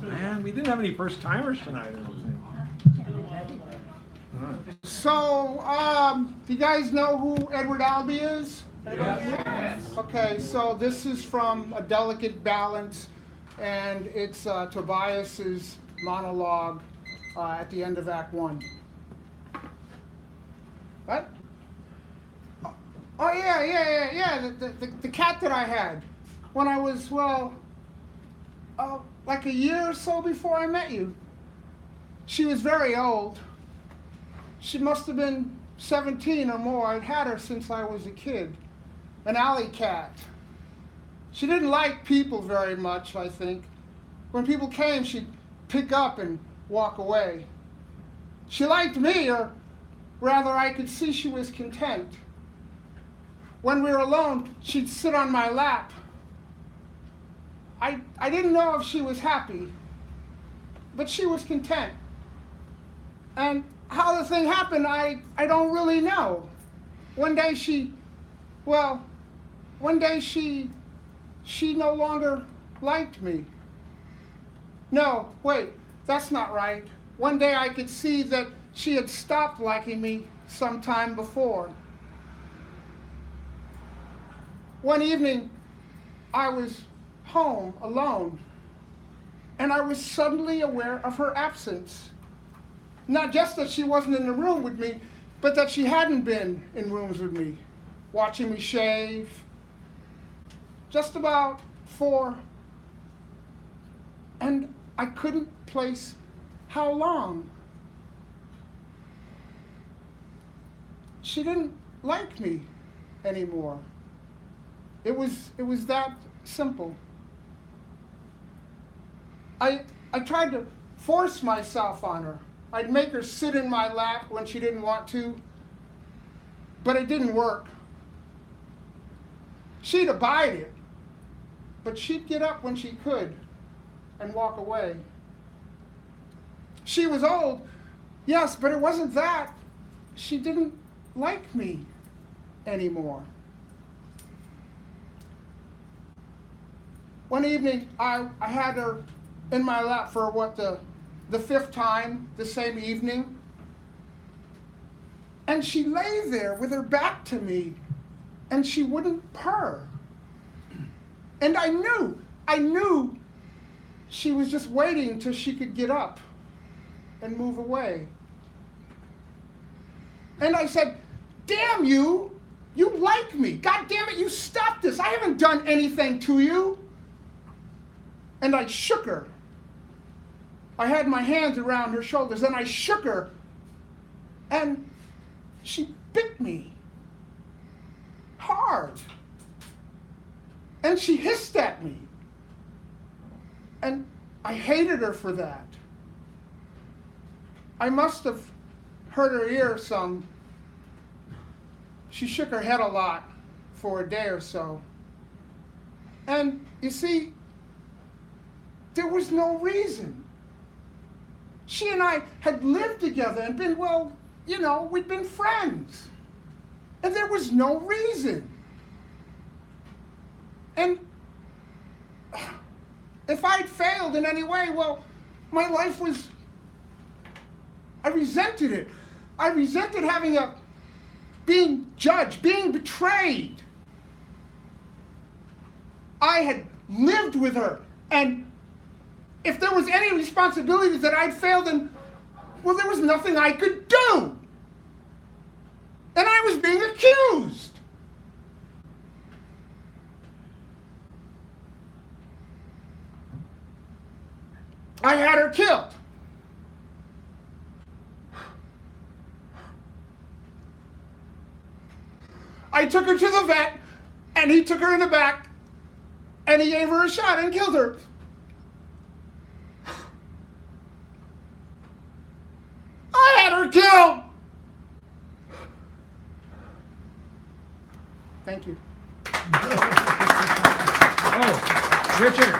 man, we didn't have any first timers tonight. So, do you guys know who Edward Albee is? Yes. Okay, so this is from A Delicate Balance, and it's Tobias's monologue at the end of Act 1. What? Oh yeah. The cat that I had when I was, well, like a year or so before I met you. She was very old. She must have been 17 or more. I'd had her since I was a kid. An alley cat. She didn't like people very much, I think. When people came, she'd pick up and walk away. She liked me, or rather I could see she was content. When we were alone, she'd sit on my lap. I didn't know if she was happy, but she was content. And how the thing happened, I don't really know. One day she no longer liked me. No, wait, that's not right. One day I could see that she had stopped liking me some time before. One evening, I was home alone, and I was suddenly aware of her absence. Not just that she wasn't in the room with me, but that she hadn't been in rooms with me, watching me shave. Just about 4. And I couldn't place how long. She didn't like me anymore. It was that simple. I tried to force myself on her. I'd make her sit in my lap when she didn't want to, but it didn't work. She'd abide it, but she'd get up when she could and walk away. She was old, yes, but it wasn't that. She didn't like me anymore. One evening, I had her in my lap for the 5th time the same evening. And she lay there with her back to me, and she wouldn't purr. And I knew she was just waiting till she could get up and move away. And I said, damn you like me. God damn it, you stop this. I haven't done anything to you. And I shook her. I had my hands around her shoulders, and I shook her, and she bit me hard. And she hissed at me. And I hated her for that. I must have hurt her ear some. She shook her head a lot for a day or so. And you see, there was no reason. She and I had lived together and been, well, you know, we'd been friends. And there was no reason. And if I'd failed in any way, well, my life was, I resented it. I resented being judged, being betrayed. I had lived with her, and if there was any responsibility that I'd failed in, well, there was nothing I could do. And I was being accused. I had her killed. I took her to the vet, and he took her in the back, and he gave her a shot and killed her. I had her killed. Thank you. Oh, Richard.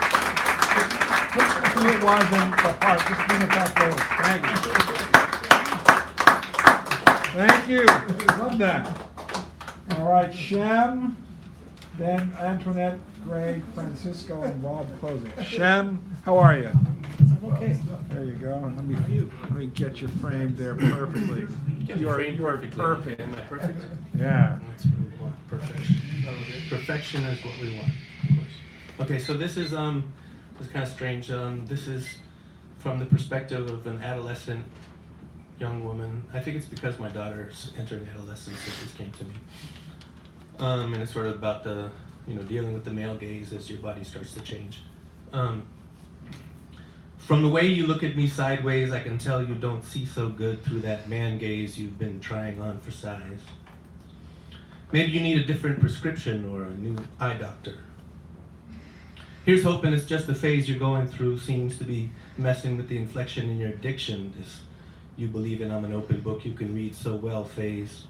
Who it was in the park. Just bring it back over. Thank you. Thank you. Love that. All right, Shem, then Antoinette, Greg, Francisco, and Rob closing. Shem, how are you? Okay. There you go. Let me get you framed there perfectly. You are perfect. Am I perfect? Yeah. That's what we want. Perfection. Perfection is what we want, of course. Okay, so this is it's kind of strange. This is from the perspective of an adolescent young woman. I think it's because my daughter's entering adolescence that this came to me. And it's sort of about the, dealing with the male gaze as your body starts to change. From the way you look at me sideways, I can tell you don't see so good through that man gaze you've been trying on for size. Maybe you need a different prescription or a new eye doctor. Here's hoping it's just the phase you're going through seems to be messing with the inflection in your diction, this you believe in I'm an open book you can read so well phase.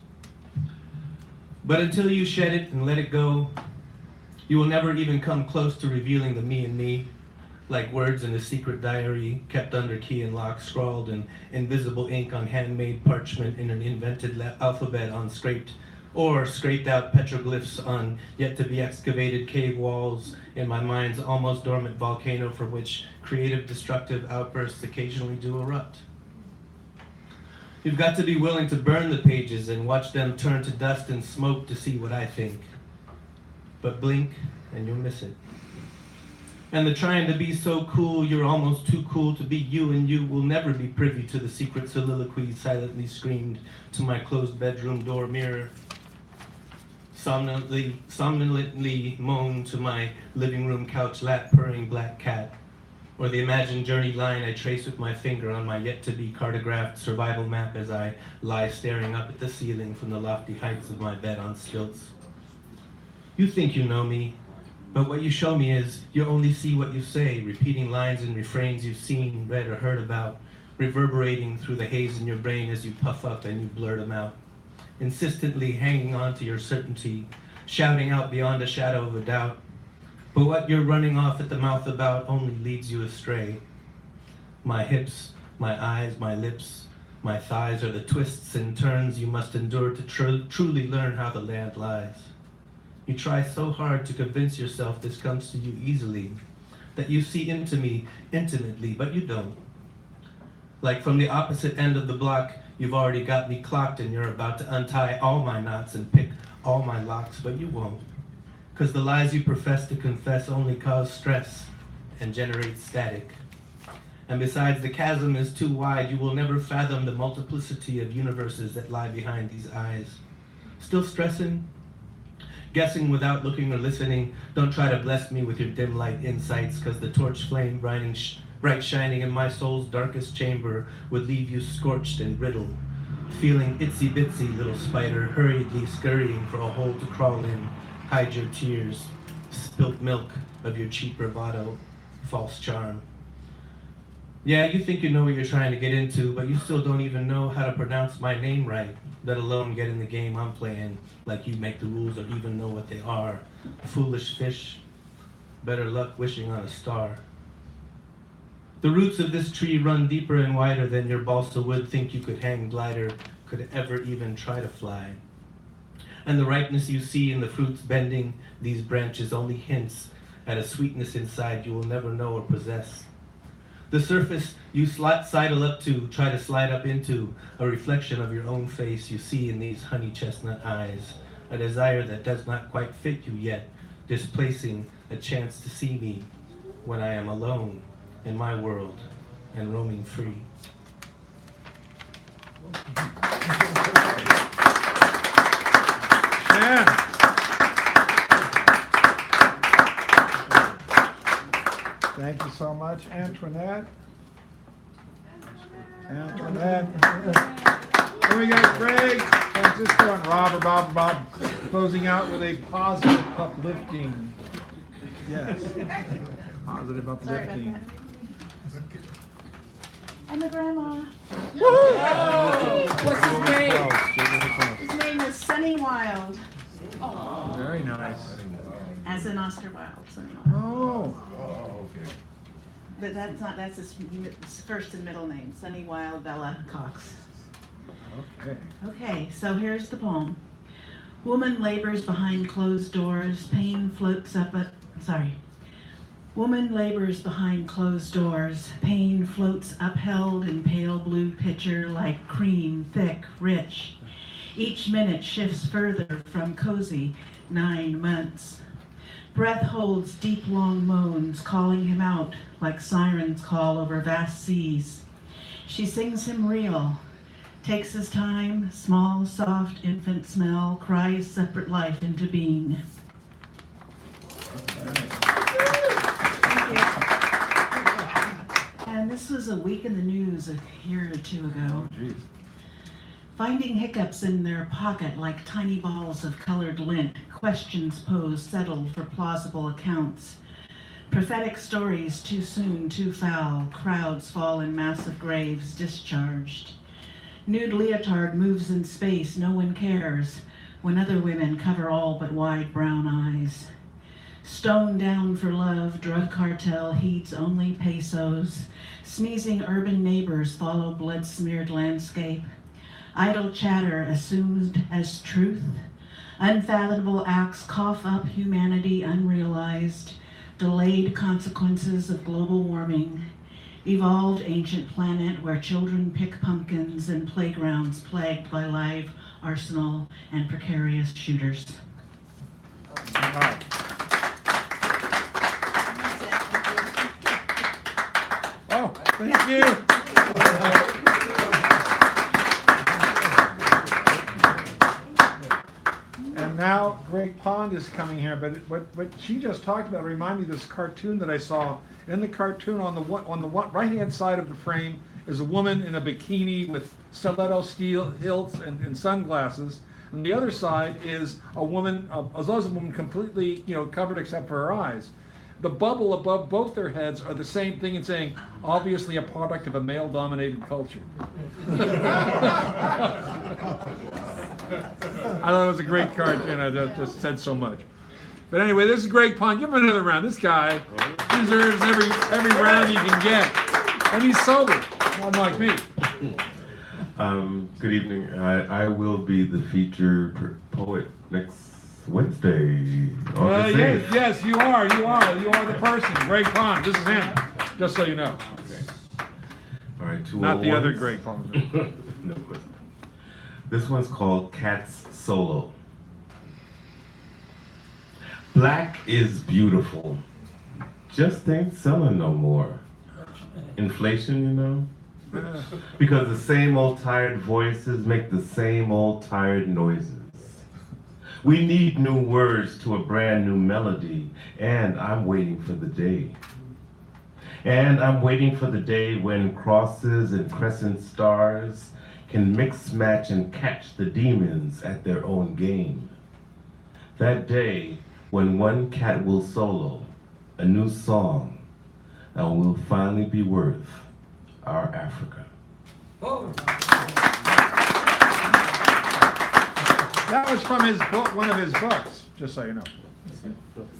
But until you shed it and let it go, you will never even come close to revealing the me in me, like words in a secret diary kept under key and lock, scrawled in invisible ink on handmade parchment in an invented alphabet on scraped out petroglyphs on yet to be excavated cave walls in my mind's almost dormant volcano from which creative destructive outbursts occasionally do erupt. You've got to be willing to burn the pages and watch them turn to dust and smoke to see what I think. But blink and you'll miss it. And the trying to be so cool, you're almost too cool to be you, and you will never be privy to the secret soliloquies silently screamed to my closed bedroom door mirror. Somnolently moan to my living room couch lap purring black cat, or the imagined journey line I trace with my finger on my yet-to-be cartographed survival map as I lie staring up at the ceiling from the lofty heights of my bed on stilts. You think you know me, but what you show me is you only see what you say, repeating lines and refrains you've seen, read, or heard about, reverberating through the haze in your brain as you puff up and you blurt them out, insistently hanging on to your certainty, shouting out beyond a shadow of a doubt. But what you're running off at the mouth about only leads you astray. My hips, my eyes, my lips, my thighs are the twists and turns you must endure to truly learn how the land lies. You try so hard to convince yourself this comes to you easily, that you see into me intimately, but you don't. Like from the opposite end of the block, you've already got me clocked and you're about to untie all my knots and pick all my locks, but you won't. Because the lies you profess to confess only cause stress and generate static. And besides, the chasm is too wide. You will never fathom the multiplicity of universes that lie behind these eyes. Still stressing? Guessing without looking or listening. Don't try to bless me with your dim light insights, because the torch flame bright shining in my soul's darkest chamber would leave you scorched and riddled, feeling itsy bitsy little spider hurriedly scurrying for a hole to crawl in. Hide your tears, spilt milk of your cheap bravado, false charm. Yeah, you think you know what you're trying to get into, but you still don't even know how to pronounce my name right, let alone get in the game I'm playing, like you make the rules or even know what they are. Foolish fish, better luck wishing on a star. The roots of this tree run deeper and wider than your balsa would think you could hang glider, could ever even try to fly. And the ripeness you see in the fruits bending these branches only hints at a sweetness inside you will never know or possess. The surface you sidle up to, try to slide up into, a reflection of your own face you see in these honey chestnut eyes, a desire that does not quite fit you yet, displacing a chance to see me when I am alone in my world and roaming free. Yeah. Thank you so much, Antoinette. Then we got Greg, Francisco, and Bob, closing out with a positive uplifting. Yes. Positive uplifting. I'm a grandma. Woo-hoo! What's his name? His name is Sunny Wild. Oh. Very nice. As in Oscar Wilde, Sunny Wild. Oh. Okay. But that's his first and middle name, Sunny Wild Bella Cox. Okay. Okay, so here's the poem. Woman labors behind closed doors, pain floats up Woman labors behind closed doors, pain floats upheld in pale blue pitcher like cream, thick, rich. Each minute shifts further from cozy 9 months. Breath holds deep long moans, calling him out like sirens call over vast seas. She sings him real, takes his time, small, soft infant smell, cries separate life into being. And this was a week in the news a year or two ago. Finding hiccups in their pocket like tiny balls of colored lint, questions posed settled for plausible accounts. Prophetic stories too soon, too foul, crowds fall in massive graves discharged. Nude leotard moves in space, no one cares, when other women cover all but wide brown eyes. Stoned down for love, drug cartel heeds only pesos. Sneezing urban neighbors follow blood-smeared landscape. Idle chatter assumed as truth. Unfathomable acts cough up humanity unrealized. Delayed consequences of global warming. Evolved ancient planet where children pick pumpkins and playgrounds plagued by live arsenal and precarious shooters. Thank you. And now Greg Pond is coming here, but what she just talked about reminded me of this cartoon that I saw. In the cartoon, on the right-hand side of the frame is a woman in a bikini with stiletto steel hilts and sunglasses. And the other side is a woman, a woman completely, covered except for her eyes. The bubble above both their heads are the same thing and saying, obviously a product of a male-dominated culture. I thought it was a great cartoon. I just said so much. But anyway, this is Greg Pond. Give him another round. This guy deserves every round he can get. And he's sober, unlike me. Good evening. I will be the featured poet next Wednesday. Yes, you are. You are the person. Greg Pond. This is him. Just so you know. Okay. All right. Not the other Greg Pond. No. This one's called Cat's Solo. Black is beautiful. Just ain't selling no more. Inflation, Because the same old tired voices make the same old tired noises. We need new words to a brand new melody, and I'm waiting for the day. And I'm waiting for the day when crosses and crescent stars can mix, match, and catch the demons at their own game. That day when one cat will solo a new song and will finally be worth our Africa. Oh. That was from his book, one of his books, just so you know.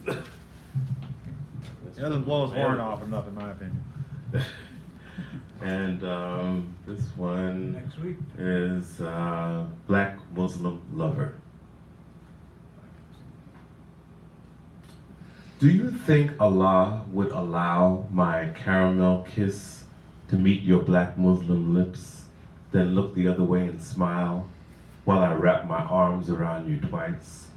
He doesn't blow his horn off enough, in my opinion. And this one is Black Muslim Lover. Do you think Allah would allow my caramel kiss to meet your black Muslim lips, then look the other way and smile while I wrap my arms around you twice?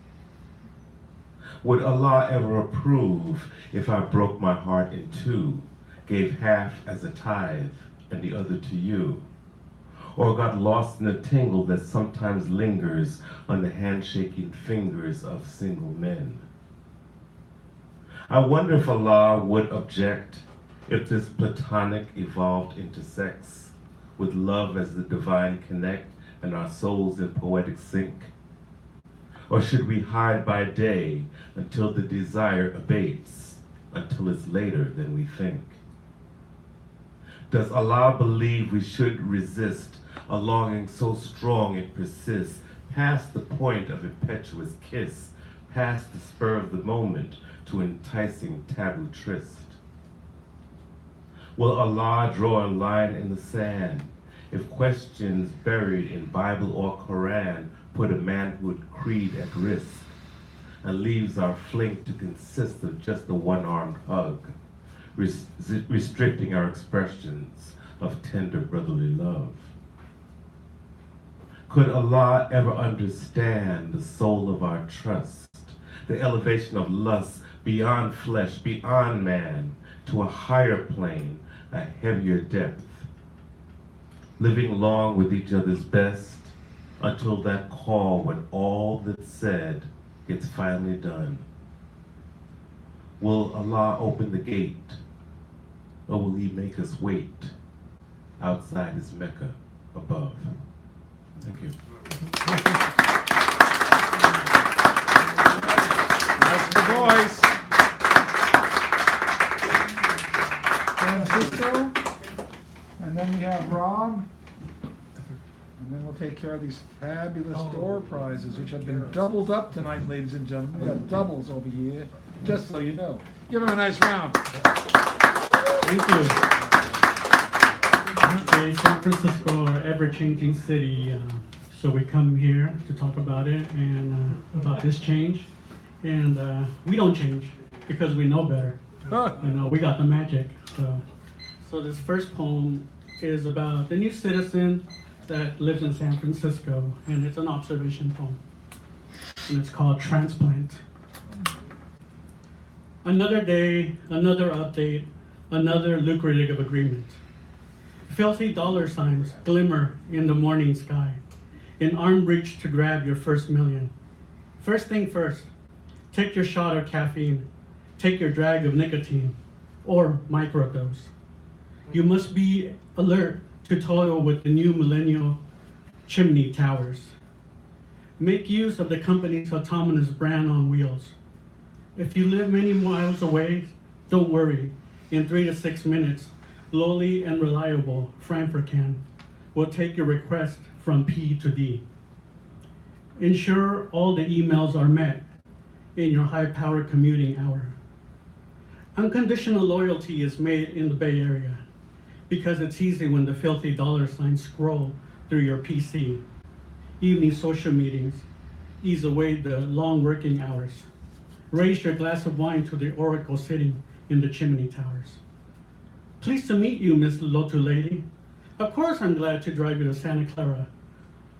Would Allah ever approve if I broke my heart in two, gave half as a tithe and the other to you, or got lost in a tingle that sometimes lingers on the handshaking fingers of single men? I wonder if Allah would object if this platonic evolved into sex, with love as the divine connect and our souls in poetic sync. Or should we hide by day until the desire abates, until it's later than we think? Does Allah believe we should resist a longing so strong it persists, past the point of impetuous kiss, past the spur of the moment to enticing taboo tryst? Will Allah draw a line in the sand if questions buried in Bible or Quran put a manhood creed at risk, and leaves our fling to consist of just a one-armed hug, restricting our expressions of tender brotherly love? Could Allah ever understand the soul of our trust, the elevation of lust beyond flesh, beyond man, to a higher plane, a heavier depth, living long with each other's best until that call when all that's said gets finally done? Will Allah open the gate, or will He make us wait outside His Mecca above? Thank you. That's the voice. Francisco, and then we have Rob, and then we'll take care of these fabulous door prizes, which have been doubled up tonight, ladies and gentlemen. We got doubles over here, just so you know. Give them a nice round. Thank you. Okay, San Francisco, ever-changing city. So we come here to talk about it and about this change. And we don't change because we know better. We got the magic. So this first poem is about the new citizen that lives in San Francisco, and it's an observation poem. And it's called Transplant. Another day, another update, another lucrative agreement. Filthy dollar signs glimmer in the morning sky, in arm reach to grab your first million. First thing first, take your shot of caffeine, take your drag of nicotine, or microdose. You must be alert to toil with the new millennial chimney towers. Make use of the company's autonomous brand on wheels. If you live many miles away, don't worry. In 3 to 6 minutes, lowly and reliable Franfracan will take your request from P to D. Ensure all the emails are met in your high-powered commuting hour. Unconditional loyalty is made in the Bay Area because it's easy when the filthy dollar signs scroll through your PC. Evening social meetings ease away the long working hours. Raise your glass of wine to the oracle sitting in the chimney towers. Pleased to meet you, Miss Lotu Lady. Of course I'm glad to drive you to Santa Clara.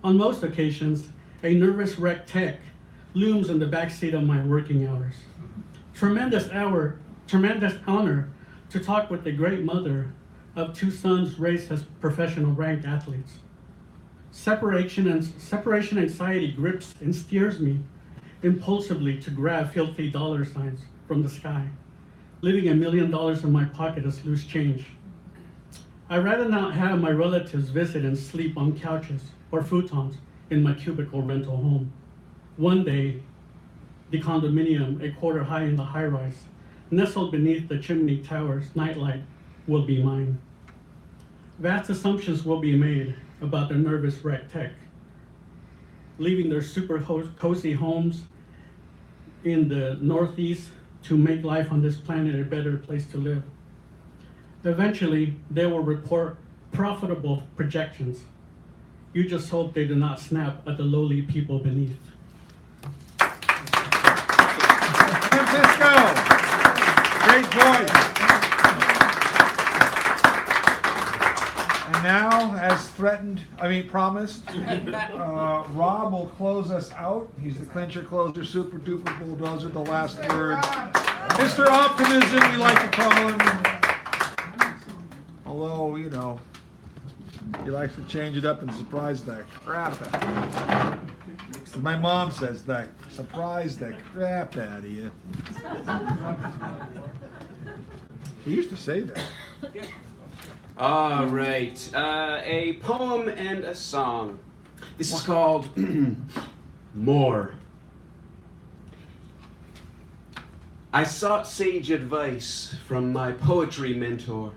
On most occasions, a nervous wreck tech looms in the backseat of my working hours. Tremendous honor to talk with the great mother of 2 sons raised as professional ranked athletes. Separation anxiety grips and steers me impulsively to grab filthy dollar signs from the sky, leaving $1 million in my pocket as loose change. I'd rather not have my relatives visit and sleep on couches or futons in my cubicle rental home. One day, the condominium, a quarter high in the high-rise, nestled beneath the chimney tower's nightlight, will be mine. Vast assumptions will be made about the nervous wreck tech, leaving their super cozy homes in the Northeast to make life on this planet a better place to live. Eventually, they will report profitable projections. You just hope they do not snap at the lowly people beneath. Francisco, great voice. And now, as promised, Rob will close us out. He's the clincher, closer, super duper bulldozer, the last word. Mr. Optimism, we like to call him. Although, you know, he likes to change it up and surprise the crap out of you. My mom says that. Surprise the crap out of you. He used to say that. All right, a poem and a song. This is called More. I sought sage advice from my poetry mentor.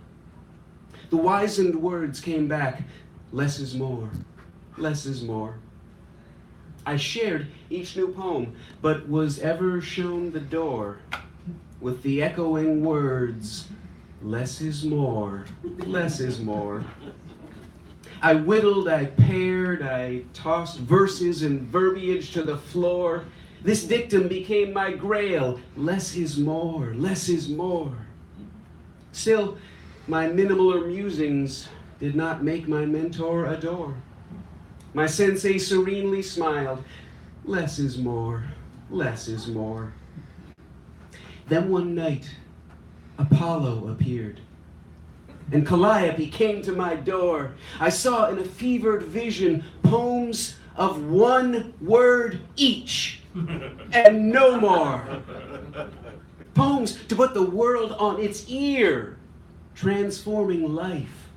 The wizened words came back, less is more, less is more. I shared each new poem, but was ever shown the door with the echoing words, less is more, less is more. I whittled, I paired, I tossed verses and verbiage to the floor. This dictum became my grail, less is more, less is more. Still, my minimaler musings did not make my mentor adore. My sensei serenely smiled, less is more, less is more. Then one night, Apollo appeared, and Calliope came to my door. I saw in a fevered vision poems of 1 word each, and no more. Poems to put the world on its ear, transforming life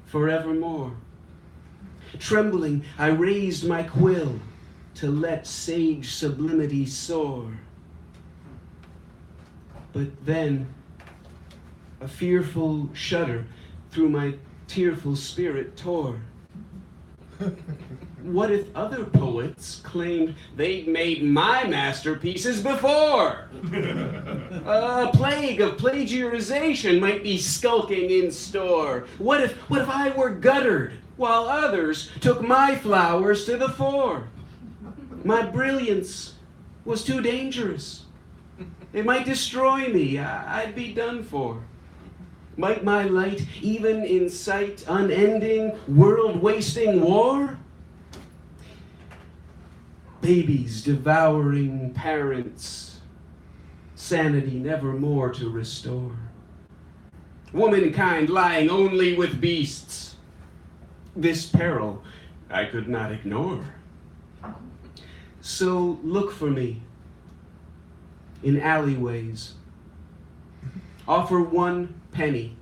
forevermore. Trembling, I raised my quill to let sage sublimity soar. But then, a fearful shudder through my tearful spirit tore. What if other poets claimed they'd made my masterpieces before? A plague of plagiarization might be skulking in store. What if I were guttered while others took my flowers to the fore? My brilliance was too dangerous. It might destroy me. I'd be done for. Might my light even incite unending, world-wasting war? Babies devouring parents, sanity never more to restore. Womankind lying only with beasts, This peril I could not ignore. So look for me in alleyways. Offer 1 penny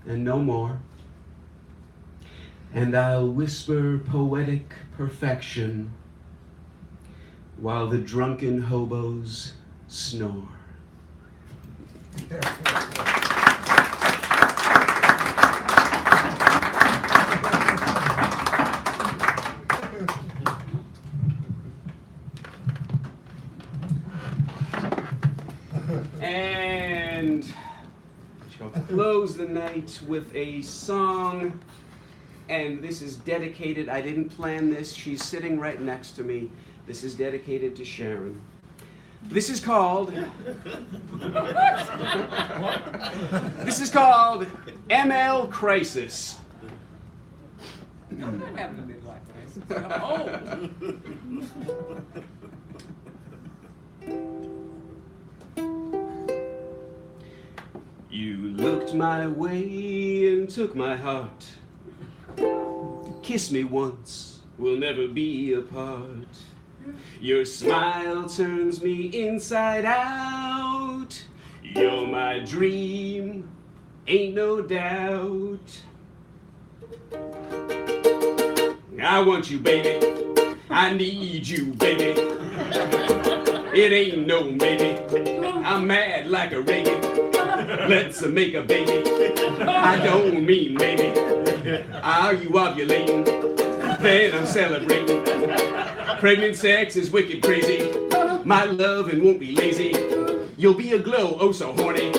and no more. And I'll whisper poetic perfection while the drunken hobos snore. And shall close the night with a song, and this is dedicated, I didn't plan this, she's sitting right next to me. This is dedicated to Sharon. This is called ML Crisis. You looked my way and took my heart. Kiss me once, we'll never be apart. Your smile turns me inside out. You're my dream, ain't no doubt. I want you, baby. I need you, baby. It ain't no maybe. I'm mad like a Reagan. Let's make a baby. I don't mean maybe. Are you ovulating? Then I'm celebrating. Pregnant sex is wicked crazy. My lovin' won't be lazy. You'll be aglow, oh so horny.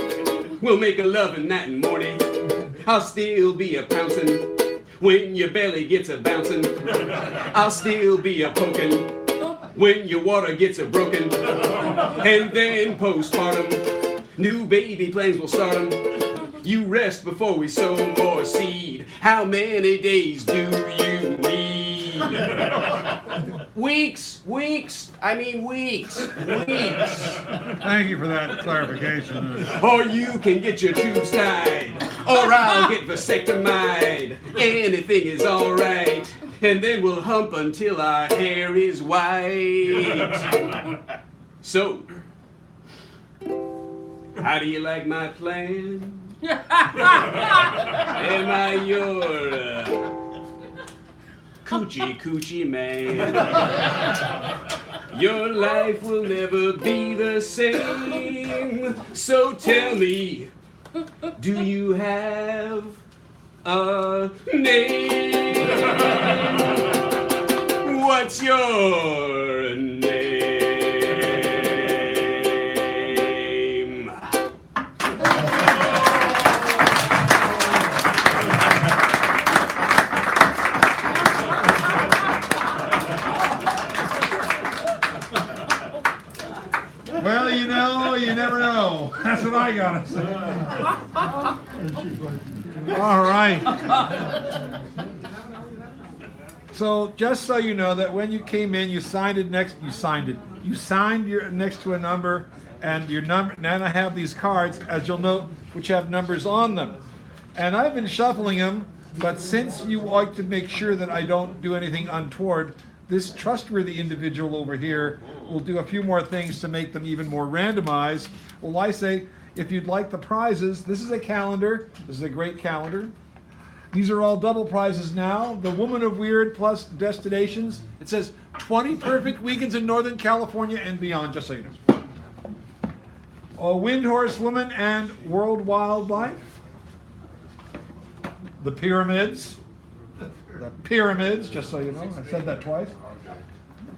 We'll make a lovin' night and morning. I'll still be a pouncin' when your belly gets a bouncin'. I'll still be a pokin' when your water gets a broken. And then postpartum, new baby plans will start 'em. You rest before we sow more seed. How many days do you need? Weeks. Thank you for that clarification. Or you can get your tubes tied, or I'll get vasectomized. Anything is alright, and then we'll hump until our hair is white. So, how do you like my plan? Am I your coochie man? Your life will never be the same. So tell me, do you have a name? What's your name? Well, you never know. That's what I gotta say. All right. So just so you know that when you came in, you signed your next to a number, and your number. Now I have these cards, as you'll note, which have numbers on them. And I've been shuffling them, but since you like to make sure that I don't do anything untoward, this trustworthy individual over here will do a few more things to make them even more randomized. Well, I say, if you'd like the prizes, this is a calendar. This is a great calendar. These are all double prizes now. The Woman of Weird plus destinations. It says 20 perfect weekends in Northern California and beyond, just so you know. A Wind Horse Woman and World Wildlife. The Pyramids. The Pyramids, just so you know. I said that twice.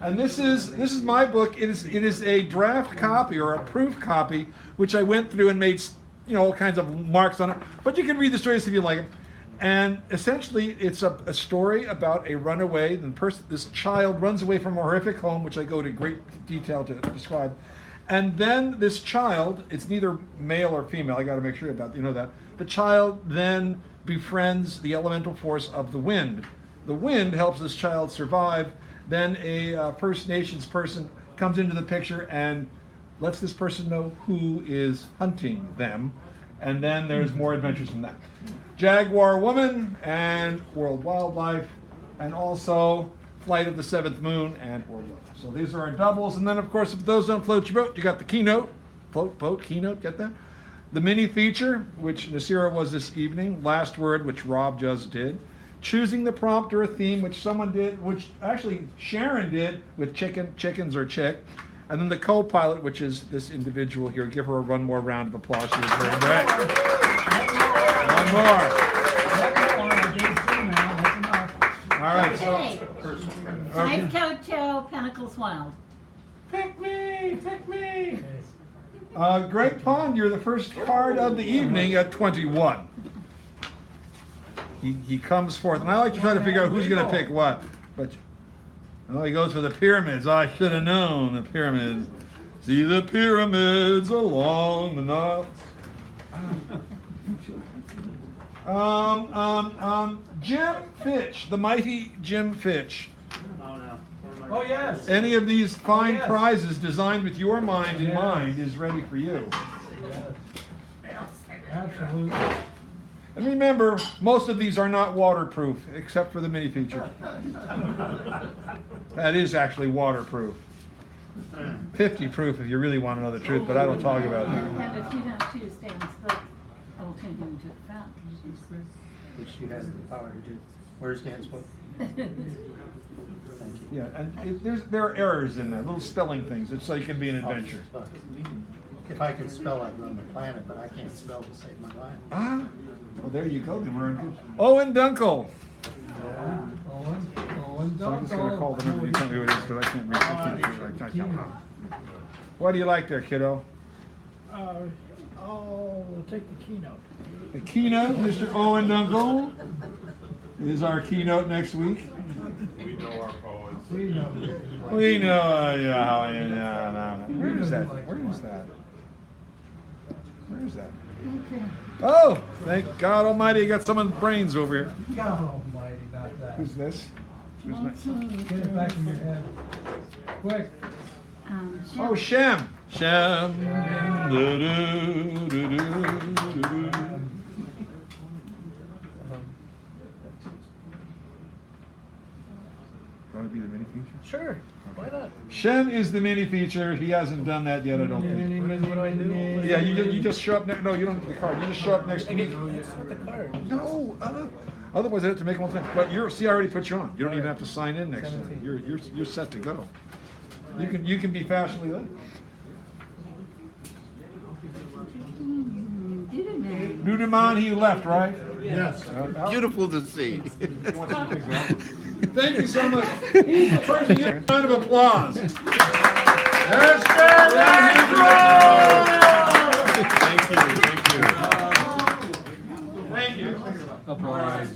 And this is my book. It is a draft copy or a proof copy, which I went through and made all kinds of marks on it. But you can read the stories if you like them. And essentially, it's a story about a runaway. This child runs away from a horrific home, which I go to great detail to describe. And then this child, it's neither male or female. I got to make sure about that. The child then befriends the elemental force of the wind. The wind helps this child survive. Then a First Nations person comes into the picture and lets this person know who is hunting them. And then there's more adventures from that. Jaguar Woman and World Wildlife, and also Flight of the Seventh Moon and World Wildlife. So these are our doubles. And then, of course, if those don't float your boat, you got the keynote. Float, boat, keynote, get that? The mini feature, which Nasira was this evening. Last Word, which Rob just did. Choosing the prompt or a theme, which someone did, which actually Sharon did with chickens or chick. And then the co-pilot, which is this individual here. Give her one more round of applause. She was very great. One more. All right. Okay. Five Toto, Pentacles Wild. Pick me, pick me. Great Pond, you're the first card of the evening at 21. He comes forth, and I like to try to figure out who's going to pick what. But oh, he goes for the pyramids. I should have known the pyramids. See the pyramids along the Nile. Jim Fitch, the mighty Jim Fitch. Oh, yes. Any of these fine prizes designed with your mind in mind is ready for you. Absolutely. And remember, most of these are not waterproof, except for the mini feature. That is actually waterproof. 50 proof if you really want to know the truth, but I don't talk about that. And if you don't choose stand split, I'll turn him to the fountain. Which she has the power to do. Where's Dan's book? Yeah, and there are errors in there, little spelling things. It's so you can be an adventure. If I could spell, I'd run the planet, but I can't spell to save my life. Ah, well, there you go. Then we're in good. Owen Dunkel. Yeah. Owen So I'm just going to call them and you tell me who it is, because I can't read. I can't. What do you like there, kiddo? I'll take the keynote. The keynote, Mr. Owen Dunkel, is our keynote next week. We know our poets. We know. We know, yeah. Where is that? Where is that? Where is that? Oh, thank God Almighty, you got someone's brains over here. God Almighty, not that. Who's this? Who's next? Get it back in your head. Quick. Oh, Shem. Shem. Want to be the mini feature? Sure. Why not? Shem is the mini feature. He hasn't done that yet, I don't think. What do I do? Yeah, you just show up next. No, you don't get the card. You just show up next week. The card. No, otherwise I have to make one thing. But see, I already put you on. You don't even have to sign in next time. You're set to go. You can be fashionably late. Dudeman, he left, right? Yes. Beautiful to see. Thank you so much. He's the person to get a round of applause. Thank you. Thank you. Applause.